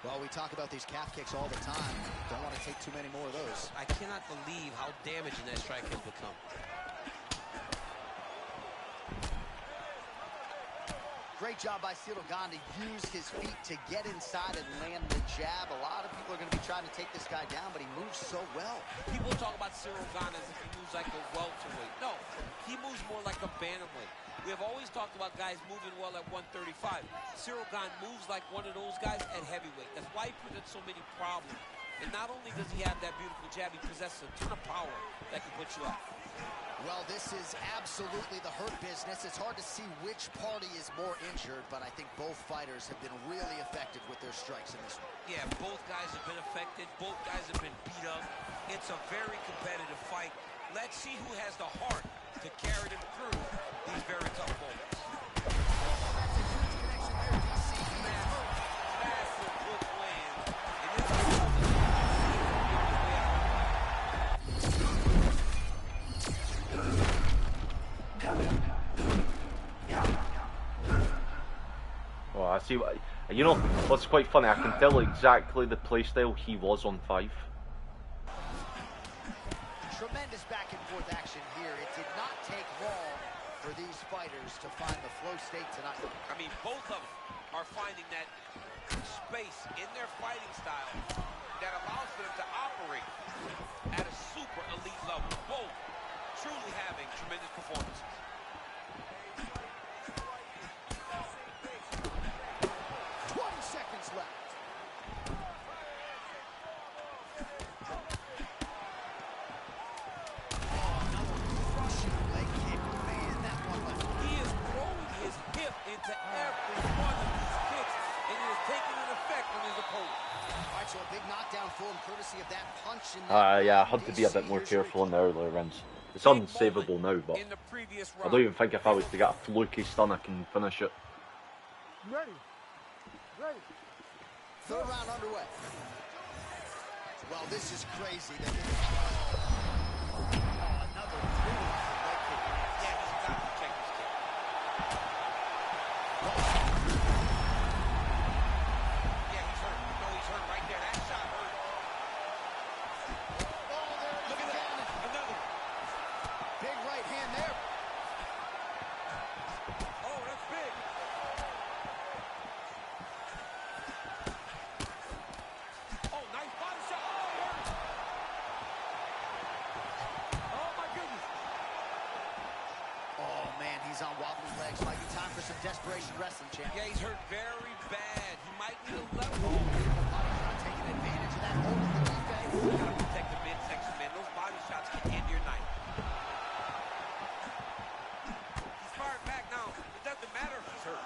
Well, we talk about these calf kicks all the time. Don't want to take too many more of those. I cannot believe how damaging that strike has become. Great job by Ciryl Gane to use his feet to get inside and land the jab. A lot of people are going to be trying to take this guy down, but he moves so well. People talk about Ciryl Gane as if he moves like a welterweight. No, he moves more like a bantamweight. We have always talked about guys moving well at 135. Ciryl Gane moves like one of those guys at heavyweight. That's why he presents so many problems. And not only does he have that beautiful jab, he possesses a ton of power that can put you up. Well, this is absolutely the hurt business. It's hard to see which party is more injured, but I think both fighters have been really effective with their strikes in this one. Yeah, both guys have been affected. Both guys have been beat up. It's a very competitive fight. Let's see who has the heart to carry them through these very tough moments. That's a huge connection there, DC. Massive hook land. And this is Oh, I see what. You know what's quite funny? I can tell exactly the playstyle he was on 5. Tremendous back and forth action here. It did not take long for these fighters to find the flow state tonight. I mean, both of them are finding that space in their fighting style that allows them to operate at a super elite level. Both truly having tremendous performances. 20 seconds left. Crushing leg kick. Man, that one left. He is throwing his hip into every one of these kicks, and it is taking an effect on his opponent. All right, so a big knockdown for him, courtesy of that punch in Yeah, I had to be a bit more careful in the earlier rounds. It's unsavable now, but In the previous I round, don't even think if I was to get a fluky stun, I can finish it. Ready. Ready. Third round underway. Well, this is crazy. Another beautiful leg kick. yeah, he's got to check this kick. Yeah, he's hurt. No, he's hurt right there. That shot hurt. Look at that. Another. Big right hand there. Oh, that's big. Oh, nice body shot. Oh, it hurt. Oh, my goodness. Oh, man, he's on wobbly legs. Might be time for some desperation wrestling, champ. Yeah, he's hurt very bad. He might need a level. Not taking advantage of that hold of the defense. You gotta protect the midsection, man. Those body shots can end your night. He's firing back now. It doesn't matter if he's hurt.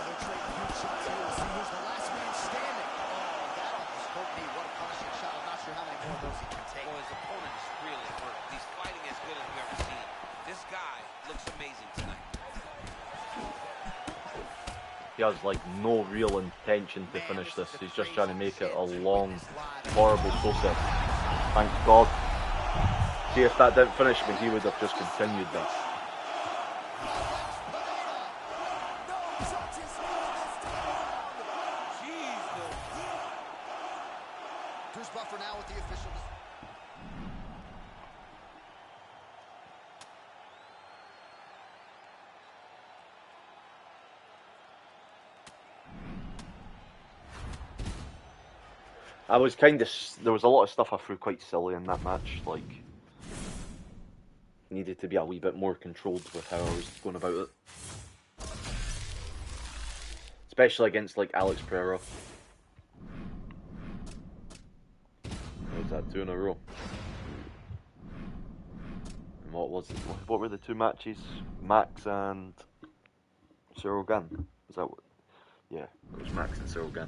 They're trading huge shots here. We'll see who's the last man standing. Oh, that almost hurt me. What a punishing shot. I'm not sure how many more of those he can take. Well, his opponent is really hurt. He's fighting as good as we've ever seen. This guy looks amazing tonight. He has like no real intention to finish this. He's just trying to make it a long, horrible process. Thank God. See, if that didn't finish me, he would have just continued this. Jeez, no. Bruce Buffer now with the officials. I was kind of, there was a lot of stuff I threw quite silly in that match, like, needed to be a wee bit more controlled with how I was going about it. Especially against, like, Alex Pereira. What was that, 2 in a row? And what was it, what were the 2 matches? Max and Ciryl Gane? Was that what? Yeah, it was Max and Ciryl Gane.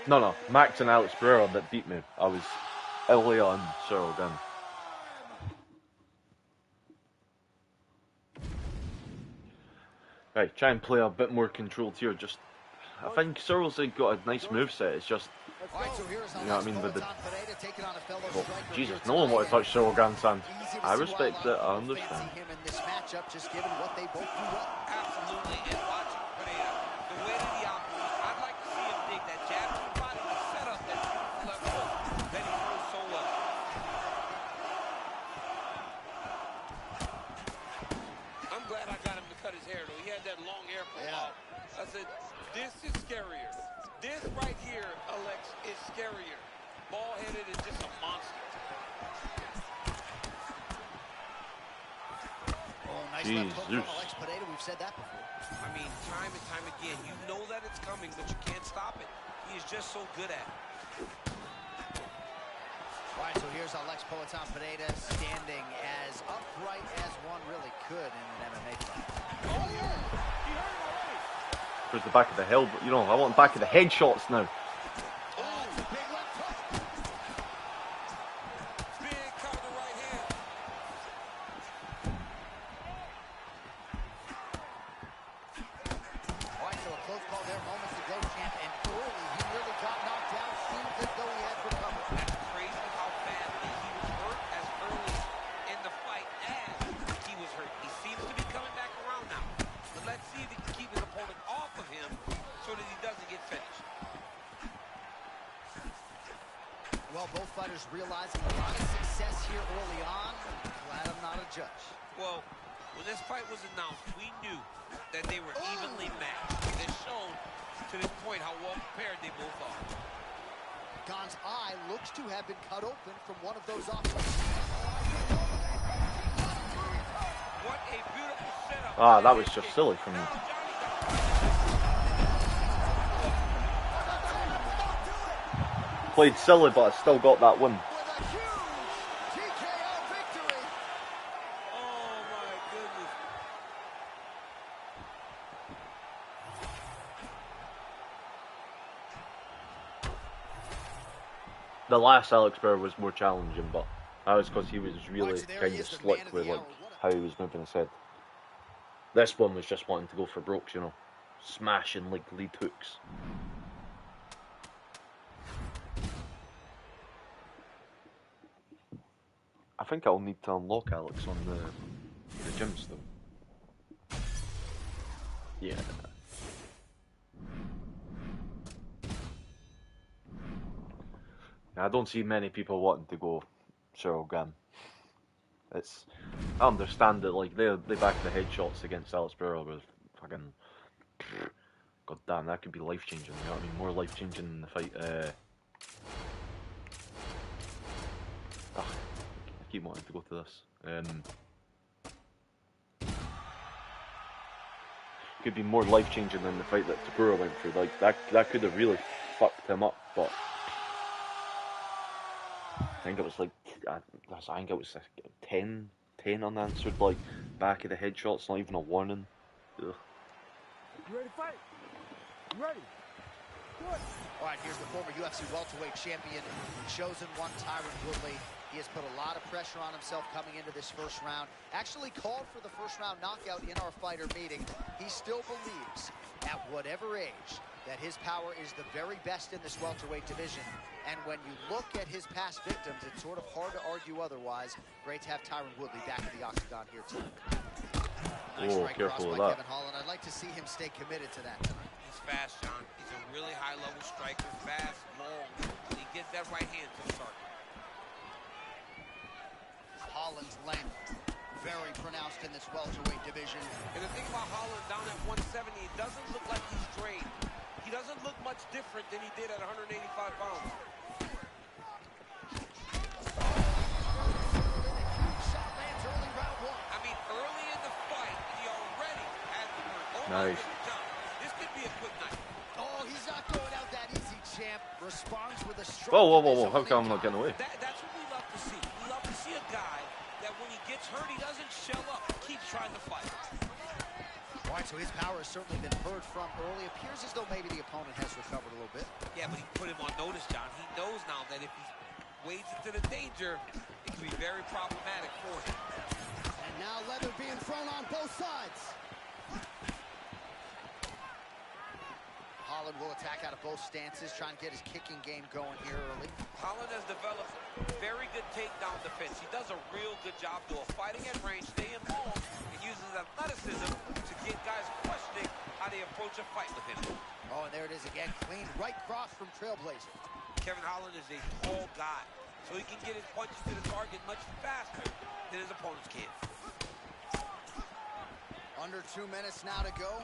No, Max and Alex Pereira that beat me. I was Ilya and Ciryl Gane. Right, try and play a bit more controlled here. Just, I think Cyril's got a nice moveset. It's just All right, so here's You know what I mean? With the taking on a fellow well, striker Jesus, here no one wanted to touch Cyril Gane's hand. Easy to I see respect why a it. lot I of people understand. fancy him in this matchup, just given what they both do well. Absolutely. And watching Pereira, the way that he operates, I'd like to see him dig that jab to the body to set up that beautiful left hook that he throws so well. I'm glad I got him to cut his hair, though. He had that long hair for a while. I said, this is scarier. This right here, Alex, is scarier. Ball-headed is just a monster. Oh, nice left hook from Alex Pereira. We've said that before. I mean, time and time again, you know that it's coming, but you can't stop it. He is just so good at it. All right, so here's Alex Poatan Pereira standing as upright as one really could in an MMA fight. Oh, yeah. He hurt him already. Towards the back of the hill, but you know, I want back of the head shots now. Oh, it's a big left hook. Big counter right hand. All right, so a close call there moments ago, champ, and early he really got knocked down. Seems as though he had recovered. That's crazy how badly he was hurt as early in the fight as he was hurt. He seems to be coming back around now. But let's see if he can keep his opponent off of him so that he doesn't get finished. Well, both fighters realizing a lot of success here early on. Glad I'm not a judge. Well, when this fight was announced, we knew that they were evenly matched. It has shown to this point how well prepared they both are. Gane's eye looks to have been cut open from one of those offenses. What a beautiful setup. Ah, that was just silly from me. Now Johnny got Played silly, but I still got that win. With a huge TKO victory. oh my goodness. The last Alex Burr was more challenging, but that was because he was really Right, so there kind he of is, the slick man of with the like hour. how he was moving his head. This one was just wanting to go for brokes, you know, smashing like lead hooks. I think I'll need to unlock Alex on the gym still. Yeah. I don't see many people wanting to go Cyril Gane. I understand that like they back the headshots against Alex Burrow with fucking god damn, that could be life changing, you know what I mean? More life changing than the fight I keep wanting to go to this. Could be more life changing than the fight that Tagura went through. Like that could have really fucked him up, but I think it was like I think it was like 10 unanswered, like back of the headshots, not even a warning. Ugh. You ready to fight? You ready? Do it. All right, here's the former UFC welterweight champion, chosen one, Tyron Woodley. He has put a lot of pressure on himself coming into this first round. Actually called for the first round knockout in our fighter meeting. He still believes, at whatever age, that his power is the very best in this welterweight division. And when you look at his past victims, it's sort of hard to argue otherwise. Great to have Tyron Woodley back in the octagon here tonight. Nice strike cross by Kevin Holland. I'd like to see him stay committed to that tonight. He's fast, John. He's a really high-level striker. Fast, long. He gets that right hand to the target. Holland's length, very pronounced in this welterweight division. And the thing about Holland down at 170, it doesn't look like he's drained. He doesn't look much different than he did at 185 pounds. Shot lands early round one. I mean, early in the fight, he already has the word. Oh, Nice. John, this could be a quick night. Oh, he's not going out that easy, champ. Responds with a strike. Whoa, how come I'm not getting away? That's what we love to see. We love to see a guy that when he gets hurt, he doesn't shell up. He keeps trying to fight. All right, so his power has certainly been heard from early. Appears as though maybe the opponent has recovered a little bit. Yeah, but he put him on notice, John. He knows now that if he wades into the danger, it can be very problematic for him. And now leather being thrown on both sides. Holland will attack out of both stances, trying to get his kicking game going here early. Holland has developed very good takedown defense. He does a real good job doing fighting at range, staying long, and uses athleticism to get guys questioning how they approach a fight with him. Oh, and there it is again, clean right cross from Trailblazer. Kevin Holland is a tall guy, so he can get his punches to the target much faster than his opponents can. Under 2 minutes now to go.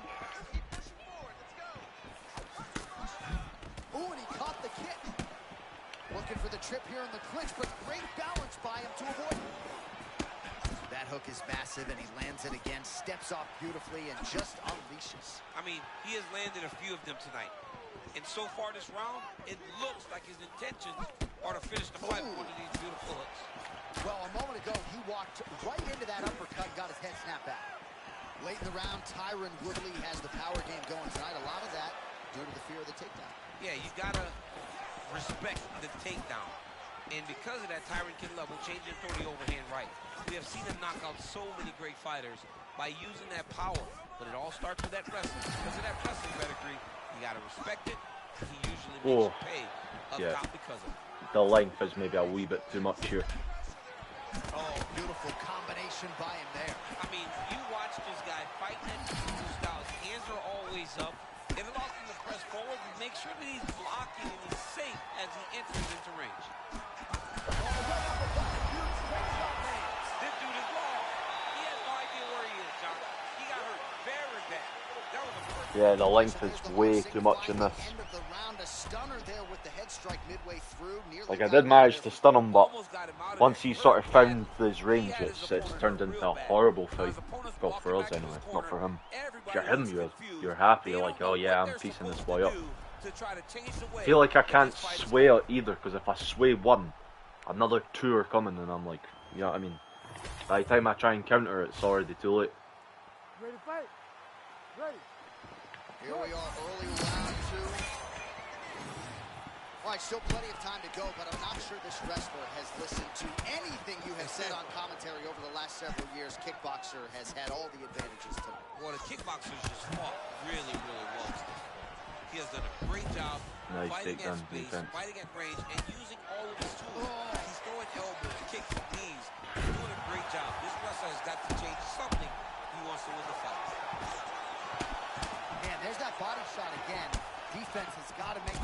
Ooh, and he caught the kick. Looking for the trip here in the clinch, but great balance by him to avoid it. That hook is massive, and he lands it again, steps off beautifully, and just unleashes. I mean, he has landed a few of them tonight. And so far this round, it looks like his intentions are to finish the fight with one of these beautiful hooks. Well, a moment ago, he walked right into that uppercut and got his head snapped back. Late in the round, Tyron Woodley has the power game going tonight. A lot of that due to the fear of the takedown. Yeah, you gotta respect the takedown. And because of that, Tyron can level, change it toward the overhand right. We have seen him knock out so many great fighters by using that power. But it all starts with that wrestling. Because of that wrestling pedigree, you gotta respect it. He usually makes you pay up top because of it. The length is maybe a wee bit too much here. Oh, beautiful combination by him there. I mean, you watch this guy fighting at two styles. Hands are always up. It allows him to press forward and make sure that he's blocking and he's safe as he enters into range. This dude is long. He has no idea where he is, John. He got hurt very bad. That was a first. Yeah, the length is way too much in this. End of the round, a stunner there with the head strike midway through. Like, I did manage to stun him, but once he sort of found his range, it's turned into a horrible fight. Well, for us anyway, not for him. If you're him, you're happy, like, oh yeah, I'm piecing this boy up. I feel like I can't sway it either, because if I sway one, another two are coming, and I'm like, you know what I mean? By the time I try and counter it, it's already too late. Ready to fight? Ready. Here we are, early round 2. All right, still plenty of time to go, but I'm not sure this wrestler has listened to anything you have said on commentary over the last several years. Kickboxer has had all the advantages tonight. Well, the kickboxers just fought really, really well. He has done a great job fighting at space, fighting at range, and using all of his tools. He's throwing elbows, kicks, knees. He's doing a great job. This wrestler has got to change something if he wants to win the fight. Man, there's that body shot again. Defense has got to make... They're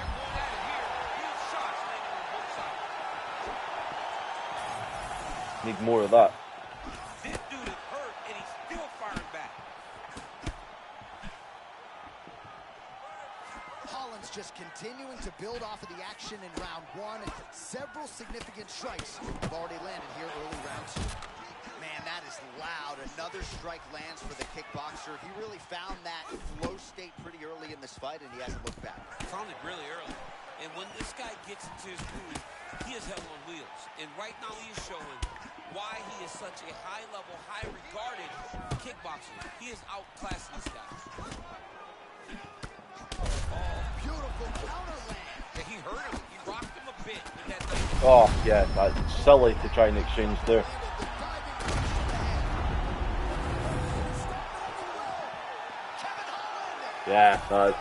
going at it here. Huge shots landing on both sides. Need more of that. This dude is hurt, and he's still firing back. Holland's just continuing to build off of the action in round 1. Several significant strikes have already landed here early round 2. Man, that is loud. Another strike lands for the kickboxer. He really found that flow state pretty early in this fight, and he hasn't looked back. Found it really early. And when this guy gets into his groove, he is hell on wheels. And right now he is showing why he is such a high-level, high-regarded kickboxer. He is outclassing this guy. Oh, beautiful counter land. Yeah, he hurt him. He rocked him a bit with that knife. Oh, yeah, that's silly to try and exchange there. Yeah,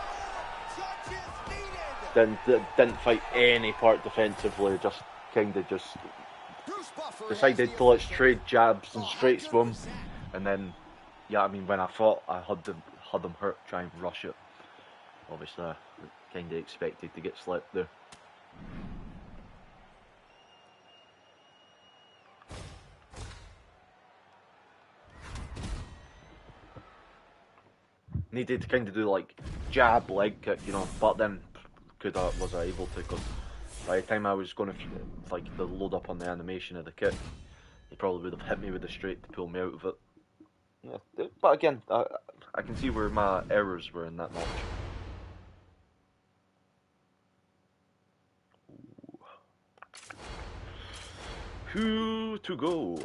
didn't fight any part defensively, just kind of just decided to let's trade jabs and straights with him, and then, yeah, I mean, when I thought I had them hurt, try and rush it. Obviously, I kind of expected to get slept there. Needed to kind of do like jab, leg kick, you know, but then was I able to? Because by the time I was going to like the load up on the animation of the kick, he probably would have hit me with a straight to pull me out of it. Yeah, but again, I can see where my errors were in that match. Who to go?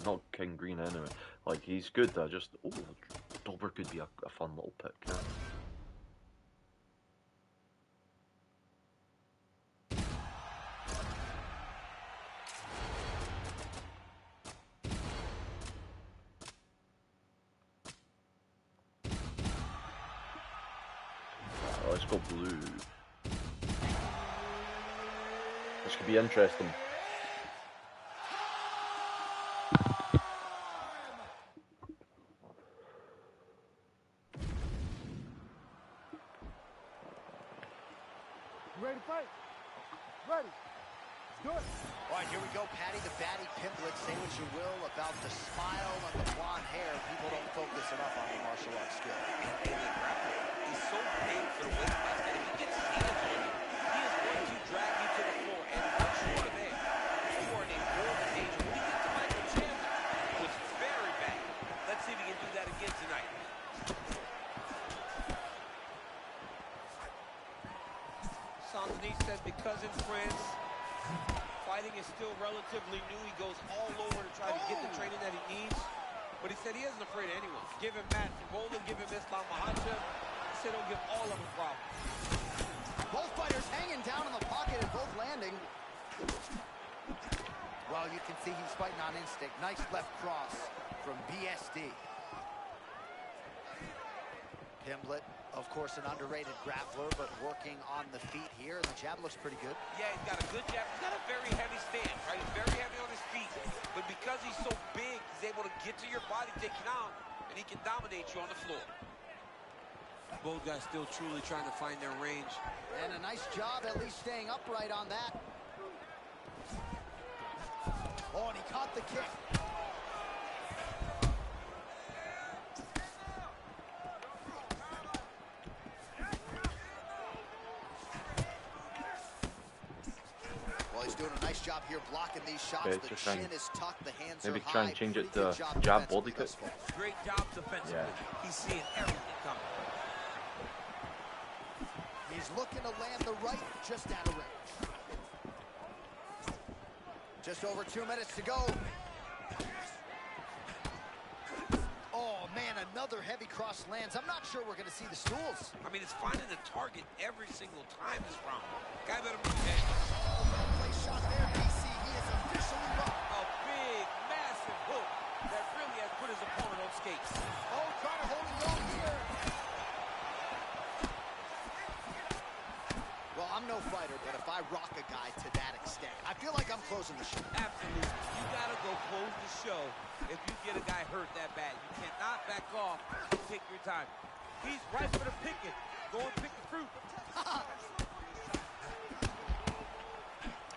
Not King Green anyway. Like, he's good. I just... Oh, Dober could be a fun little pick. Yeah. Crystal blue. This could be interesting. Ready to fight? Ready. Let's do it. All right, here we go. Patty the Batty Pimblett. Say what you will about the smile and the blonde hair. People don't focus enough on the martial arts skill. He's so big for the weight class that if he gets hands on you, he is going to drag you to the floor. And once you are there, you are in a world of danger. When he gets to Michael Chandler, it was very bad. Let's see if he can do that again tonight. Saint-Denis said because in France, fighting is still relatively new. He goes all over to try to get the training that he needs. But he said he isn't afraid of anyone. Give him Matt Favola, give him Islam Makhachev. He said he'll give all of them problems. Both fighters hanging down in the pocket and both landing. Well, you can see he's fighting on instinct. Nice left cross from BSD. Pimblett, of course, an underrated grappler, but working on the feet here. And the jab looks pretty good. Yeah, he's got a good jab. He's got a very heavy stand, right? He's very heavy on his feet. But because he's so big, he's able to get to your body, take you down, and he can dominate you on the floor. Both guys still truly trying to find their range. And a nice job at least staying upright on that. Oh, and he caught the kick. Well, he's doing a nice job here blocking these shots. Okay, the just chin is tucked, the hands maybe are high. try and change it Pretty to good job jab defensively body thus kick. far. Great job defensively. Yeah. He's seeing everything coming. He's looking to land the right, just out of range. Just over 2 minutes to go. Oh, man, another heavy cross lands. I'm not sure we're going to see the stools. I mean, it's finding a target every single time this round. Guy better move ahead. Oh, well placed shot there, DC. He is officially up. A big, massive hook that really has put his opponent on skates. Oh, trying to hold his own here. Well, I'm no fighter, but if I rock a guy to that extent, I feel like I'm closing the show. Absolutely. You got to go close the show if you get a guy hurt that bad. You cannot back off and take your time. He's right for the picking. Go and pick the fruit.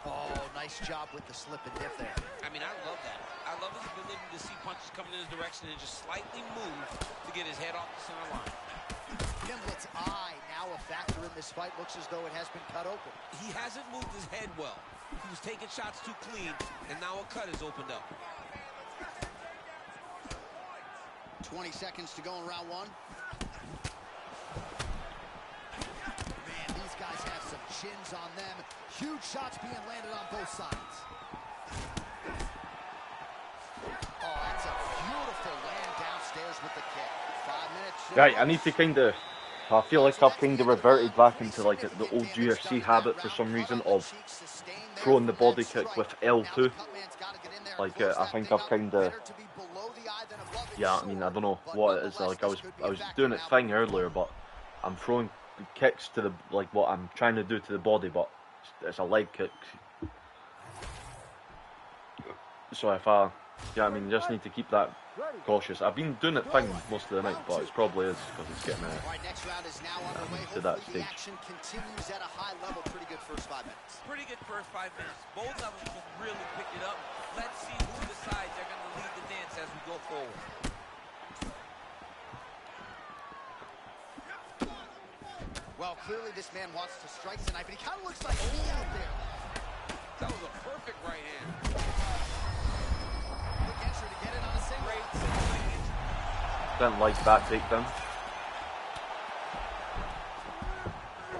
Oh, nice job with the slip and dip there. I mean, I love that. I love his ability to see punches coming in his direction and just slightly move to get his head off the center line. Pimblett's eye now a factor in this fight. Looks as though it has been cut open. He hasn't moved his head well. He was taking shots too clean, and now a cut has opened up. 20 seconds to go in round one. Man, these guys have some chins on them. Huge shots being landed on both sides. Oh, that's a beautiful land downstairs with the kick. 5 minutes. Right, I need to kind of... I feel like I've kind of reverted back into like the old UFC habit for some reason of throwing the body kick with L2. Like I think I've kind of... Yeah, I mean, I don't know what it is. Like I was doing it fine earlier, but I'm throwing kicks to the, like what I'm trying to do to the body, but it's a leg kick. So if I, yeah, I mean, just need to keep that cautious. I've been doing it fine most of the night, but it probably is because it's getting next round is now underway. to that Hopefully the stage. action continues at a high level. Pretty good first 5 minutes. Pretty good first 5 minutes. Both of them can really pick it up. Let's see who decides they're going to lead the dance as we go forward. Well, clearly this man wants to strike tonight, but he kind of looks like he out there. That was a perfect right hand. Quick entry to get it on a single. Great single. Didn't like that takedown.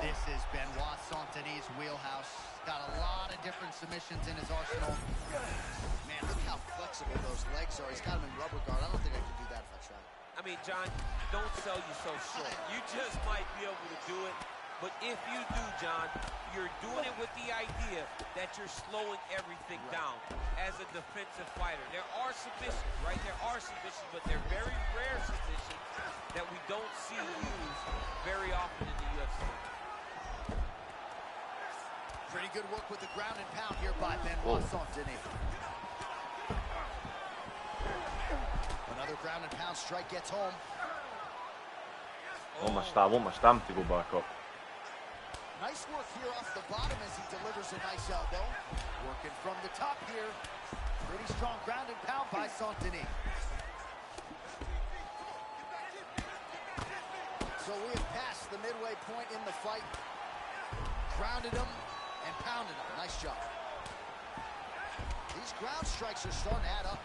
This is Benoit Saint-Denis' wheelhouse. Got a lot of different submissions in his arsenal. Man, look how flexible those legs are. He's got them in rubber guard. I don't think I could do that if I tried. I mean, John, don't sell yourself short. You just might be able to do it. But if you do, John, you're doing it with the idea that you're slowing everything down as a defensive fighter. There are submissions, right? There are submissions, but they're very rare submissions that we don't see used very often in the UFC. Pretty good work with the ground and pound here by Benoit Saint-Denis. Another ground and pound strike gets home. I want my stamp to go back up. Nice work here off the bottom as he delivers a nice elbow. Working from the top here. Pretty strong ground and pound by Saint-Denis. So we have passed the midway point in the fight. Grounded him and pounded him. Nice job. These ground strikes are starting to add up.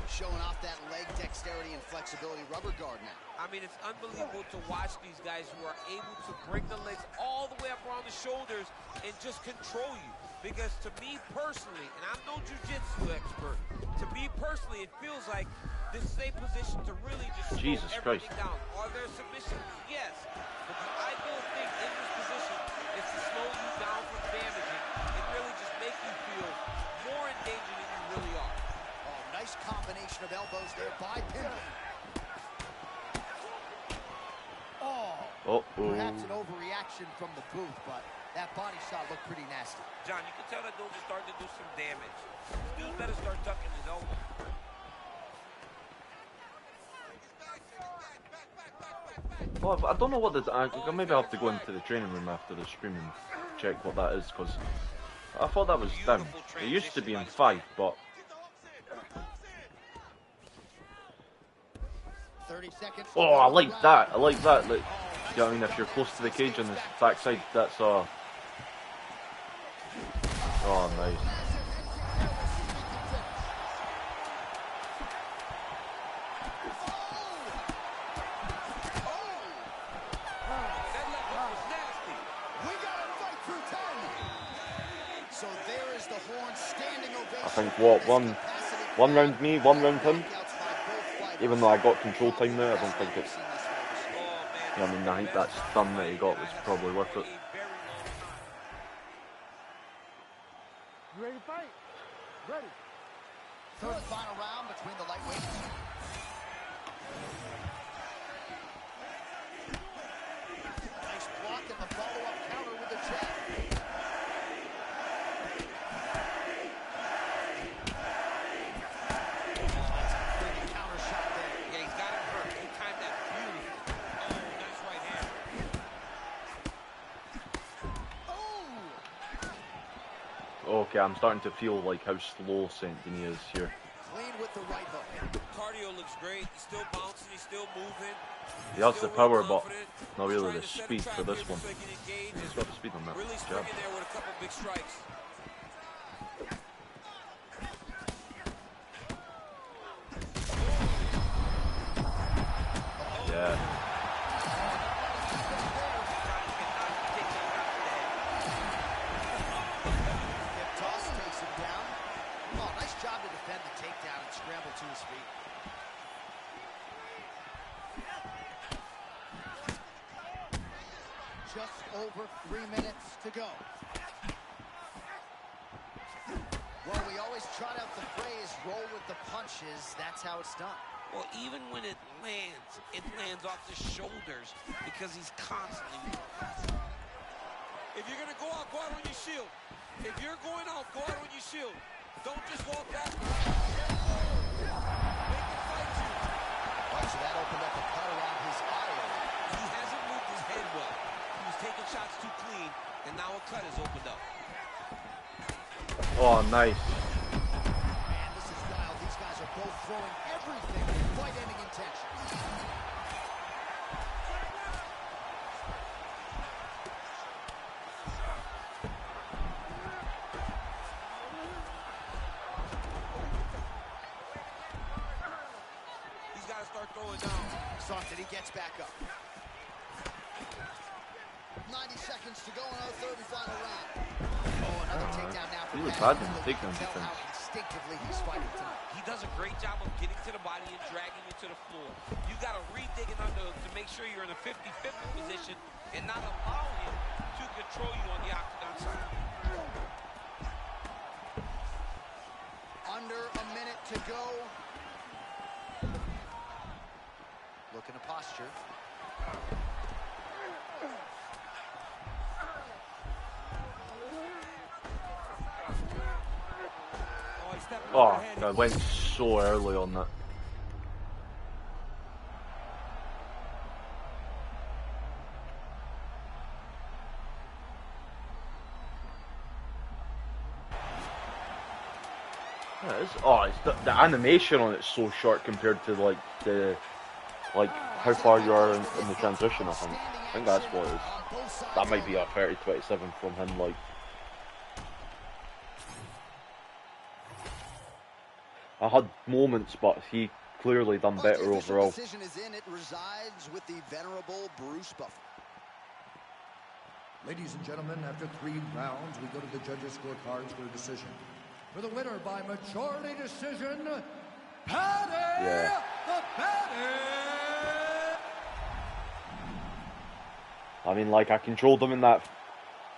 Showing off that leg dexterity and flexibility rubber guard now. I mean, it's unbelievable to watch these guys who are able to bring the legs all the way up around the shoulders and just control you. Because to me personally, and I'm no jiu-jitsu expert, to me personally, it feels like this is a position to really just slow everything down. Are there submissions? Yes. But the ideal thing in this position is to slow you down from damaging and really just make you feel more in danger than you really are. Nice combination of elbows there by Pimpin. Perhaps an overreaction from the booth, but that body shot looked pretty nasty. John, you can tell that dude is starting to do some damage. This dude better start tucking his elbow. Well, I don't know what maybe I'll have to go into the training room after the stream and check what that is, because I thought that was down. It used to be in 5, but 30 seconds. oh, I like that. I like that. Like, you know what I mean? If you're close to the cage on the backside, that's oh, nice. So there is the horn, standing ovation. I think what one round me, 1 round him. Even though I got control time there, I don't think it's. You know what I mean? I think that stun that he got was probably worth it. You ready to fight? Ready. Third and final round between the lightweights. Nice block and the follow-up counter with the jab. Okay, I'm starting to feel like how slow Saint-Denis is here. Clean with the right hook. Cardio looks great. He's still bouncing. He's still moving. He has the power, but not really the speed for this one. He's got the speed on that. Really springing there with a couple big strikes. Yeah. Scramble to his feet. Just over 3 minutes to go. Well, we always trot out the phrase, roll with the punches. That's how it's done. Well, even when it lands off the shoulders because he's constantly moving. If you're going to go out on your shield. If you're going out, go out on your shield. Don't just walk back. So that opened up a cut around his eye. He hasn't moved his head well. He was taking shots too clean, and now a cut has opened up. Oh, nice. Man, this is wild. These guys are both throwing everything with fight-ending intentions. Saint-Denis gets back up. 90 seconds to go in our third and final round. Oh, another takedown now. He was bad in the takedown defense. How instinctively he's fighting tonight. He does a great job of getting to the body and dragging you to the floor. You got to re-dig it under to make sure you're in a 50-50 position and not allow him to control you on the octagon side. Under a minute to go. Looking to posture. Oh, I went so early on that. Yeah, it's the animation on it's so short compared to like how far you are in the transition. I think that's what it is. That might be a 30-27 from him. Like, I had moments, but he clearly done better overall. Decision is in. It resides with the venerable Bruce Buffer. Ladies and gentlemen, after 3 rounds, we go to the judges' scorecards for a decision. For the winner by majority decision, Paddy the Baddy! I mean, like, I controlled him in that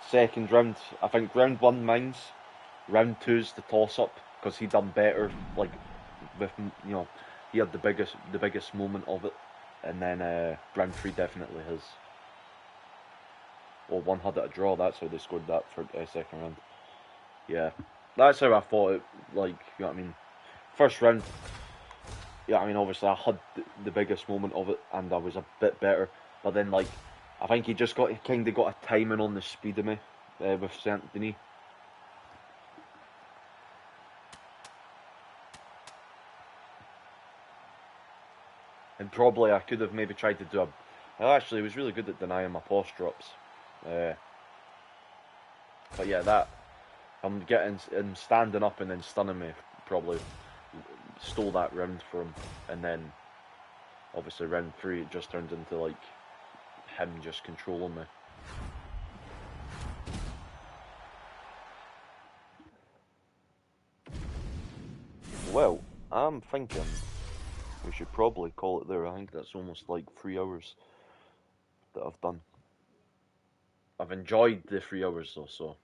second round. I think round 1 mine's. Round 2's the toss-up, because he done better, like, with, you know, he had the biggest moment of it. And then round 3 definitely his. Well, one had it a draw, that's how they scored that for second round. Yeah, that's how I thought it, like, you know what I mean. First round, yeah, I mean, obviously I had the biggest moment of it, and I was a bit better. But then, like, I think he kind of got a timing on the speed of me with Saint Denis. And probably I could have maybe tried to do a... Well, actually, he was really good at denying my post drops. But yeah, that... I'm standing up and then stunning me. Probably stole that round for him. And then, obviously, round 3, it just turned into, like, him just controlling me. Well, I'm thinking we should probably call it there. I think that's almost like 3 hours that I've done. I've enjoyed the 3 hours though, so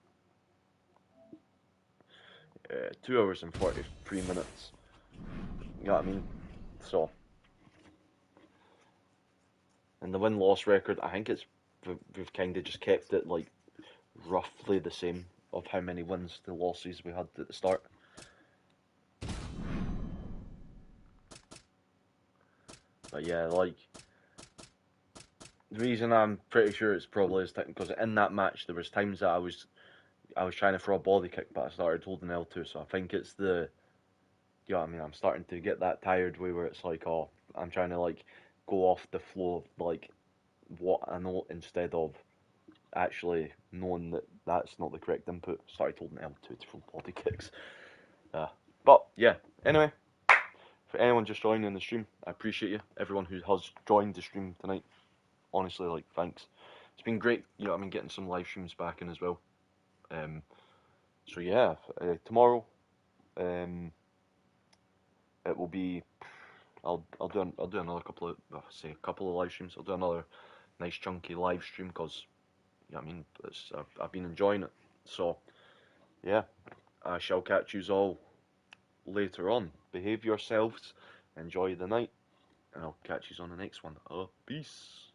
2 hours and 43 minutes. You know what I mean? So, and the win-loss record, I think we've kind of just kept it like roughly the same of how many wins to losses we had at the start. But yeah, like, the reason I'm pretty sure it's probably is because in that match there was times that I was trying to throw a body kick, but I started holding L2, so I think it's the, you know what I mean, I'm starting to get that tired way where it's like, oh, I'm trying to like go off the flow of like what I know instead of actually knowing that that's not the correct input. Started holding L2 to throw body kicks. But yeah, anyway, for anyone just joining the stream, I appreciate you. Everyone who has joined the stream tonight, honestly, like, thanks. It's been great, you know what I mean, getting some live streams back in as well. So yeah, tomorrow, it will be. I'll do another couple of a couple of live streams. I'll do another nice chunky live stream because, you know what I mean, I've been enjoying it. So yeah, I shall catch you all later on. Behave yourselves, enjoy the night, and I'll catch you on the next one. Peace.